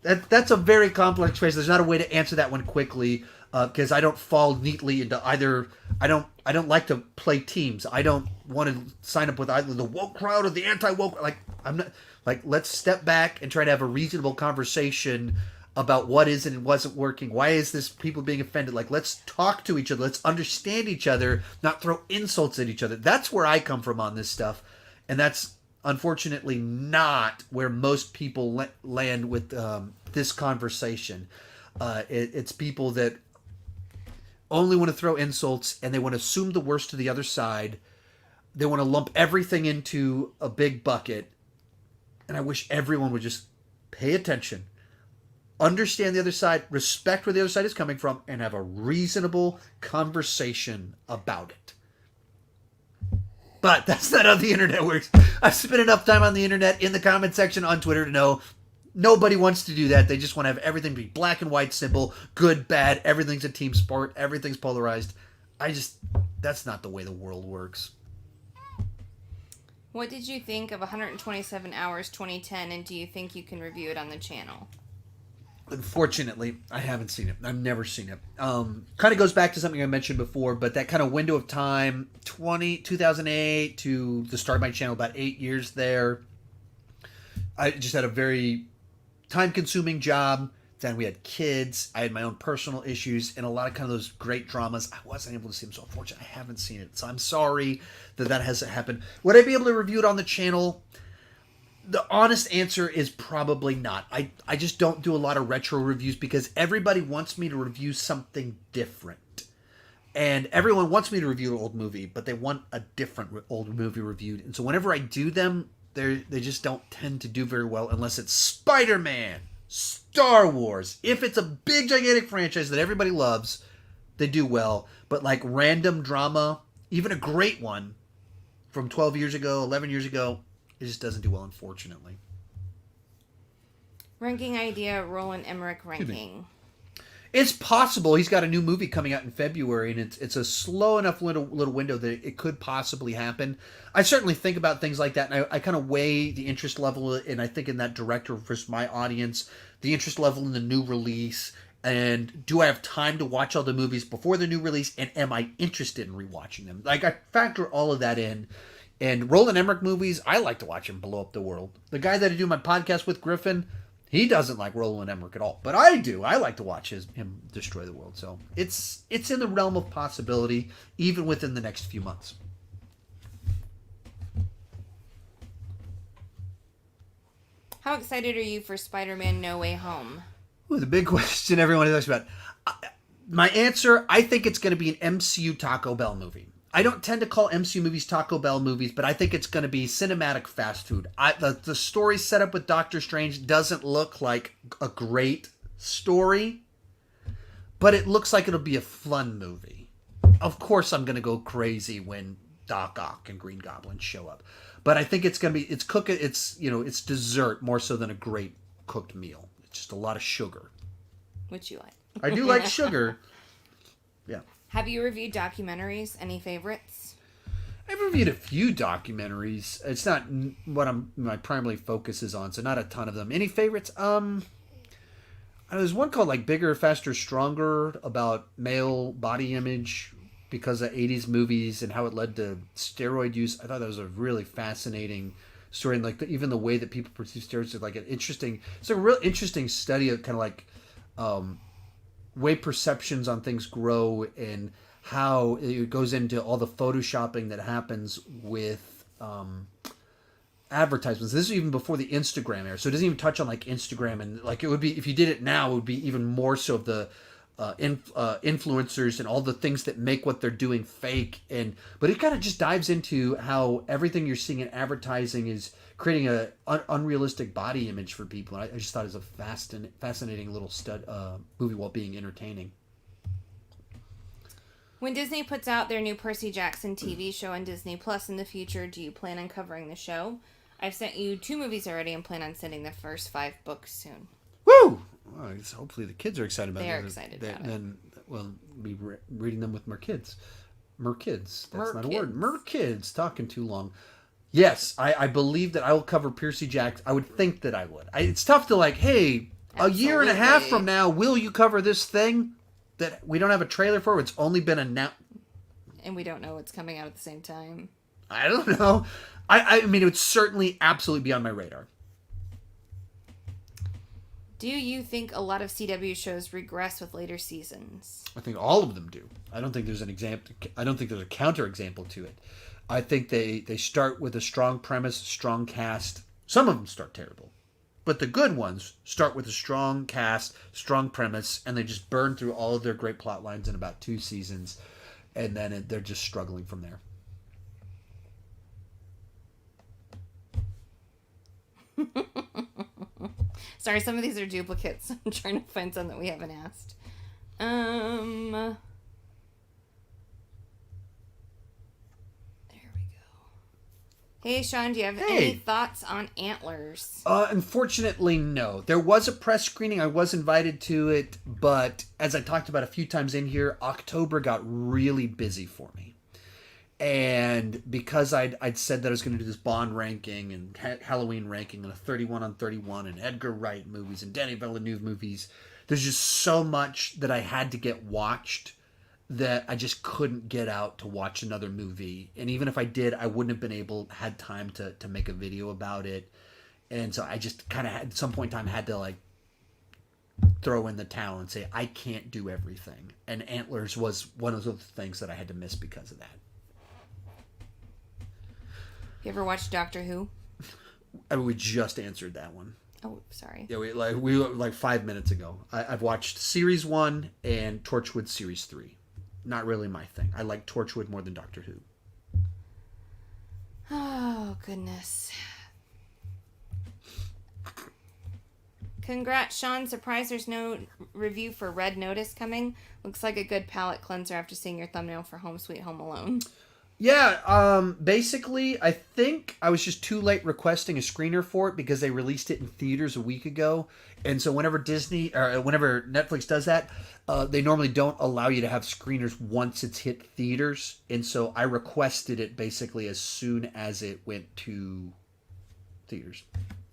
That's a very complex phrase. There's not a way to answer that one quickly because I don't fall neatly into either. I don't like to play teams. I don't want to sign up with either the woke crowd or the anti-woke. I'm not. Let's step back and try to have a reasonable conversation about what is and wasn't working. Why is this people being offended? Let's talk to each other. Let's understand each other, not throw insults at each other. That's where I come from on this stuff. And that's unfortunately not where most people land with this conversation. It's people that only want to throw insults and they want to assume the worst to the other side. They want to lump everything into a big bucket. And I wish everyone would just pay attention, understand the other side, respect where the other side is coming from, and have a reasonable conversation about it. But that's not how the internet works. I've spent enough time on the internet, in the comment section, on Twitter to know nobody wants to do that. They just want to have everything be black and white, simple, good, bad, everything's a team sport, everything's polarized. That's not the way the world works. What did you think of 127 Hours 2010, and do you think you can review it on the channel? Unfortunately, I haven't seen it. I've never seen it. Kind of goes back to something I mentioned before, but that kind of window of time, 2008 to the start of my channel, about 8 years there. I just had a very time-consuming job. Then we had kids. I had my own personal issues and a lot of kind of those great dramas. I wasn't able to see them, so unfortunately, I haven't seen it. So I'm sorry that hasn't happened. Would I be able to review it on the channel? The honest answer is probably not. I just don't do a lot of retro reviews because everybody wants me to review something different. And everyone wants me to review an old movie, but they want a different old movie reviewed. And so whenever I do them, they just don't tend to do very well unless it's Spider-Man, Star Wars. If it's a big, gigantic franchise that everybody loves, they do well. But like random drama, even a great one from 12 years ago, 11 years ago, it just doesn't do well, unfortunately. Ranking idea, Roland Emmerich ranking. It's possible. He's got a new movie coming out in February, and it's a slow enough little window that it could possibly happen. I certainly think about things like that, and I kind of weigh the interest level, and I think in that director versus my audience, the interest level in the new release, and do I have time to watch all the movies before the new release, and am I interested in rewatching them? Like, I factor all of that in. And Roland Emmerich movies, I like to watch him blow up the world. The guy that I do my podcast with, Griffin, he doesn't like Roland Emmerich at all. But I do. I like to watch him destroy the world. So it's in the realm of possibility, even within the next few months. How excited are you for Spider-Man No Way Home? Ooh, the big question everyone talks about. My answer, I think it's going to be an MCU Taco Bell movie. I don't tend to call MCU movies Taco Bell movies, but I think it's going to be cinematic fast food. The story set up with Doctor Strange doesn't look like a great story, but it looks like it'll be a fun movie. Of course, I'm going to go crazy when Doc Ock and Green Goblin show up, but I think it's going to be it's dessert more so than a great cooked meal. It's just a lot of sugar, which you like. I do like sugar. Yeah. Have you reviewed documentaries? Any favorites? I've reviewed a few documentaries. It's not what my primary focus is on, so not a ton of them. Any favorites? There's one called like Bigger, Faster, Stronger about male body image because of 80s movies and how it led to steroid use. I thought that was a really fascinating story, and like even the way that people perceive steroids is like it's a real interesting study of kind of like way perceptions on things grow and how it goes into all the photoshopping that happens with advertisements. This is even before the Instagram era, so it doesn't even touch on like Instagram, and like it would be if you did it now, it would be even more so of the influencers and all the things that make what they're doing fake. But it kind of just dives into how everything you're seeing in advertising is creating a unrealistic body image for people. And I just thought it was a fascinating little movie while being entertaining. When Disney puts out their new Percy Jackson TV show on Disney Plus in the future, do you plan on covering the show? I've sent you 2 movies already and plan on sending the first 5 books soon. Woo! Well, I guess hopefully the kids are excited about it. They are excited about it. Then we'll be reading them with more kids. Mer-kids. That's not a Mer-kids. word. Mer-kids. Talking too long. Yes, I believe that I will cover Percy Jackson. I would think that I would. It's tough to like, hey, a year and a half from now, will you cover this thing that we don't have a trailer for? It's only been announced. And we don't know what's coming out at the same time. I don't know. I mean, it would certainly absolutely be on my radar. Do you think a lot of CW shows regress with later seasons? I think all of them do. I don't think there's an example. I don't think there's a counterexample to it. I think they start with a strong premise, strong cast. Some of them start terrible. But the good ones start with a strong cast, strong premise, and they just burn through all of their great plot lines in about 2 seasons. And then they're just struggling from there. Sorry, some of these are duplicates. I'm trying to find some that we haven't asked. There we go. Hey, Sean, do you have any thoughts on Antlers? Unfortunately, no. There was a press screening. I was invited to it, but as I talked about a few times in here, October got really busy for me. And because I'd said that I was going to do this Bond ranking and Halloween ranking and a 31 on 31 and Edgar Wright movies and Denis Villeneuve movies, there's just so much that I had to get watched that I just couldn't get out to watch another movie. And even if I did, I wouldn't have been had time to make a video about it. And so I just kind of at some point in time had to like throw in the towel and say, I can't do everything. And Antlers was one of those things that I had to miss because of that. You ever watched Doctor Who? I mean, we just answered that one. Oh, sorry. Yeah, we like 5 minutes ago. I've watched Series 1 and Torchwood Series 3. Not really my thing. I like Torchwood more than Doctor Who. Oh, goodness. Congrats, Sean. Surprised there's no review for Red Notice coming. Looks like a good palate cleanser after seeing your thumbnail for Home Sweet Home Alone. Yeah, basically, I think I was just too late requesting a screener for it because they released it in theaters a week ago. And so whenever whenever Netflix does that, they normally don't allow you to have screeners once it's hit theaters. And so I requested it basically as soon as it went to theaters.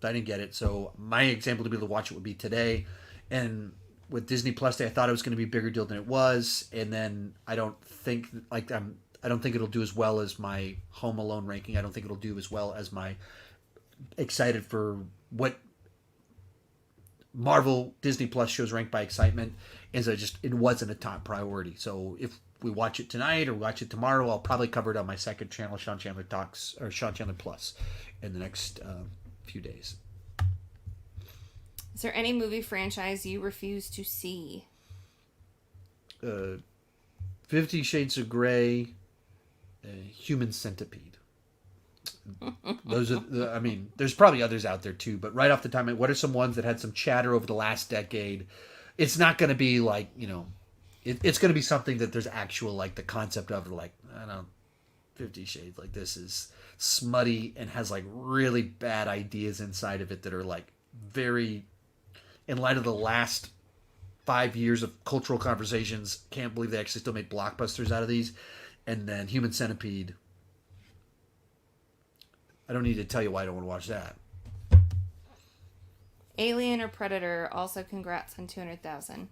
I didn't get it. So my example to be able to watch it would be today. And with Disney Plus Day, I thought it was going to be a bigger deal than it was. And then I don't think it'll do as well as my Home Alone ranking. I don't think it'll do as well as my excited for what Marvel Disney Plus shows ranked by excitement. And so it wasn't a top priority. So if we watch it tonight or watch it tomorrow, I'll probably cover it on my second channel, Sean Chandler Talks, or Sean Chandler Plus, in the next few days. Is there any movie franchise you refuse to see? 50 Shades of Grey, Human Centipede. Those are there's probably others out there too, but right off the top, what are some ones that had some chatter over the last decade? It's not going to be like, it's going to be something that there's actual, like, the concept of, like, I don't know, 50 Shades, like, this is smutty and has, like, really bad ideas inside of it that are, like, very, in light of the last 5 years of cultural conversations, can't believe they actually still made blockbusters out of these. And then Human Centipede, I don't need to tell you why I don't want to watch that. Alien or Predator, also congrats on 200,000.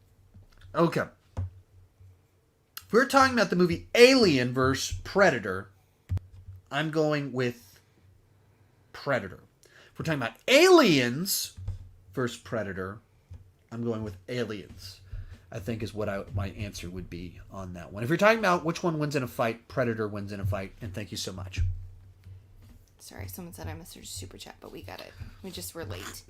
Okay. If we're talking about the movie Alien versus Predator, I'm going with Predator. If we're talking about Aliens versus Predator, I'm going with Aliens, I think is what my answer would be on that one. If you're talking about which one wins in a fight, Predator wins in a fight, and thank you so much. Sorry, someone said I missed a super chat, but we got it. We just were late.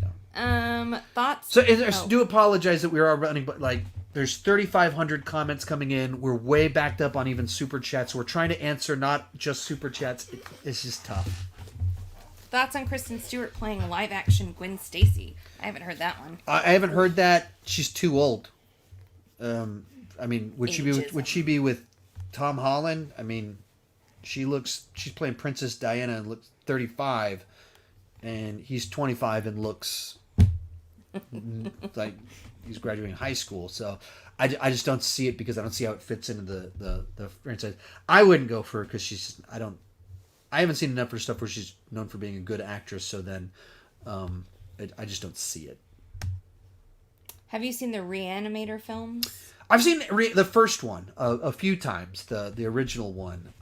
No. Thoughts? So do apologize that we are running, but like there's 3,500 comments coming in. We're way backed up on even super chats. So we're trying to answer not just super chats. It's just tough. Thoughts on Kristen Stewart playing live action Gwen Stacy? I haven't heard that one. I haven't heard that. She's too old. Would she be with Tom Holland? I mean, she's playing Princess Diana and looks 35, and he's 25 and looks like he's graduating high school. So I just don't see it because I don't see how it fits into the franchise. I wouldn't go for her because I haven't seen enough of her stuff where she's known for being a good actress. So then I just don't see it. Have you seen the Reanimator films? I've seen the first one a few times, the original one,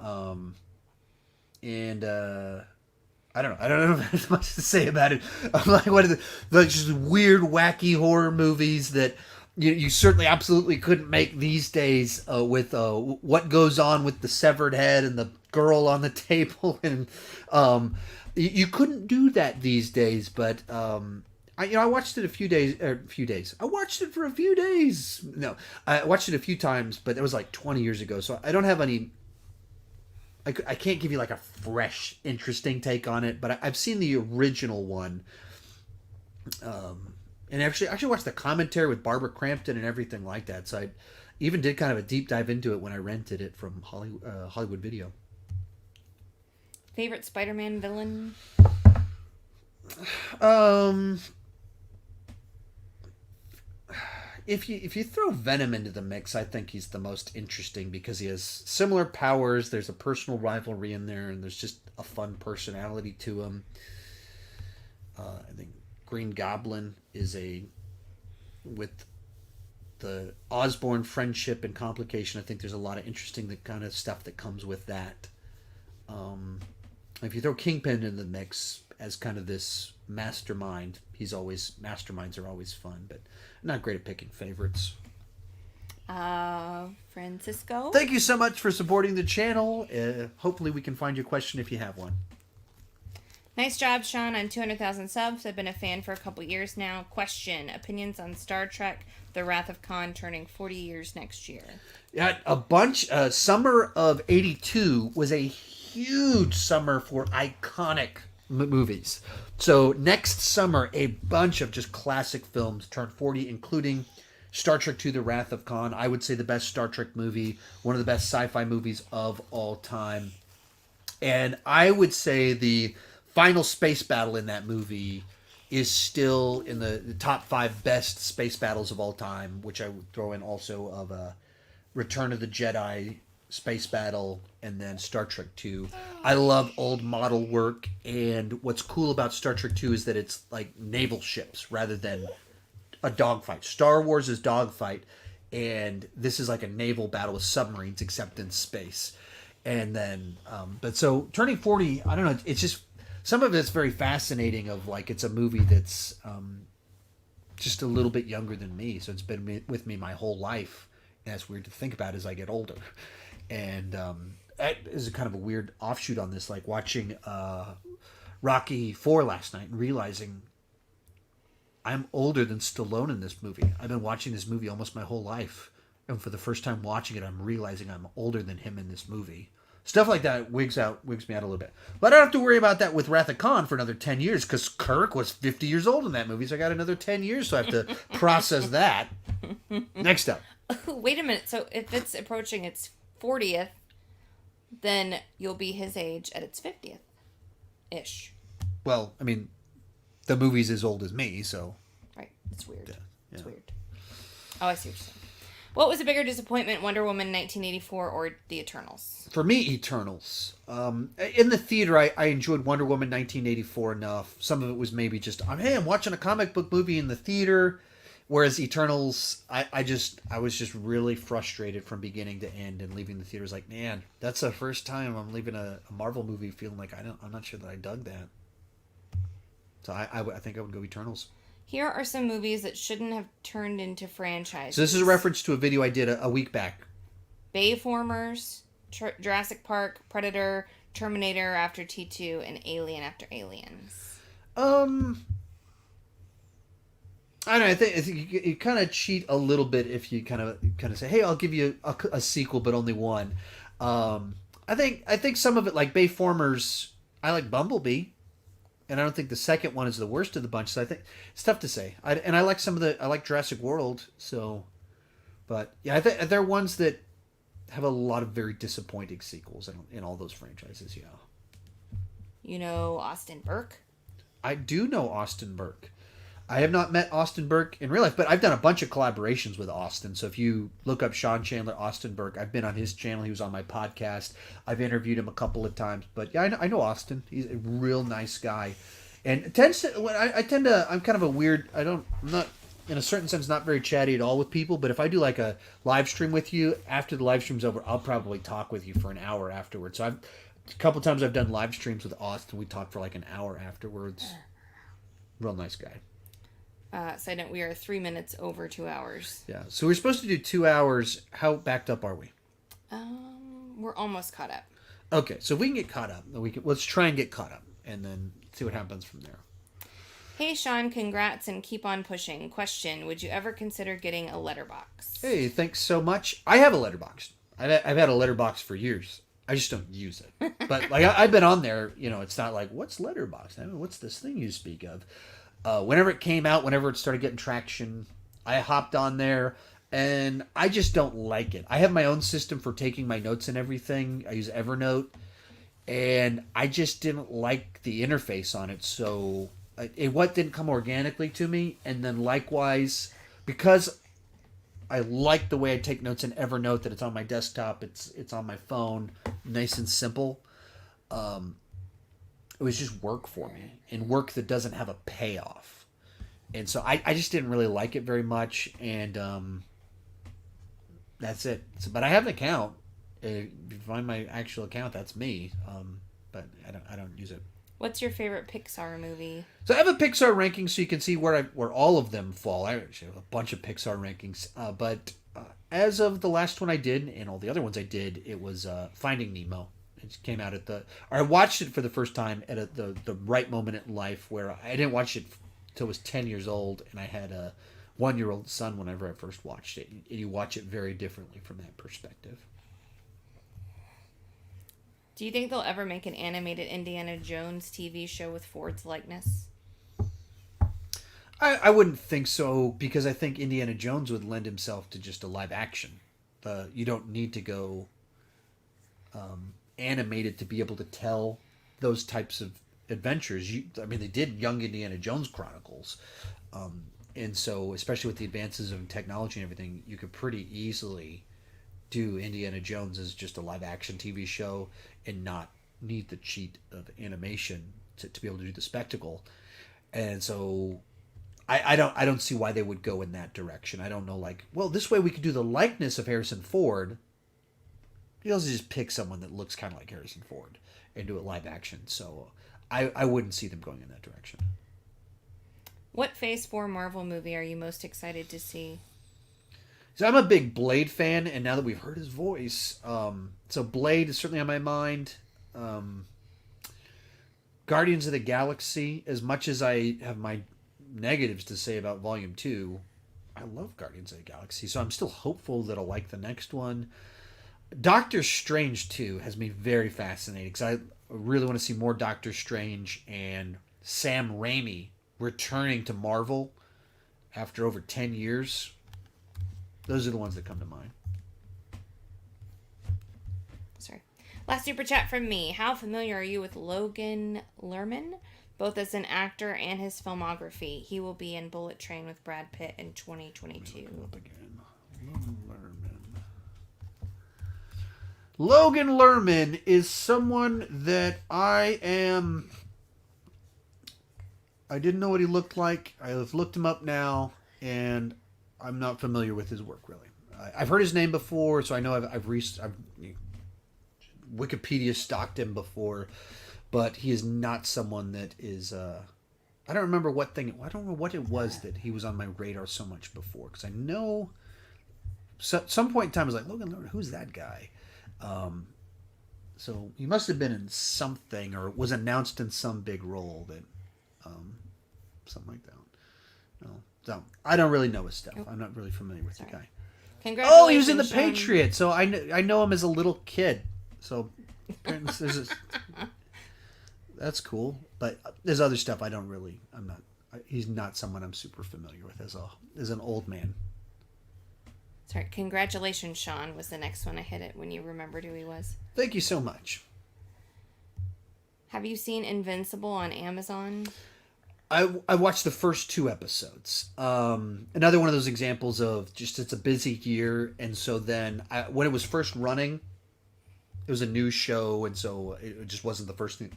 and I don't know. I don't know if there's much to say about it. I'm like, what are the just weird, wacky horror movies that you certainly absolutely couldn't make these days with what goes on with the severed head and the girl on the table, and you couldn't do that these days. But I watched it a few days. I watched it for a few days. No, I watched it a few times, but it was like 20 years ago. So I don't have any. I can't give you like a fresh, interesting take on it. But I've seen the original one, and actually watched the commentary with Barbara Crampton and everything like that. So I even did kind of a deep dive into it when I rented it from Hollywood Video. Favorite Spider-Man villain? if you throw Venom into the mix, I think he's the most interesting because he has similar powers. There's a personal rivalry in there, and there's just a fun personality to him. I think Green Goblin is with the Osborn friendship and complication. I think there's a lot of interesting kind of stuff that comes with that. If you throw Kingpin in the mix as kind of this mastermind, masterminds are always fun, but I'm not great at picking favorites. Francisco? Thank you so much for supporting the channel. Hopefully we can find you a question if you have one. Nice job, Sean, on 200,000 subs. I've been a fan for a couple years now. Question: opinions on Star Trek: The Wrath of Khan turning 40 years next year? Yeah, a bunch. Summer of '82 was a huge summer for iconic movies. So next summer, a bunch of just classic films turned 40, including Star Trek II: The Wrath of Khan. I would say the best Star Trek movie, one of the best sci-fi movies of all time. And I would say the final space battle in that movie is still in the top 5 best space battles of all time, which I would throw in also of Return of the Jedi space battle and then Star Trek 2. I love old model work, and what's cool about Star Trek 2 is that it's like naval ships rather than a dogfight. Star Wars is dogfight, and this is like a naval battle with submarines except in space. And then but so turning 40, I don't know, it's just some of it's very fascinating of like it's a movie that's just a little bit younger than me, so it's been with me my whole life, and that's weird to think about as I get older. And that is a kind of a weird offshoot on this, like watching Rocky IV last night and realizing I'm older than Stallone in this movie. I've been watching this movie almost my whole life, and for the first time watching it, I'm realizing I'm older than him in this movie. Stuff like that wigs me out a little bit. But I don't have to worry about that with Wrath of Khan for another 10 years, because Kirk was 50 years old in that movie, so I got another 10 years, so I have to process that. Next up. Wait a minute. So if it's approaching its 40th, then you'll be his age at its 50th-ish. Well, I mean, the movie's as old as me, so... Right. It's weird. Yeah. It's weird. Oh, I see what you're saying. What was a bigger disappointment, Wonder Woman 1984 or The Eternals? For me, Eternals. In the theater, I enjoyed Wonder Woman 1984 enough. Some of it was maybe just, hey, I'm watching a comic book movie in the theater. Whereas Eternals, I was just really frustrated from beginning to end, and leaving the theater was like, man, that's the first time I'm leaving a Marvel movie feeling like I'm not sure that I dug that. So I think I would go Eternals. Here are some movies that shouldn't have turned into franchises. So this is a reference to a video I did a week back. Bayformers, Jurassic Park, Predator, Terminator after T2, and Alien after Aliens. I don't know. I think you kind of cheat a little bit if you kind of say, "Hey, I'll give you a sequel, but only one." I think some of it, like Bayformers, I like Bumblebee, and I don't think the second one is the worst of the bunch. So I think it's tough to say. I like I like Jurassic World. So, but yeah, I think there are ones that have a lot of very disappointing sequels in all those franchises. Yeah. You know Austin Burke? I do know Austin Burke. I have not met Austin Burke in real life, but I've done a bunch of collaborations with Austin. So if you look up Sean Chandler, Austin Burke, I've been on his channel. He was on my podcast. I've interviewed him a couple of times. But yeah, I know Austin. He's a real nice guy. And it tends to, I'm kind of a weird, I'm not, in a certain sense, not very chatty at all with people. But if I do like a live stream with you, after the live stream's over, I'll probably talk with you for an hour afterwards. So a couple times I've done live streams with Austin. We talked for like an hour afterwards. Real nice guy. Side note, we are 3 minutes over 2 hours. Yeah, so we're supposed to do 2 hours. How backed up are we? We're almost caught up. Okay, so if we can get caught up, let's try and get caught up, and then see what happens from there. Hey, Sean, congrats and keep on pushing. Question, would you ever consider getting a letterbox? Hey, thanks so much. I have a letterbox. I've had a letterbox for years. I just don't use it. But like I've been on there, it's not like, what's letterbox? I mean, what's this thing you speak of? Whenever it came out, whenever it started getting traction, I hopped on there, and I just don't like it. I have my own system for taking my notes and everything. I use Evernote, and I just didn't like the interface on it, so it didn't come organically to me. And then likewise, because I like the way I take notes in Evernote, that it's on my desktop, it's on my phone, nice and simple. It was just work for me, and work that doesn't have a payoff. And so I just didn't really like it very much, and that's it. So, but I have an account. If you find my actual account, that's me. But I don't use it. What's your favorite Pixar movie? So I have a Pixar ranking, so you can see where all of them fall. I actually have a bunch of Pixar rankings, but as of the last one I did, and all the other ones I did, it was Finding Nemo. It came out I watched it for the first time at the right moment in life, where I didn't watch it till I was 10 years old, and I had a 1-year-old son whenever I first watched it. And you watch it very differently from that perspective. Do you think they'll ever make an animated Indiana Jones TV show with Ford's likeness? I wouldn't think so, because I think Indiana Jones would lend himself to just a live action. You don't need to go animated to be able to tell those types of adventures. They did Young Indiana Jones Chronicles. And so, especially with the advances of technology and everything, you could pretty easily do Indiana Jones as just a live action TV show and not need the cheat of animation to be able to do the spectacle. And so I don't see why they would go in that direction. I don't know, this way we could do the likeness of Harrison Ford. You also just pick someone that looks kind of like Harrison Ford and do it live action. So I wouldn't see them going in that direction. What Phase 4 Marvel movie are you most excited to see? So I'm a big Blade fan, and now that we've heard his voice, so Blade is certainly on my mind. Guardians of the Galaxy, as much as I have my negatives to say about Volume 2, I love Guardians of the Galaxy, so I'm still hopeful that I'll like the next one. Doctor Strange 2 has me very fascinated, because I really want to see more Doctor Strange and Sam Raimi returning to Marvel after over 10 years. Those are the ones that come to mind. Sorry. Last super chat from me. How familiar are you with Logan Lerman, both as an actor and his filmography? He will be in Bullet Train with Brad Pitt in 2022. Logan Lerman is someone that I didn't know what he looked like. I've looked him up now, and I'm not familiar with his work, really. I've heard his name before, so I know I've Wikipedia stalked him before, but he is not someone that is. I don't remember what it was that he was on my radar so much before, because I know some point in time I was like, Logan Lerman, who's that guy? So he must have been in something, or was announced in some big role that, something like that. No. So I don't really know his stuff. Nope. I'm not really familiar with the guy. Congratulations! Oh, he was in The Patriot. So I know him as a little kid. So that's cool. But there's other stuff he's not someone I'm super familiar with as an old man. Sorry. Congratulations, Sean, was the next one. I hit it when you remembered who he was. Thank you so much. Have you seen Invincible on Amazon? I watched the first 2 episodes. Another one of those examples of just, it's a busy year, and so then when it was first running, it was a news show, and so it just wasn't the first thing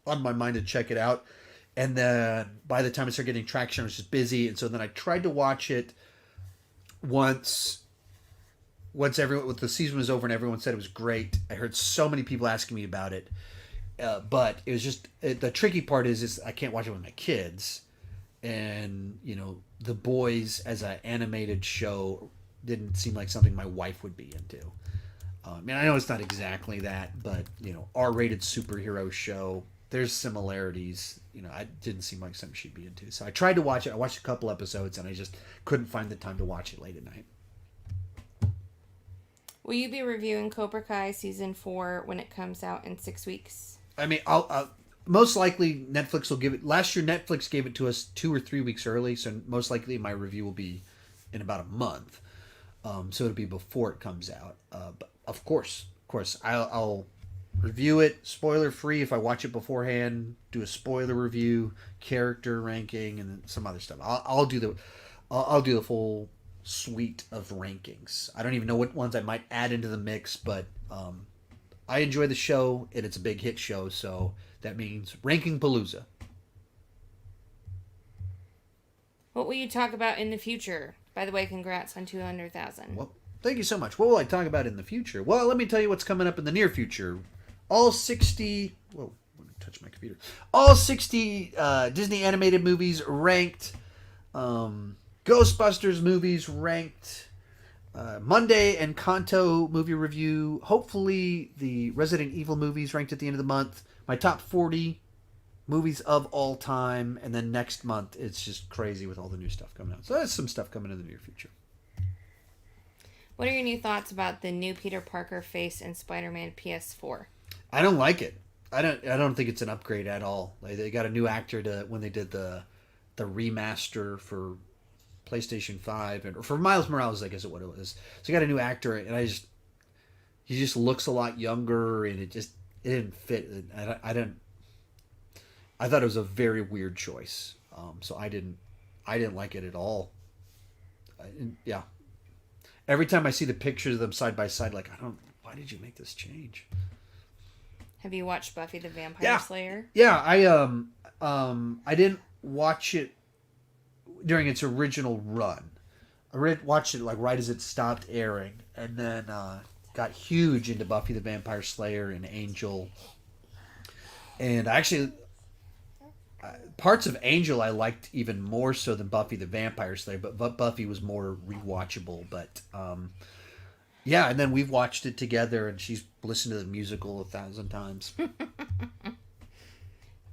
on my mind to check it out. And then by the time I started getting traction, I was just busy, and so then I tried to watch it once the season was over and everyone said it was great. I heard so many people asking me about it. But it was just, the tricky part is I can't watch it with my kids, and The Boys as an animated show didn't seem like something my wife would be into. I know it's not exactly that, but R-rated superhero show, there's similarities. It didn't seem like something she'd be into. So I tried to watch it. I watched a couple episodes, and I just couldn't find the time to watch it late at night. Will you be reviewing Cobra Kai season 4 when it comes out in 6 weeks? I'll most likely Netflix will give it. Last year, Netflix gave it to us 2 or 3 weeks early, so most likely my review will be in about a month. So it'll be before it comes out. But of course, I'll review it spoiler free if I watch it beforehand. Do a spoiler review, character ranking, and some other stuff. I'll do the full suite of rankings. I don't even know what ones I might add into the mix, but I enjoy the show, and it's a big hit show, so that means Ranking Palooza. What will you talk about in the future? By the way, congrats on 200,000. Well, thank you so much. What will I talk about in the future? Well, let me tell you what's coming up in the near future. All 60... Whoa, I'm going to touch my computer. All 60 Disney animated movies ranked. Ghostbusters movies ranked. Monday Encanto movie review. Hopefully the Resident Evil movies ranked at the end of the month. My top 40 movies of all time. And then next month, it's just crazy with all the new stuff coming out. So there's some stuff coming in the near future. What are your new thoughts about the new Peter Parker face in Spider-Man PS4? I don't like it. I don't think it's an upgrade at all. Like, they got a new actor when they did the remaster for PlayStation 5 and for Miles Morales, I guess what it was. So you got a new actor, and he just looks a lot younger, and it didn't fit. I thought it was a very weird choice. So I didn't like it at all. Yeah. Every time I see the pictures of them side by side, like, why did you make this change? Have you watched Buffy the Vampire Slayer? Yeah, I didn't watch it during its original run. I watched it like right as it stopped airing, and then got huge into Buffy the Vampire Slayer and Angel. And actually, parts of Angel I liked even more so than Buffy the Vampire Slayer, but Buffy was more rewatchable. But yeah, and then we've watched it together, and she's listened to the musical 1,000 times.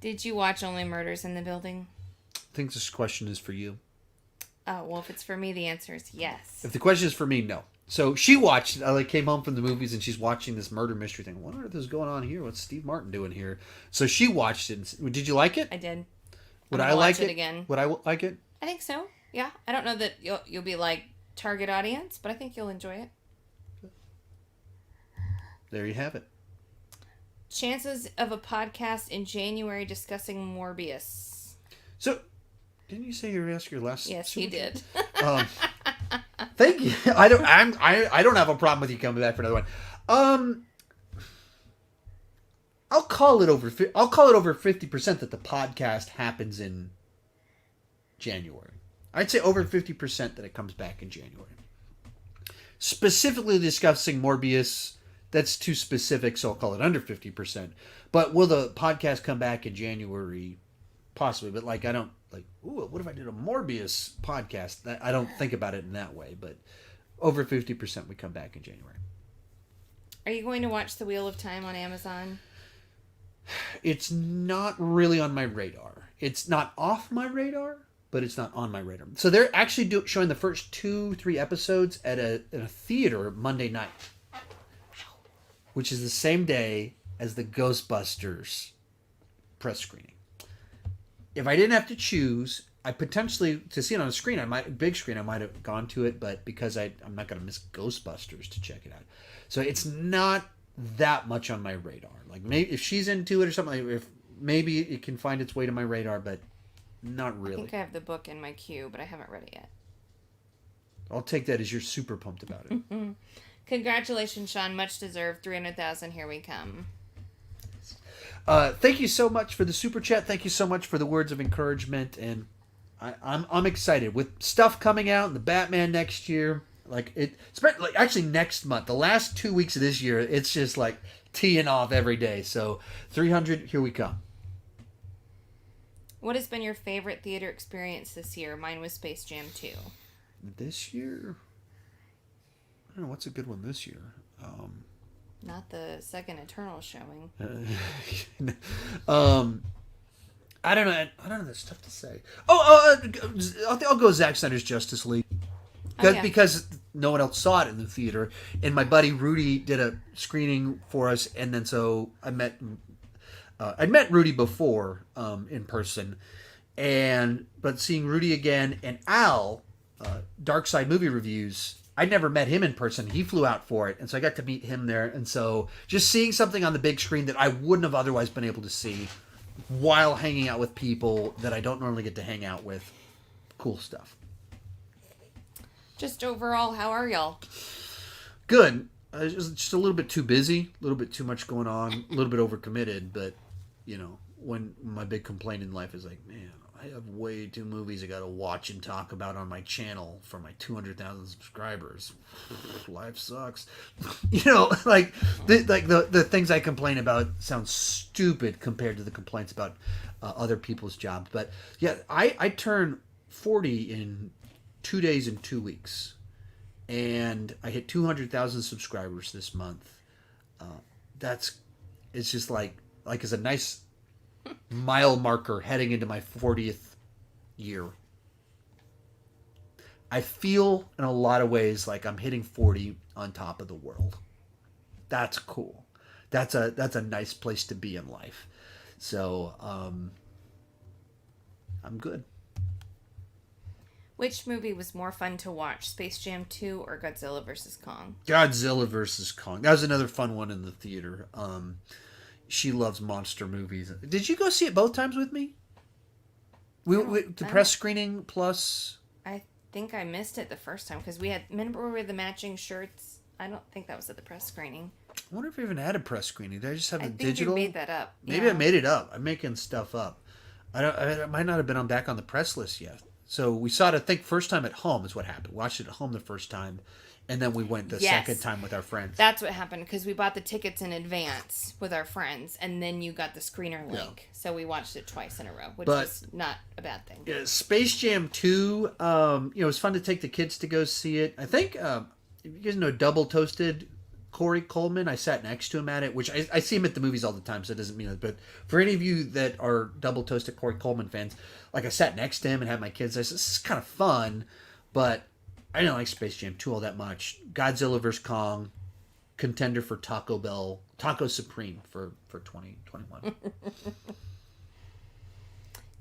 Did you watch Only Murders in the Building? I think this question is for you. Oh, well, if it's for me, the answer is yes. If the question is for me, no. So she watched it. I came home from the movies, and she's watching this murder mystery thing. What on earth is going on here? What's Steve Martin doing here? So she watched it. Did you like it? I did. Would I like it again? Would I like it? I think so. Yeah. I don't know that you'll be like target audience, but I think you'll enjoy it. There you have it. Chances of a podcast in January discussing Morbius. So, didn't you say you were asking your last? Yes, you did. Thank you. I don't have a problem with you coming back for another one. I'll call it over 50% that the podcast happens in January. I'd say over 50% that it comes back in January. Specifically discussing Morbius, that's too specific, so I'll call it under 50%. But will the podcast come back in January? Possibly, but like I don't like. Ooh, what if I did a Morbius podcast? I don't think about it in that way. But over 50%, we come back in January. Are you going to watch The Wheel of Time on Amazon? It's not really on my radar. It's not off my radar, but it's not on my radar. So they're actually showing the first 2-3 episodes at a theater Monday night, which is the same day as the Ghostbusters press screening. If I didn't have to choose, I potentially, to see it on a screen, big screen, I might have gone to it, but because I'm not going to miss Ghostbusters to check it out. So it's not that much on my radar. Like, maybe if she's into it or something, if maybe it can find its way to my radar, but not really. I think I have the book in my queue, but I haven't read it yet. I'll take that as you're super pumped about it. Congratulations, Sean. Much deserved. 300,000. Here we come. Thank you so much for the super chat. Thank you so much for the words of encouragement, and I'm excited with stuff coming out and the Batman next year. Actually next month, the last 2 weeks of this year, it's just like teeing off every day. So 300, here we come. What has been your favorite theater experience this year? Mine was Space Jam 2. This year, I don't know what's a good one this year. Not the second Eternal showing. I don't know. That's tough to say. I'll go Zack Snyder's Justice League. Because no one else saw it in the theater, and my buddy Rudy did a screening for us, and then so I'd met Rudy before in person, but seeing Rudy again and Al, Dark Side Movie Reviews. I'd never met him in person. He flew out for it, and so I got to meet him there. And so just seeing something on the big screen that I wouldn't have otherwise been able to see while hanging out with people that I don't normally get to hang out with, cool stuff. Just overall, how are y'all? Good. Just a little bit too busy, a little bit too much going on, a little bit overcommitted. But when my big complaint in life is like, man, I have way too movies I got to watch and talk about on my channel for my 200,000 subscribers. Life sucks. Like the things I complain about sound stupid compared to the complaints about other people's jobs. But yeah, I turn 40 in 2 days and 2 weeks, and I hit 200,000 subscribers this month. It's just like it's a nice mile marker heading into my 40th year. I feel in a lot of ways like I'm hitting 40 on top of the world. That's cool. That's a nice place to be in life. So I'm good. Which movie was more fun to watch, Space Jam 2 or Godzilla vs. Kong? Godzilla vs. Kong. That was another fun one in the theater. She loves monster movies. Did you go see it both times with me? The press screening plus... I think I missed it the first time because remember we had the matching shirts? I don't think that was at the press screening. I wonder if we even had a press screening. Did I just have the digital? digital? I think you made that up. Maybe I made it up. I'm making stuff up. I might not have been back on the press list yet. So we saw it, I think, first time at home is what happened. Watched it at home the first time, and then we went the second time with our friends. That's what happened, because we bought the tickets in advance with our friends, and then you got the screener link. Yeah. So we watched it twice in a row, which is not a bad thing. Yeah, Space Jam 2, it was fun to take the kids to go see it. I think, if you guys know Double Toasted Corey Coleman, I sat next to him at it, which I see him at the movies all the time, so it doesn't mean it. But for any of you that are Double Toasted Corey Coleman fans, like I sat next to him and had my kids. I said, this is kind of fun, but I didn't like Space Jam 2 all that much. Godzilla vs. Kong, contender for Taco Supreme for 2021.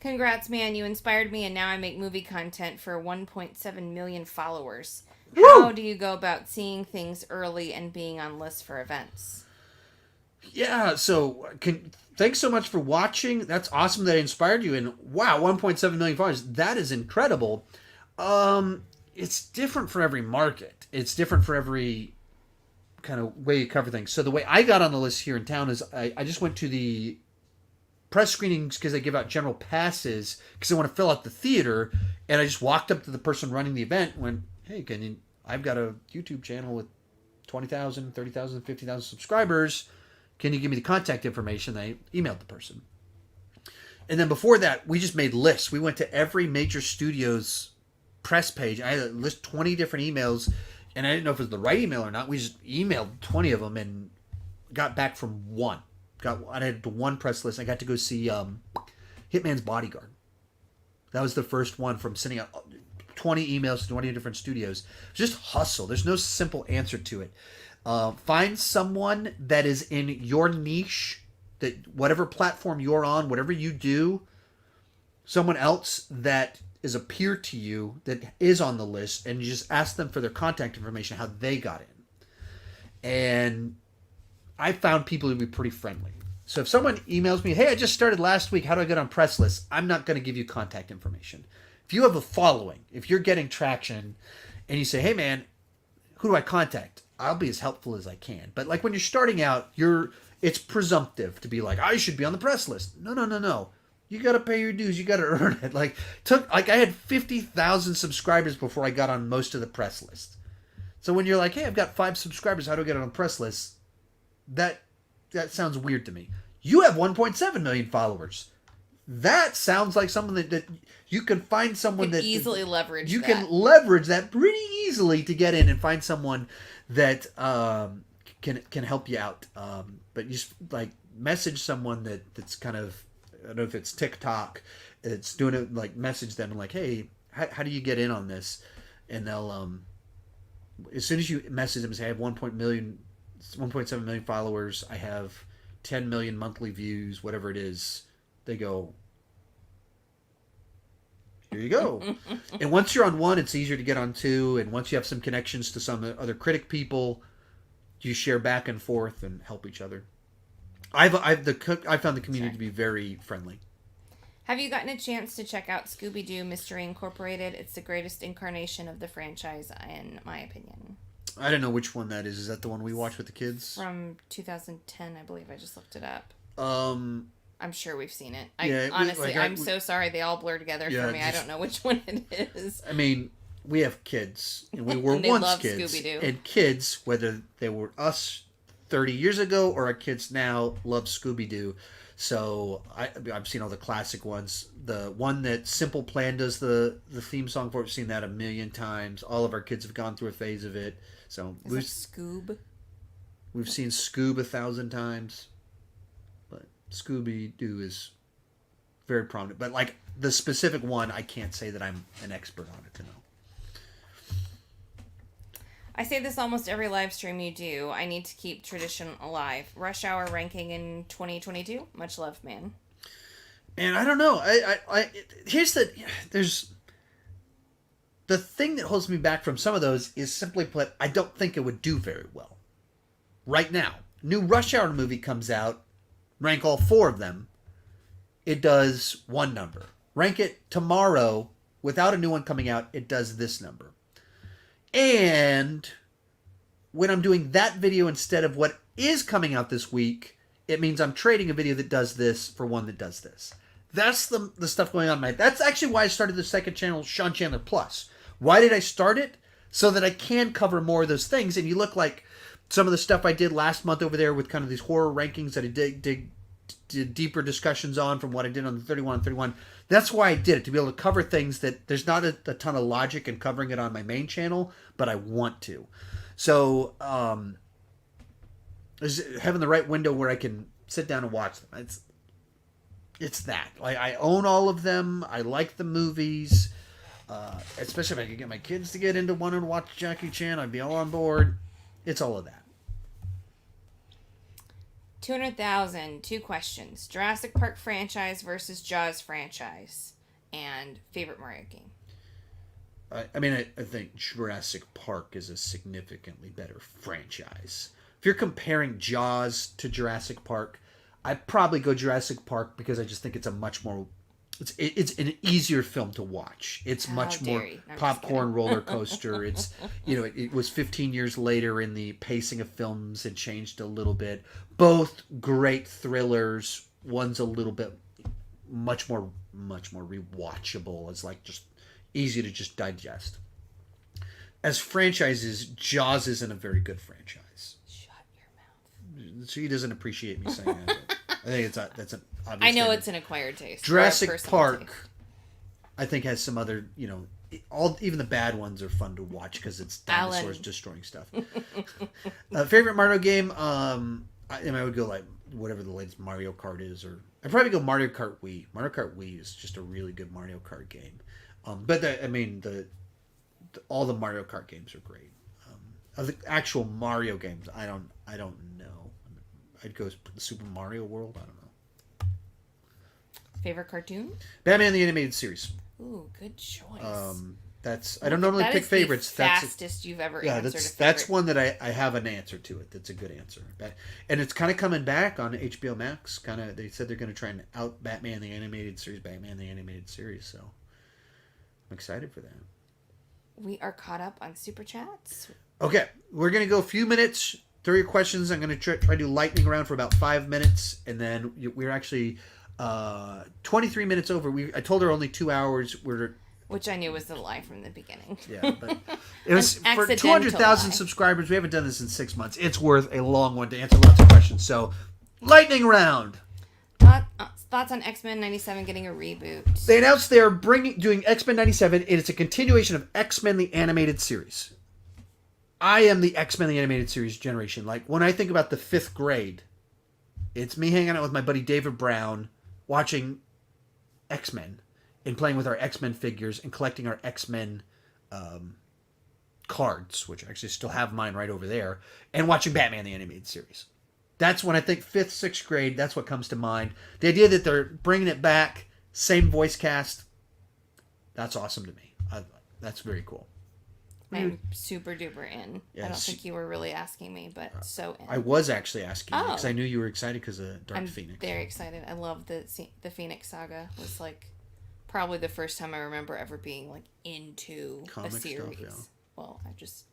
Congrats, man. You inspired me, and now I make movie content for 1.7 million followers. Woo! How do you go about seeing things early and being on lists for events? Yeah, so thanks so much for watching. That's awesome that I inspired you. And wow, 1.7 million followers. That is incredible. It's different for every market. It's different for every kind of way you cover things. So the way I got on the list here in town is I just went to the press screenings because they give out general passes because I want to fill out the theater. And I just walked up to the person running the event and went, hey, I've got a YouTube channel with 20,000, 30,000, 50,000 subscribers. Can you give me the contact information? I emailed the person. And then before that, we just made lists. We went to every major studio's press page. I had a list 20 different emails, and I didn't know if it was the right email or not. We just emailed 20 of them and got back from one. I had one press list. I got to go see Hitman's Bodyguard. That was the first one from sending out 20 emails to 20 different studios. Just hustle. There's no simple answer to it. Find someone that is in your niche, that whatever platform you're on, whatever you do, someone else that is a peer to you that is on the list, and you just ask them for their contact information, how they got in. And I found people to be pretty friendly. So if someone emails me, hey, I just started last week, how do I get on press lists? I'm not going to give you contact information. If you have a following, if you're getting traction, and you say, hey man, who do I contact? I'll be as helpful as I can. But like when you're starting out, it's presumptive to be like, I should be on the press list. No. You got to pay your dues. You got to earn it. I had 50,000 subscribers before I got on most of the press list. So when you're like, hey, I've got 5 subscribers, how do I get on the press list? That sounds weird to me. You have 1.7 million followers. That sounds like something that you can find someone that easily leverage. You can leverage that pretty easily to get in and find someone that can help you out. But you just like message someone that's kind of, I don't know if it's TikTok, it's doing it, like message them and like, hey, how do you get in on this? And they'll as soon as you message them and say I have 1.7 million followers, I have 10 million monthly views, whatever it is, they go, here you go. And once you're on one, it's easier to get on two. And once you have some connections to some other critic people, you share back and forth and help each other. I found the community to be very friendly. Have you gotten a chance to check out Scooby-Doo Mystery Incorporated? It's the greatest incarnation of the franchise, in my opinion. I don't know which one that is. Is that the one we watched with the kids? From 2010, I believe. I just looked it up. I'm sure we've seen it. I'm so sorry. They all blur together for me. I don't know which one it is. I mean, we have kids, and we were and they once love kids. Scooby-Doo. And kids, whether they were us 30 years ago or our kids now, love Scooby-Doo. So I've seen all the classic ones. The one that Simple Plan does the theme song for, I've seen that a million times. All of our kids have gone through a phase of it. So Scoob? We've seen Scoob 1,000 times. But Scooby-Doo is very prominent. But like the specific one, I can't say that I'm an expert on it to know. I say this almost every live stream you do. I need to keep tradition alive. Rush Hour ranking in 2022. Much love, man. And I don't know. There's the thing that holds me back from some of those is simply put, I don't think it would do very well. Right now, new Rush Hour movie comes out. Rank all 4 of them. It does one number. Rank it tomorrow without a new one coming out. It does this number. And when I'm doing that video instead of what is coming out this week, it means I'm trading a video that does this for one that does this. That's the stuff going on in my... That's actually why I started the second channel, Sean Chandler Plus. Why did I start it? So that I can cover more of those things. And you look like some of the stuff I did last month over there with kind of these horror rankings that I did deeper discussions on from what I did on the 31 and 31. That's why I did it, to be able to cover things that there's not a ton of logic in covering it on my main channel, but I want to. So, having the right window where I can sit down and watch them. It's that. Like, I own all of them. I like the movies. Especially if I could get my kids to get into one and watch Jackie Chan, I'd be all on board. It's all of that. 200,000. 2 questions. Jurassic Park franchise versus Jaws franchise. And favorite Mario game. I think Jurassic Park is a significantly better franchise. If you're comparing Jaws to Jurassic Park, I'd probably go Jurassic Park because I just think it's a much more... It's an easier film to watch. It's much more popcorn roller coaster. It's, it was 15 years later and the pacing of films had changed a little bit. Both great thrillers. One's a little bit much more rewatchable. It's like just easy to just digest. As franchises, Jaws isn't a very good franchise. Shut your mouth. She doesn't appreciate me saying that. I think that's an obvious I know statement. it's an acquired taste. Jurassic Park, taste. I think, has some other, even the bad ones are fun to watch because it's dinosaurs destroying stuff. Favorite Mario game? I would go like whatever the latest Mario Kart is, or I'd probably go Mario Kart Wii. Mario Kart Wii is just a really good Mario Kart game. But all the Mario Kart games are great. Of the actual Mario games, I don't know. I'd go Super Mario World. I don't know. Favorite cartoon? Batman the Animated Series. Ooh, good choice. I don't normally pick favorites. That's the fastest you've ever answered. That's one that I have an answer to it. That's a good answer. And it's kind of coming back on HBO Max. They said they're going to try and out Batman the Animated Series. So I'm excited for that. We are caught up on Super Chats. Okay, we're going to go a few minutes through your questions. I'm going to try to do lightning round for about 5 minutes, and then we're actually 23 minutes over. I told her only 2 hours. Which I knew was the lie from the beginning. Yeah, but it was for 200,000 subscribers. We haven't done this in 6 months. It's worth a long one to answer lots of questions. So, lightning round. Thoughts on X-Men 97 getting a reboot? They announced they're doing X-Men 97, and it's a continuation of X-Men the Animated Series. I am the X-Men the Animated Series generation. Like, when I think about the 5th grade, it's me hanging out with my buddy David Brown, watching X-Men, and playing with our X-Men figures, and collecting our X-Men cards, which I actually still have mine right over there, and watching Batman the Animated Series. That's when I think 5th, 6th grade, that's what comes to mind. The idea that they're bringing it back, same voice cast, that's awesome to me. That's very cool. I'm super duper in. Yeah, I don't think you were really asking me, but so in. I was actually asking you because Oh. I knew you were excited because of Dark I'm Phoenix. very excited. I love the Phoenix Saga. It was like probably the first time I remember ever being like into Comic a stuff, series. yeah. Well, I just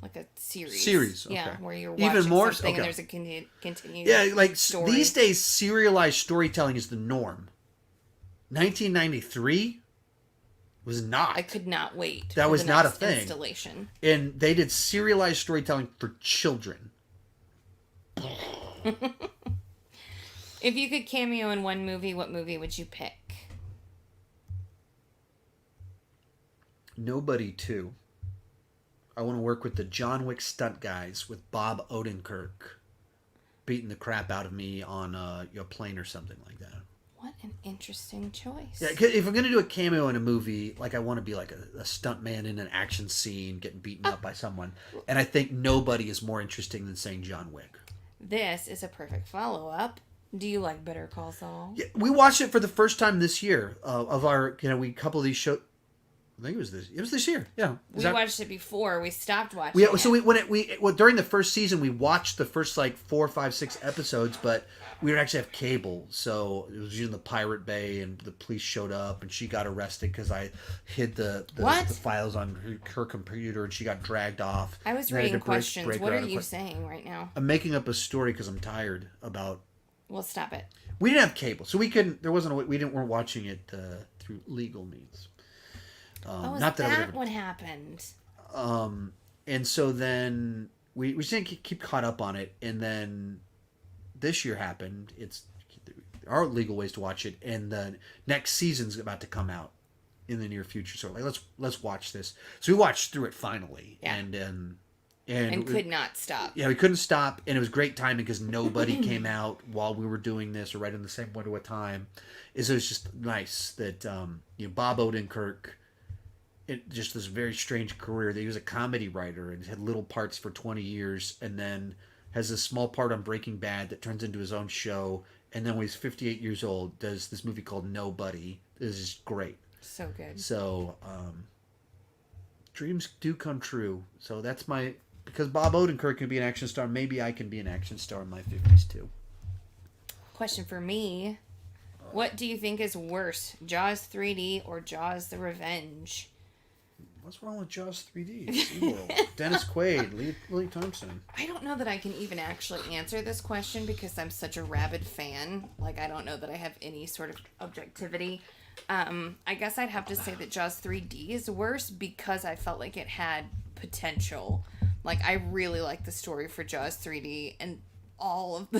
like a series. Series, okay. Yeah, where you're Even watching more? something Okay. and there's a continued Yeah, like story. these days, serialized storytelling is the norm. 1993 was not. I could not wait. That for was the not a next thing. Installation. And they did serialized storytelling for children. If you could cameo in one movie, what movie would you pick? Nobody 2. I want to work with the John Wick stunt guys with Bob Odenkirk beating the crap out of me on a plane or something like that. What an interesting choice. Yeah, 'cause if I'm going to do a cameo in a movie, like I want to be like a stunt man in an action scene getting beaten up by someone. And I think nobody is more interesting than saying John Wick. This is a perfect follow-up. Do you like Better Call Saul? Yeah, we watched it for the first time this year of our, we couple of these shows. I think it was this year. Yeah. We watched it before. We stopped watching it. So during the first season, we watched the first like 4, 5, 6 episodes, but we would actually have cable. So it was in the Pirate Bay, and the police showed up, and she got arrested because I hid the files on her computer, and she got dragged off. I was reading questions. What are you saying right now? I'm making up a story because I'm tired about. Well, stop it. We didn't have cable, so we couldn't. There wasn't. Weren't watching it through legal means. Not that what happened? And so then we didn't keep caught up on it, and then this year happened. There are legal ways to watch it, and the next season's about to come out in the near future. So like, let's watch this. So we watched through it finally, and could not stop. Yeah, we couldn't stop, and it was great timing because nobody came out while we were doing this or right in the same window of time. It was just nice that Bob Odenkirk. Just this very strange career. He was a comedy writer and had little parts for 20 years, and then has a small part on Breaking Bad that turns into his own show. And then when he's 58 years old, does this movie called Nobody. This is great. So good. So, dreams do come true. So that's because Bob Odenkirk can be an action star, maybe I can be an action star in my 50s too. Question for me. What do you think is worse, Jaws 3D or Jaws the Revenge? What's wrong with Jaws 3D? It's evil. Dennis Quaid, Lily Thompson. I don't know that I can even actually answer this question because I'm such a rabid fan. Like, I don't know that I have any sort of objectivity. I guess I'd have to say that Jaws 3D is worse because I felt like it had potential. Like, I really like the story for Jaws 3D, and all of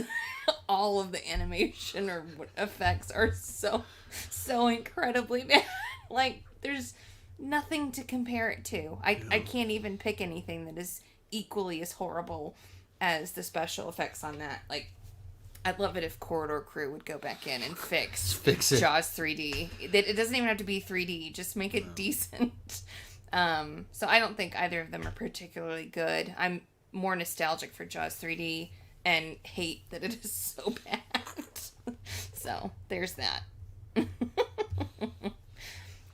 the animation or effects are so incredibly bad. Like, there's nothing to compare it to. I can't even pick anything that is equally as horrible as the special effects on that. Like, I'd love it if Corridor Crew would go back in and fix it. Jaws 3D. It doesn't even have to be 3D. Just make it decent. So I don't think either of them are particularly good. I'm more nostalgic for Jaws 3D and hate that it is so bad. So there's that.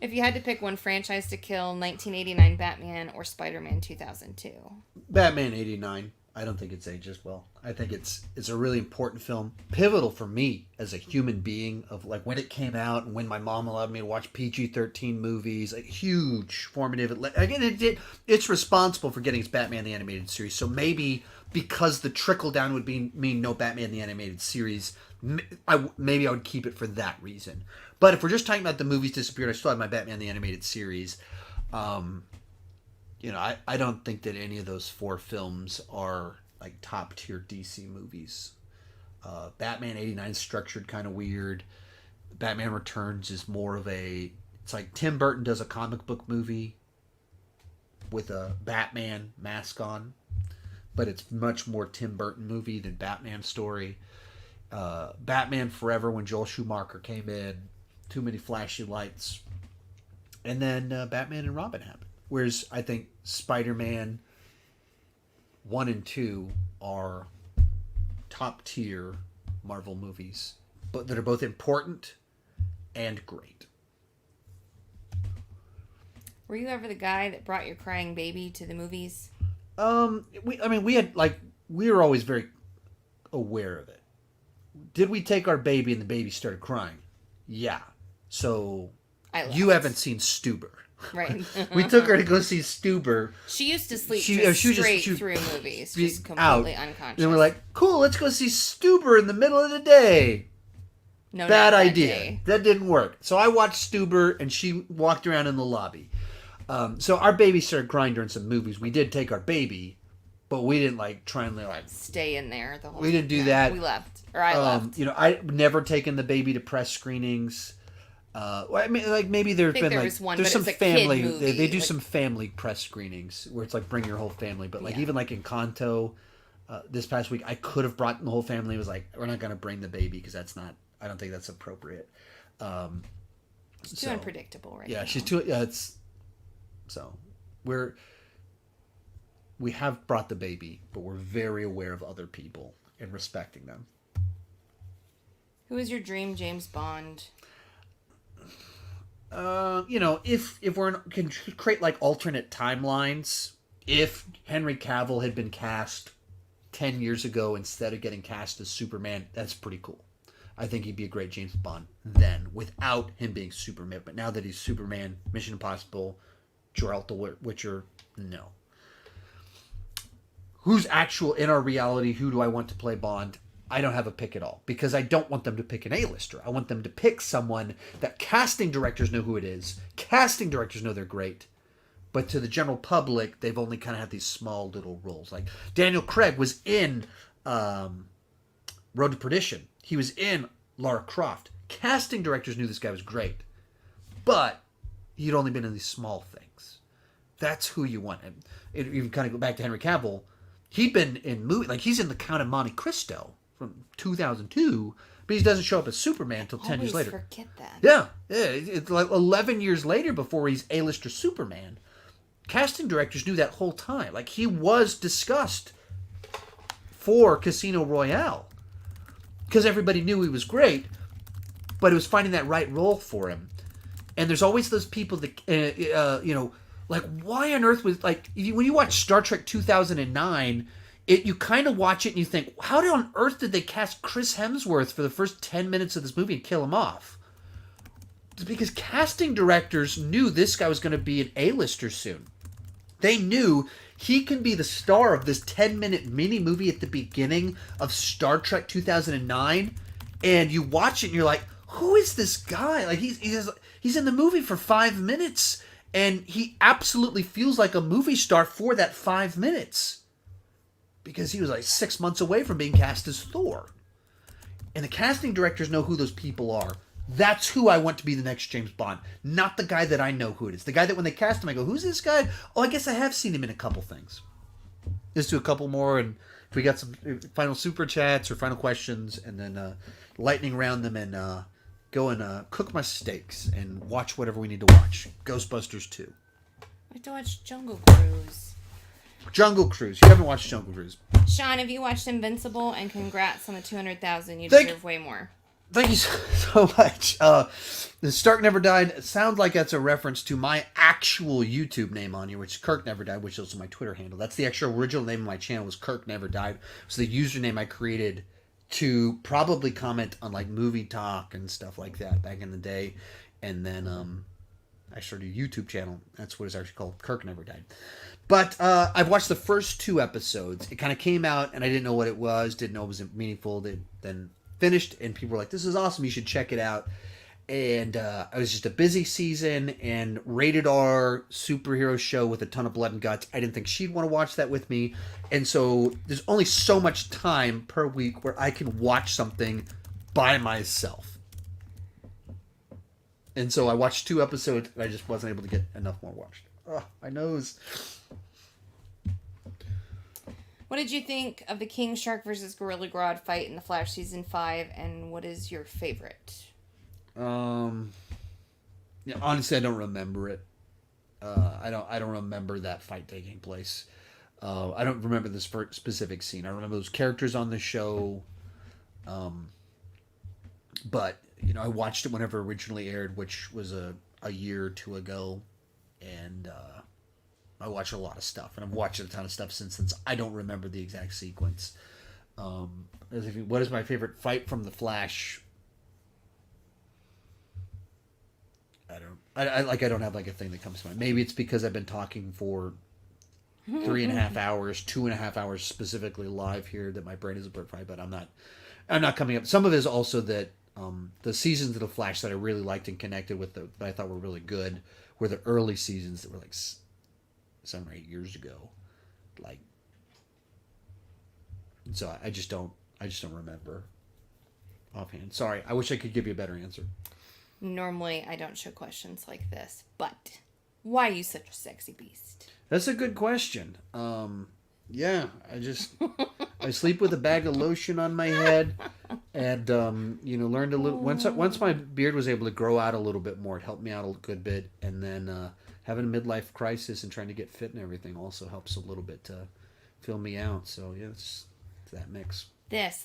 If you had to pick one franchise to kill, 1989 Batman or Spider-Man 2002? Batman 89. I don't think it's aged well. I think it's a really important film. Pivotal for me as a human being of like when it came out and when my mom allowed me to watch PG-13 movies. Like huge formative. Again, it's responsible for getting its Batman the Animated Series. So maybe because the trickle down would mean no Batman the Animated Series, maybe I would keep it for that reason. But if we're just talking about the movies disappeared, I still have my Batman the Animated Series. I don't think that any of those 4 films are like top tier DC movies. Batman 89 is structured kind of weird. Batman Returns is more of it's like Tim Burton does a comic book movie with a Batman mask on, but it's much more Tim Burton movie than Batman story. Batman Forever, when Joel Schumacher came in, too many flashy lights. And then Batman and Robin happened. Whereas I think Spider-Man 1 and 2 are top tier Marvel movies, but that are both important and great. Were you ever the guy that brought your crying baby to the movies? We were always very aware of it. Did we take our baby and the baby started crying? Yeah. So you haven't seen Stuber. Right. We took her to go see Stuber. She used to sleep She straight through movies, just completely unconscious. And we're like, cool, let's go see Stuber in the middle of the day. No, bad not that idea. day. That didn't work. So I watched Stuber, and she walked around in the lobby. So our baby started crying during some movies. We did take our baby, but we didn't try and stay in there the whole. We didn't do that. We left, or I left. I've never taken the baby to press screenings. Maybe there's some family. They do some family press screenings where it's bring your whole family. But even Encanto, this past week I could have brought the whole family. It was we're not going to bring the baby because that's not. I don't think that's appropriate. She's too unpredictable right now. Yeah, she's too. Yeah, so we have brought the baby, but we're very aware of other people and respecting them. Who is your dream James Bond? If we're can create alternate timelines, if Henry Cavill had been cast 10 years ago instead of getting cast as Superman, that's pretty cool. I think he'd be a great James Bond then, without him being Superman. But now that he's Superman, Mission Impossible, Geralt the Witcher, no. Who's actual in our reality? Who do I want to play Bond? I don't have a pick at all because I don't want them to pick an A-lister. I want them to pick someone that casting directors know who it is. Casting directors know they're great. But to the general public, they've only kind of had these small little roles. Like Daniel Craig was in Road to Perdition. He was in Lara Croft. Casting directors knew this guy was great. But he'd only been in these small things. That's who you want. And you kind of go back to Henry Cavill. He'd been in movies. He's in The Count of Monte Cristo from 2002, but he doesn't show up as Superman until 10 years later. Forget that. Yeah. It's 11 years later before he's A-lister Superman. Casting directors knew that whole time. He was discussed for Casino Royale because everybody knew he was great, but it was finding that right role for him. And there's always those people that, why on earth was, when you watch Star Trek 2009, you kind of watch it and you think, how on earth did they cast Chris Hemsworth for the first 10 minutes of this movie and kill him off? It's because casting directors knew this guy was going to be an A-lister soon. They knew he can be the star of this 10-minute mini movie at the beginning of Star Trek 2009, and you watch it and you're like, who is this guy? He's in the movie for 5 minutes, and he absolutely feels like a movie star for that 5 minutes. Because he was 6 months away from being cast as Thor. And the casting directors know who those people are. That's who I want to be the next James Bond. Not the guy that I know who it is. The guy that when they cast him, I go, who's this guy? Oh, I guess I have seen him in a couple things. Let's do a couple more, and if we got some final super chats or final questions, and then lightning round them, and go and cook my steaks and watch whatever we need to watch. Ghostbusters 2. I have to watch Jungle Cruise. Jungle Cruise. You haven't watched Jungle Cruise. Sean, have you watched Invincible? And congrats on the 200,000. You deserve way more. Thank you so much. The Stark Never Died. It sounds like that's a reference to my actual YouTube name on here, which is Kirk Never Died, which is my Twitter handle. That's the actual original name of my channel, was Kirk Never Died. It's the username I created to probably comment on movie talk and stuff like that back in the day. And then I started a YouTube channel. That's what it's actually called, Kirk Never Died. But I've watched the first 2 episodes. It kind of came out, and I didn't know what it was. Didn't know it was meaningful. Then finished, and people were like, this is awesome. You should check it out. And it was just a busy season, and rated R superhero show with a ton of blood and guts. I didn't think she'd want to watch that with me. And so there's only so much time per week where I can watch something by myself. And so I watched 2 episodes, and I just wasn't able to get enough more watched. Oh, my nose. What did you think of the King Shark versus Gorilla Grodd fight in The Flash season 5, and what is your favorite? Honestly, I don't remember it. I don't remember that fight taking place. I don't remember this specific scene. I remember those characters on the show. But I watched it whenever it originally aired, which was a year or 2 ago. and I watch a lot of stuff, and I've watched a ton of stuff since I don't remember the exact sequence. What is my favorite fight from The Flash? I don't have like a thing that comes to mind. Maybe it's because I've been talking for 3.5 hours, 2.5 hours specifically live here that my brain is a bird fried, but I'm not coming up. Some of it is also that the seasons of The Flash that I really liked and connected with that I thought were really good were the early seasons that were like 7 or 8 years ago. Like, so I just don't remember offhand. Sorry, I wish I could give you a better answer. Normally, I don't show questions like this, but why are you such a sexy beast? That's a good question. Yeah, I sleep with a bag of lotion on my head, and learned a little. Once my beard was able to grow out a little bit more, it helped me out a good bit. And then having a midlife crisis and trying to get fit and everything also helps a little bit to fill me out. So yeah, it's that mix.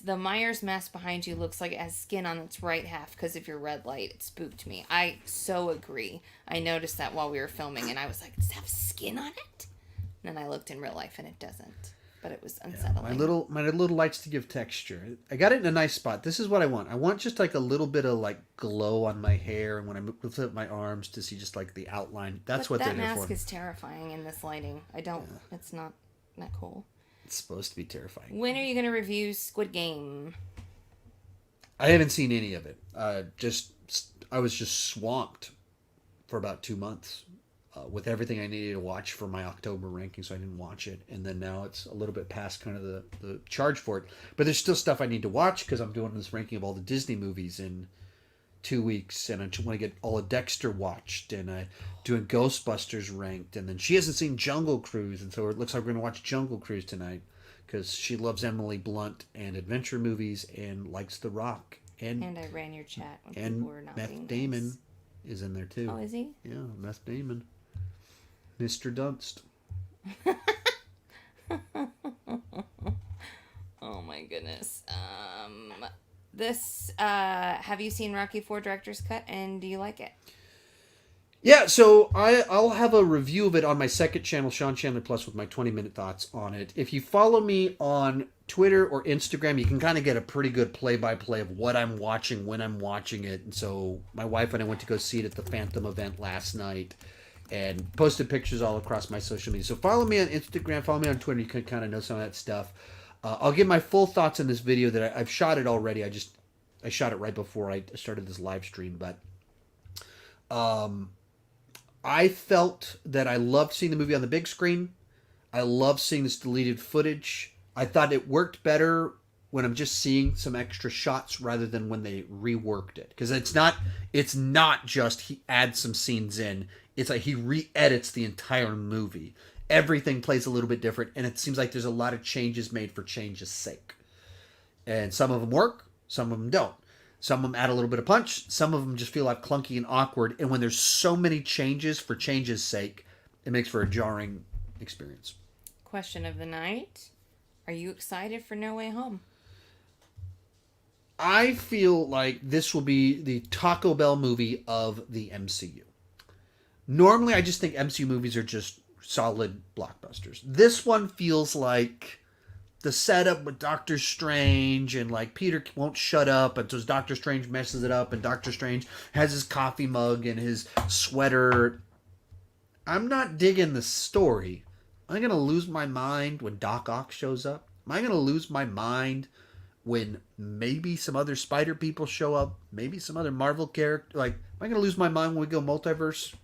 The Myers mask behind you looks like it has skin on its right half because of your red light. It spooked me. I so agree. I noticed that while we were filming, and I was like, does it have skin on it? And then I looked in real life, and it doesn't. But it was unsettling. Yeah, my little lights to give texture. I got it in a nice spot. This is what I want. I want just like a little bit of like glow on my hair, and when I lift up my arms to see just like the outline. That's what they're there for. That mask is terrifying in this lighting. It's not that cool. It's supposed to be terrifying. When are you going to review Squid Game? I haven't seen any of it. I was just swamped for about 2 months with everything I needed to watch for my October ranking, so I didn't watch it. And then now it's a little bit past kind of the charge for it. But there's still stuff I need to watch because I'm doing this ranking of all the Disney movies in 2 weeks, and I want to get all of Dexter watched, and I'm doing Ghostbusters ranked, and then she hasn't seen Jungle Cruise, and so it looks like we're going to watch Jungle Cruise tonight because she loves Emily Blunt and adventure movies and likes The Rock. And I ran your chat when and people were not being Meth Damon nice. is in there too. Oh, is he? Yeah, Meth Damon. Mr. Dunst. Oh my goodness. Have you seen Rocky IV Director's Cut, and do you like it? Yeah, so I'll have a review of it on my second channel, Sean Chandler Plus, with my 20-minute thoughts on it. If you follow me on Twitter or Instagram, you can kind of get a pretty good play-by-play of what I'm watching, when I'm watching it. And so my wife and I went to go see it at the Phantom event last night and posted pictures all across my social media. So follow me on Instagram, follow me on Twitter. You can kind of know some of that stuff. I'll give my full thoughts on this video that I've shot it already. I shot it right before I started this live stream, but I felt that I loved seeing the movie on the big screen. I loved seeing this deleted footage. I thought it worked better when I'm just seeing some extra shots rather than when they reworked it. Because it's not just he adds some scenes in. It's like he re-edits the entire movie. Everything plays a little bit different, and it seems like there's a lot of changes made for change's sake. And some of them work, some of them don't. Some of them add a little bit of punch. Some of them just feel like clunky and awkward. And when there's so many changes for change's sake, it makes for a jarring experience. Question of the night. Are you excited for No Way Home? I feel like this will be the Taco Bell movie of the MCU. Normally, I just think MCU movies are just solid blockbusters. This one feels like the setup with Doctor Strange, and like Peter won't shut up, and so Doctor Strange messes it up, and Doctor Strange has his coffee mug and his sweater. I'm not digging the story. Am I going to lose my mind when Doc Ock shows up? Am I going to lose my mind when maybe some other Spider people show up? Maybe some other Marvel character? Like, am I going to lose my mind when we go multiverse?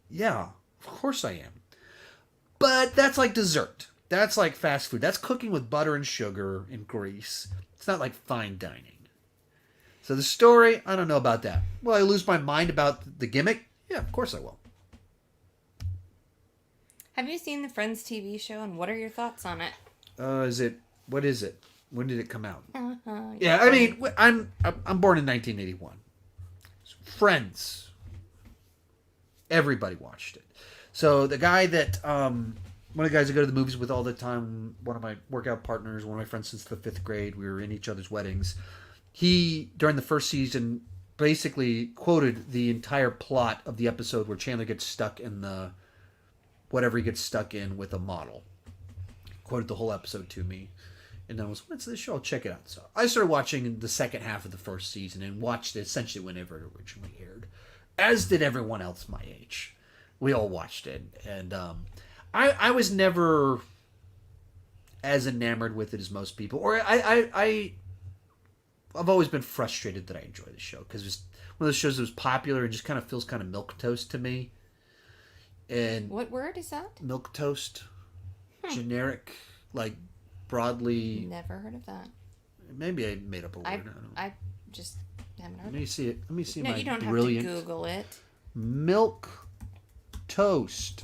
Yeah, of course I am. But that's like dessert. That's like fast food. That's cooking with butter and sugar and grease. It's not like fine dining. So the story, I don't know about that. Will I lose my mind about the gimmick? Yeah, of course I will. Have you seen the Friends TV show, and what are your thoughts on it? What is it? When did it come out? Yeah, Yeah, I mean, I'm born in 1981. Friends. Everybody watched it. So the guy that one of the guys I go to the movies with all the time, one of my workout partners, one of my friends since the 5th grade, we were in each other's weddings. He, during the first season, basically quoted the entire plot of the episode where Chandler gets stuck in the whatever he gets stuck in with a model. Quoted the whole episode to me, and then was, what's this show? I'll check it out. So I started watching the second half of the first season and watched it essentially whenever it originally aired, as did everyone else my age. We all watched it, and I was never as enamored with it as most people, or I've always been frustrated that I enjoy the show because it's one of those shows that was popular and just kind of feels kind of milquetoast to me. And what word is that? Milquetoast, generic, like broadly. Never heard of that. Maybe I made up a word. I don't know. I just haven't heard. Let me see it. Let me see no, my you don't brilliant have to Google it. milk toast.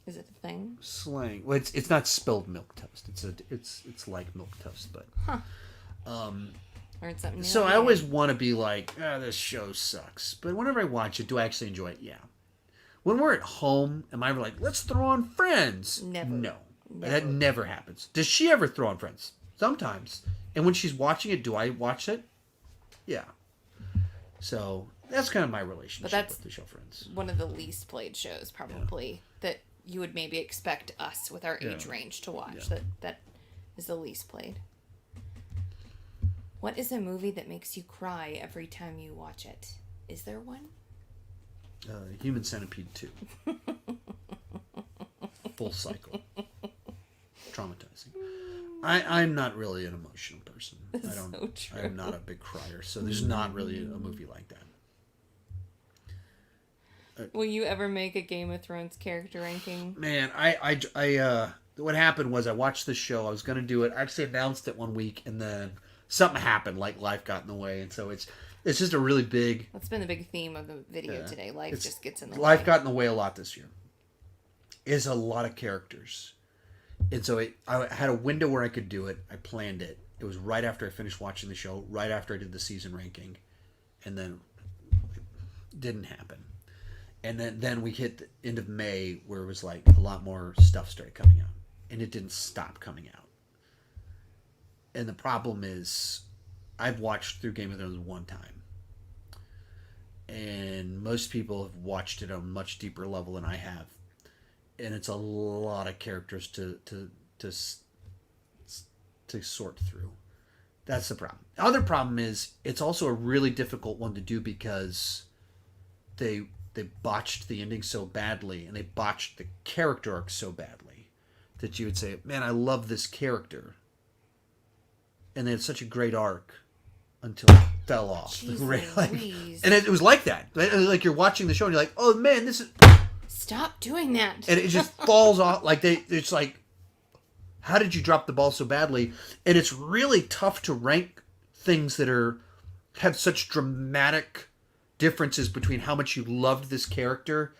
Is it a thing? Slang. Well, it's not spelled milk toast. It's like milk toast, but. Learned something new. So I always want to be like, this show sucks. But whenever I watch it, do I actually enjoy it? Yeah. When we're at home, am I ever like, let's throw on Friends? Never. No. Never. That never happens. Does she ever throw on Friends? Sometimes. And when she's watching it, do I watch it? Yeah. So that's kind of my relationship with the show Friends. One of the least played shows, probably, that you would maybe expect us with our age range to watch. Yeah. That is the least played. What is a movie that makes you cry every time you watch it? Is there one? Human Centipede 2. Full cycle. Traumatizing. I'm not really an emotional person. So true. I'm not a big crier, so there's not really a movie like that. Will you ever make a Game of Thrones character ranking? Man, what happened was I watched this show. I was going to do it. I actually announced it one week, and then something happened, like life got in the way, and so it's just a really big... That's been the big theme of the video today. Life just gets in the way. Life got in the way a lot this year. It's a lot of characters. And so I had a window where I could do it. I planned it. It was right after I finished watching the show, right after I did the season ranking, and then it didn't happen. And then we hit the end of May where it was like a lot more stuff started coming out. And it didn't stop coming out. And the problem is I've watched through Game of Thrones one time. And most people have watched it on a much deeper level than I have. And it's a lot of characters to sort through. That's the problem. The other problem is it's also a really difficult one to do because they botched the ending so badly and they botched the character arc so badly that you would say, man, I love this character. And they had such a great arc until it fell off. And it was like that. Like you're watching the show and you're like, oh man, this is... Stop doing that. And it just falls off. Like it's like, how did you drop the ball so badly? And it's really tough to rank things that have such dramatic differences between how much you loved this character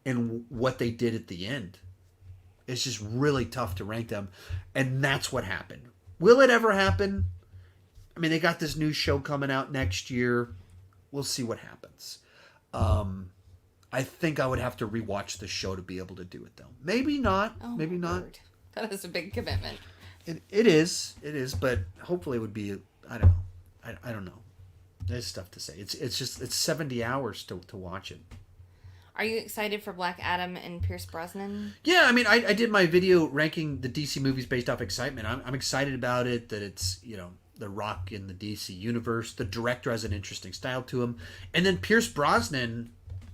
and what they did at the end. It's just really tough to rank them. And that's what happened. Will it ever happen? I mean, they got this new show coming out next year. We'll see what happens. I think I would have to rewatch the show to be able to do it, though. Maybe not. Oh, maybe not. Lord. That is a big commitment. It is, but hopefully it would be, I don't know. I don't know. There's stuff to say. It's 70 hours to watch it. Are you excited for Black Adam and Pierce Brosnan? Yeah, I mean, I did my video ranking the DC movies based off excitement. I'm excited about it, that it's, The Rock in the DC universe. The director has an interesting style to him. And then Pierce Brosnan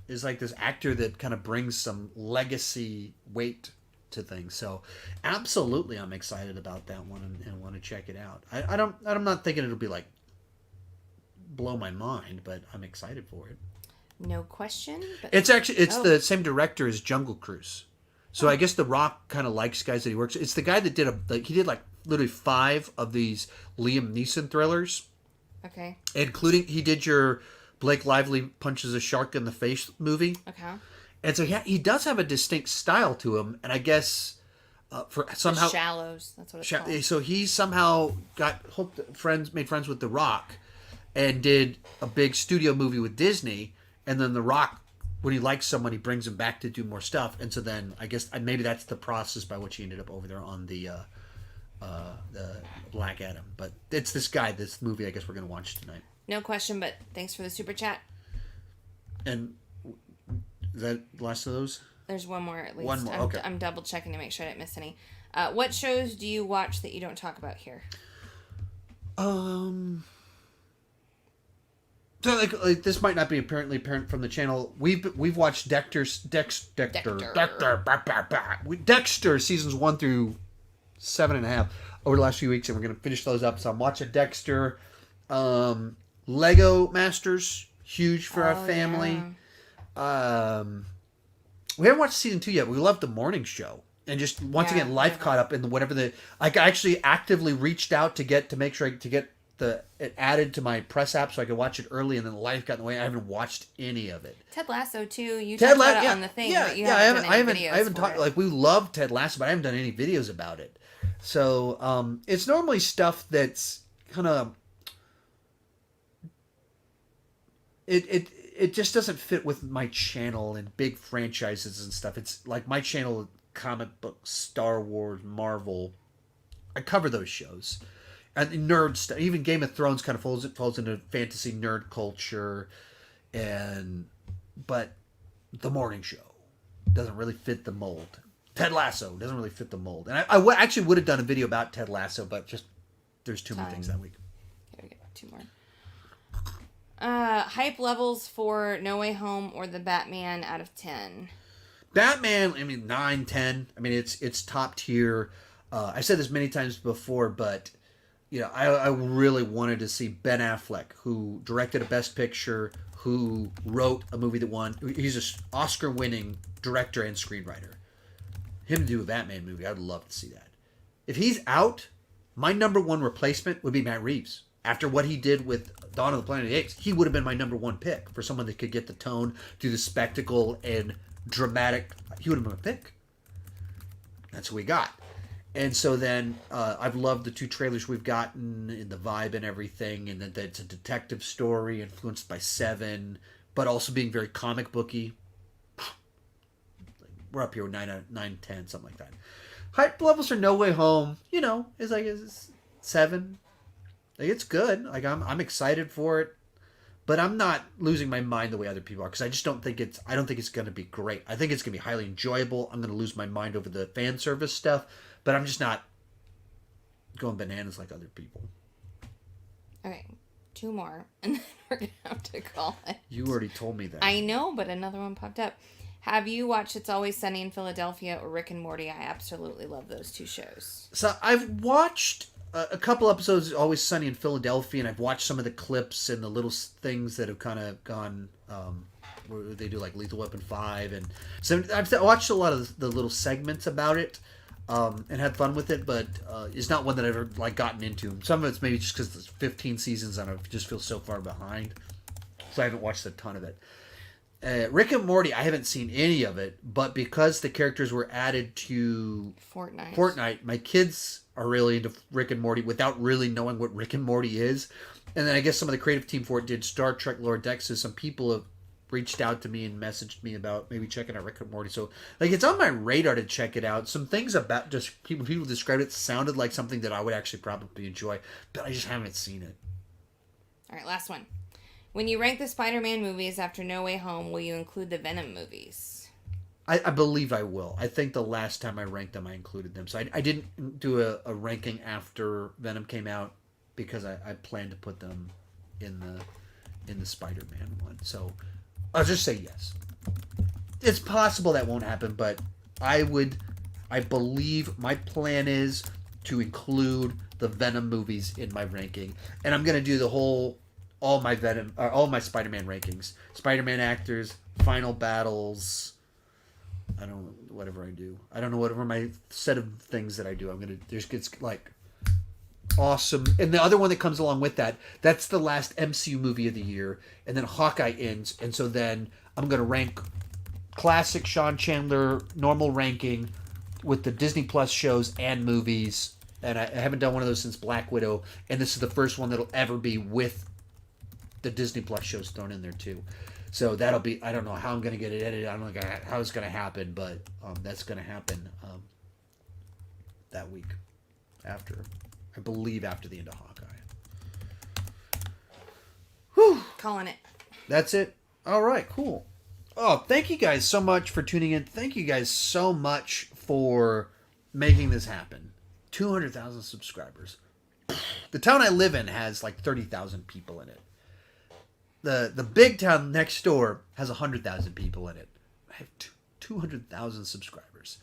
is like this actor that kind of brings some legacy weight to things. So absolutely I'm excited about that one and want to check it out. I'm not thinking it'll be like blow my mind, but I'm excited for it. No question. But... It's the same director as Jungle Cruise. So I guess The Rock kind of likes guys that he works. It's the guy that he did like literally 5 of these Liam Neeson thrillers. Okay. Including he did your Blake Lively punches a shark in the face movie. Okay. And so he does have a distinct style to him, and I guess for somehow The Shallows. That's what it's called. So he somehow made friends with The Rock, and did a big studio movie with Disney. And then The Rock, when he likes someone, he brings him back to do more stuff. And so then I guess maybe that's the process by which he ended up over there on the Black Adam. But it's this movie I guess we're going to watch tonight. No question, but thanks for the super chat. And is that the last of those? There's one more at least. One more, okay. I'm double checking to make sure I didn't miss any. What shows do you watch that you don't talk about here? So like this might not be apparent from the channel. We've watched Dexter seasons 1 through 7.5 over the last few weeks, and we're gonna finish those up. So I'm watching Dexter. Lego Masters, huge for our family. Yeah. We haven't watched season 2 yet. We love the morning show. And just once again, life caught up in I actually actively reached out to make sure to get it added to my press app so I could watch it early, and then life got in the way. I haven't watched any of it. Ted Lasso too. You talked about it on the thing, but you haven't done any videos. I haven't talked like we love Ted Lasso, but I haven't done any videos about it. So it's normally stuff that's kind of it just doesn't fit with my channel and big franchises and stuff. It's like my channel, comic books, Star Wars, Marvel. I cover those shows. And nerd stuff. Even Game of Thrones kind of falls into fantasy nerd culture. But the morning show doesn't really fit the mold. Ted Lasso doesn't really fit the mold. And I actually would have done a video about Ted Lasso, but just there's too many things that week. Here we go. 2 more. Hype levels for No Way Home or the Batman out of 10. Batman, 9, 10. It's top tier. I said this many times before, but I really wanted to see Ben Affleck, who directed a Best Picture, who wrote a movie that won. He's an Oscar-winning director and screenwriter. Him do a Batman movie, I'd love to see that. If he's out, my number 1 replacement would be Matt Reeves. After what he did with Dawn of the Planet of the Apes, he would have been my number 1 pick for someone that could get the tone, do the spectacle, and dramatic. He would have been my pick. That's who we got. And so then I've loved the 2 trailers we've gotten and the vibe and everything, and that it's a detective story influenced by Seven, but also being very comic booky. We're up here with 9, 10, something like that. Hype levels for No Way Home, is like 7. Like, it's good. Like I'm excited for it, but I'm not losing my mind the way other people are, because I just don't think it's going to be great. I think it's going to be highly enjoyable. I'm going to lose my mind over the fan service stuff, but I'm just not going bananas like other people. Okay, 2 more, and then we're going to have to call it. You already told me that. I know, but another one popped up. Have you watched It's Always Sunny in Philadelphia or Rick and Morty? I absolutely love those 2 shows. So I've watched a couple episodes of Always Sunny in Philadelphia, and I've watched some of the clips and the little things that have kind of gone, where they do like Lethal Weapon 5. And so I've watched a lot of the little segments about it. And had fun with it, but it's not one that I've ever gotten into. Some of it's maybe just because there's 15 seasons and I just feel so far behind, so I haven't watched a ton of it. Rick and Morty, I haven't seen any of it, but because the characters were added to Fortnite, my kids are really into Rick and Morty without really knowing what Rick and Morty is. And then I guess some of the creative team for it did Star Trek Lower Decks, so some people have reached out to me and messaged me about maybe checking out Rick and Morty. So it's on my radar to check it out. Some things about just people described it sounded like something that I would actually probably enjoy, but I just haven't seen it. All right, last one. When you rank the Spider-Man movies after No Way Home, will you include the Venom movies? I believe I will. I think the last time I ranked them, I included them. So I didn't do a ranking after Venom came out because I planned to put them in the Spider-Man one. So I'll just say yes. It's possible that won't happen, but I believe my plan is to include the Venom movies in my ranking. And I'm going to do all my Spider-Man rankings. Spider-Man actors, final battles, whatever I do. I don't know whatever my set of things that I do. It's awesome. And the other one that comes along with that's the last MCU movie of the year, and then Hawkeye ends, and so then I'm going to rank classic Sean Chandler normal ranking with the Disney Plus shows and movies, and I haven't done one of those since Black Widow, and this is the first one that'll ever be with the Disney Plus shows thrown in there too. So that'll be, I don't know how I'm going to get it edited, I don't know how it's going to happen, but that's going to happen that week I believe after the end of Hawkeye. Calling it. That's it? All right, cool. Oh, thank you guys so much for tuning in. Thank you guys so much for making this happen. 200,000 subscribers. The town I live in has like 30,000 people in it. The big town next door has 100,000 people in it. I have 200,000 subscribers.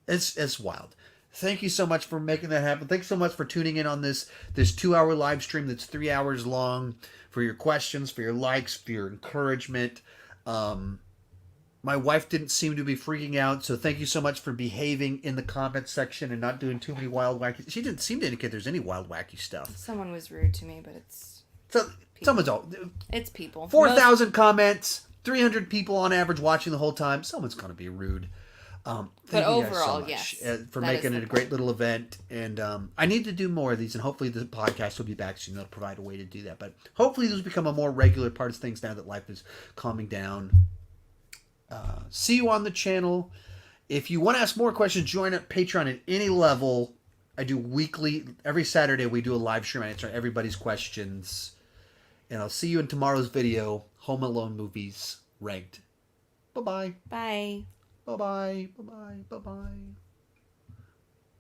It's wild. Thank you so much for making that happen. Thanks so much for tuning in on this 2-hour live stream that's 3 hours long, for your questions, for your likes, for your encouragement. My wife didn't seem to be freaking out, so thank you so much for behaving in the comment section and not doing too many wild, wacky... She didn't seem to indicate there's any wild, wacky stuff. Someone was rude to me, but it's... So, someone's all... It's people. 4,000 comments, 300 people on average watching the whole time. Someone's going to be rude. Thank But you guys overall, so much, yes, for that making is it a the great little event. And I need to do more of these, and hopefully the podcast will be back soon. They'll provide a way to do that. But hopefully these will become a more regular part of things now that life is calming down. See you on the channel. If you want to ask more questions, join up Patreon at any level. I do weekly, every Saturday we do a live stream. I answer everybody's questions. And I'll see you in tomorrow's video, Home Alone movies ranked. Bye-bye. Bye. Bye-bye. Bye-bye. Bye-bye.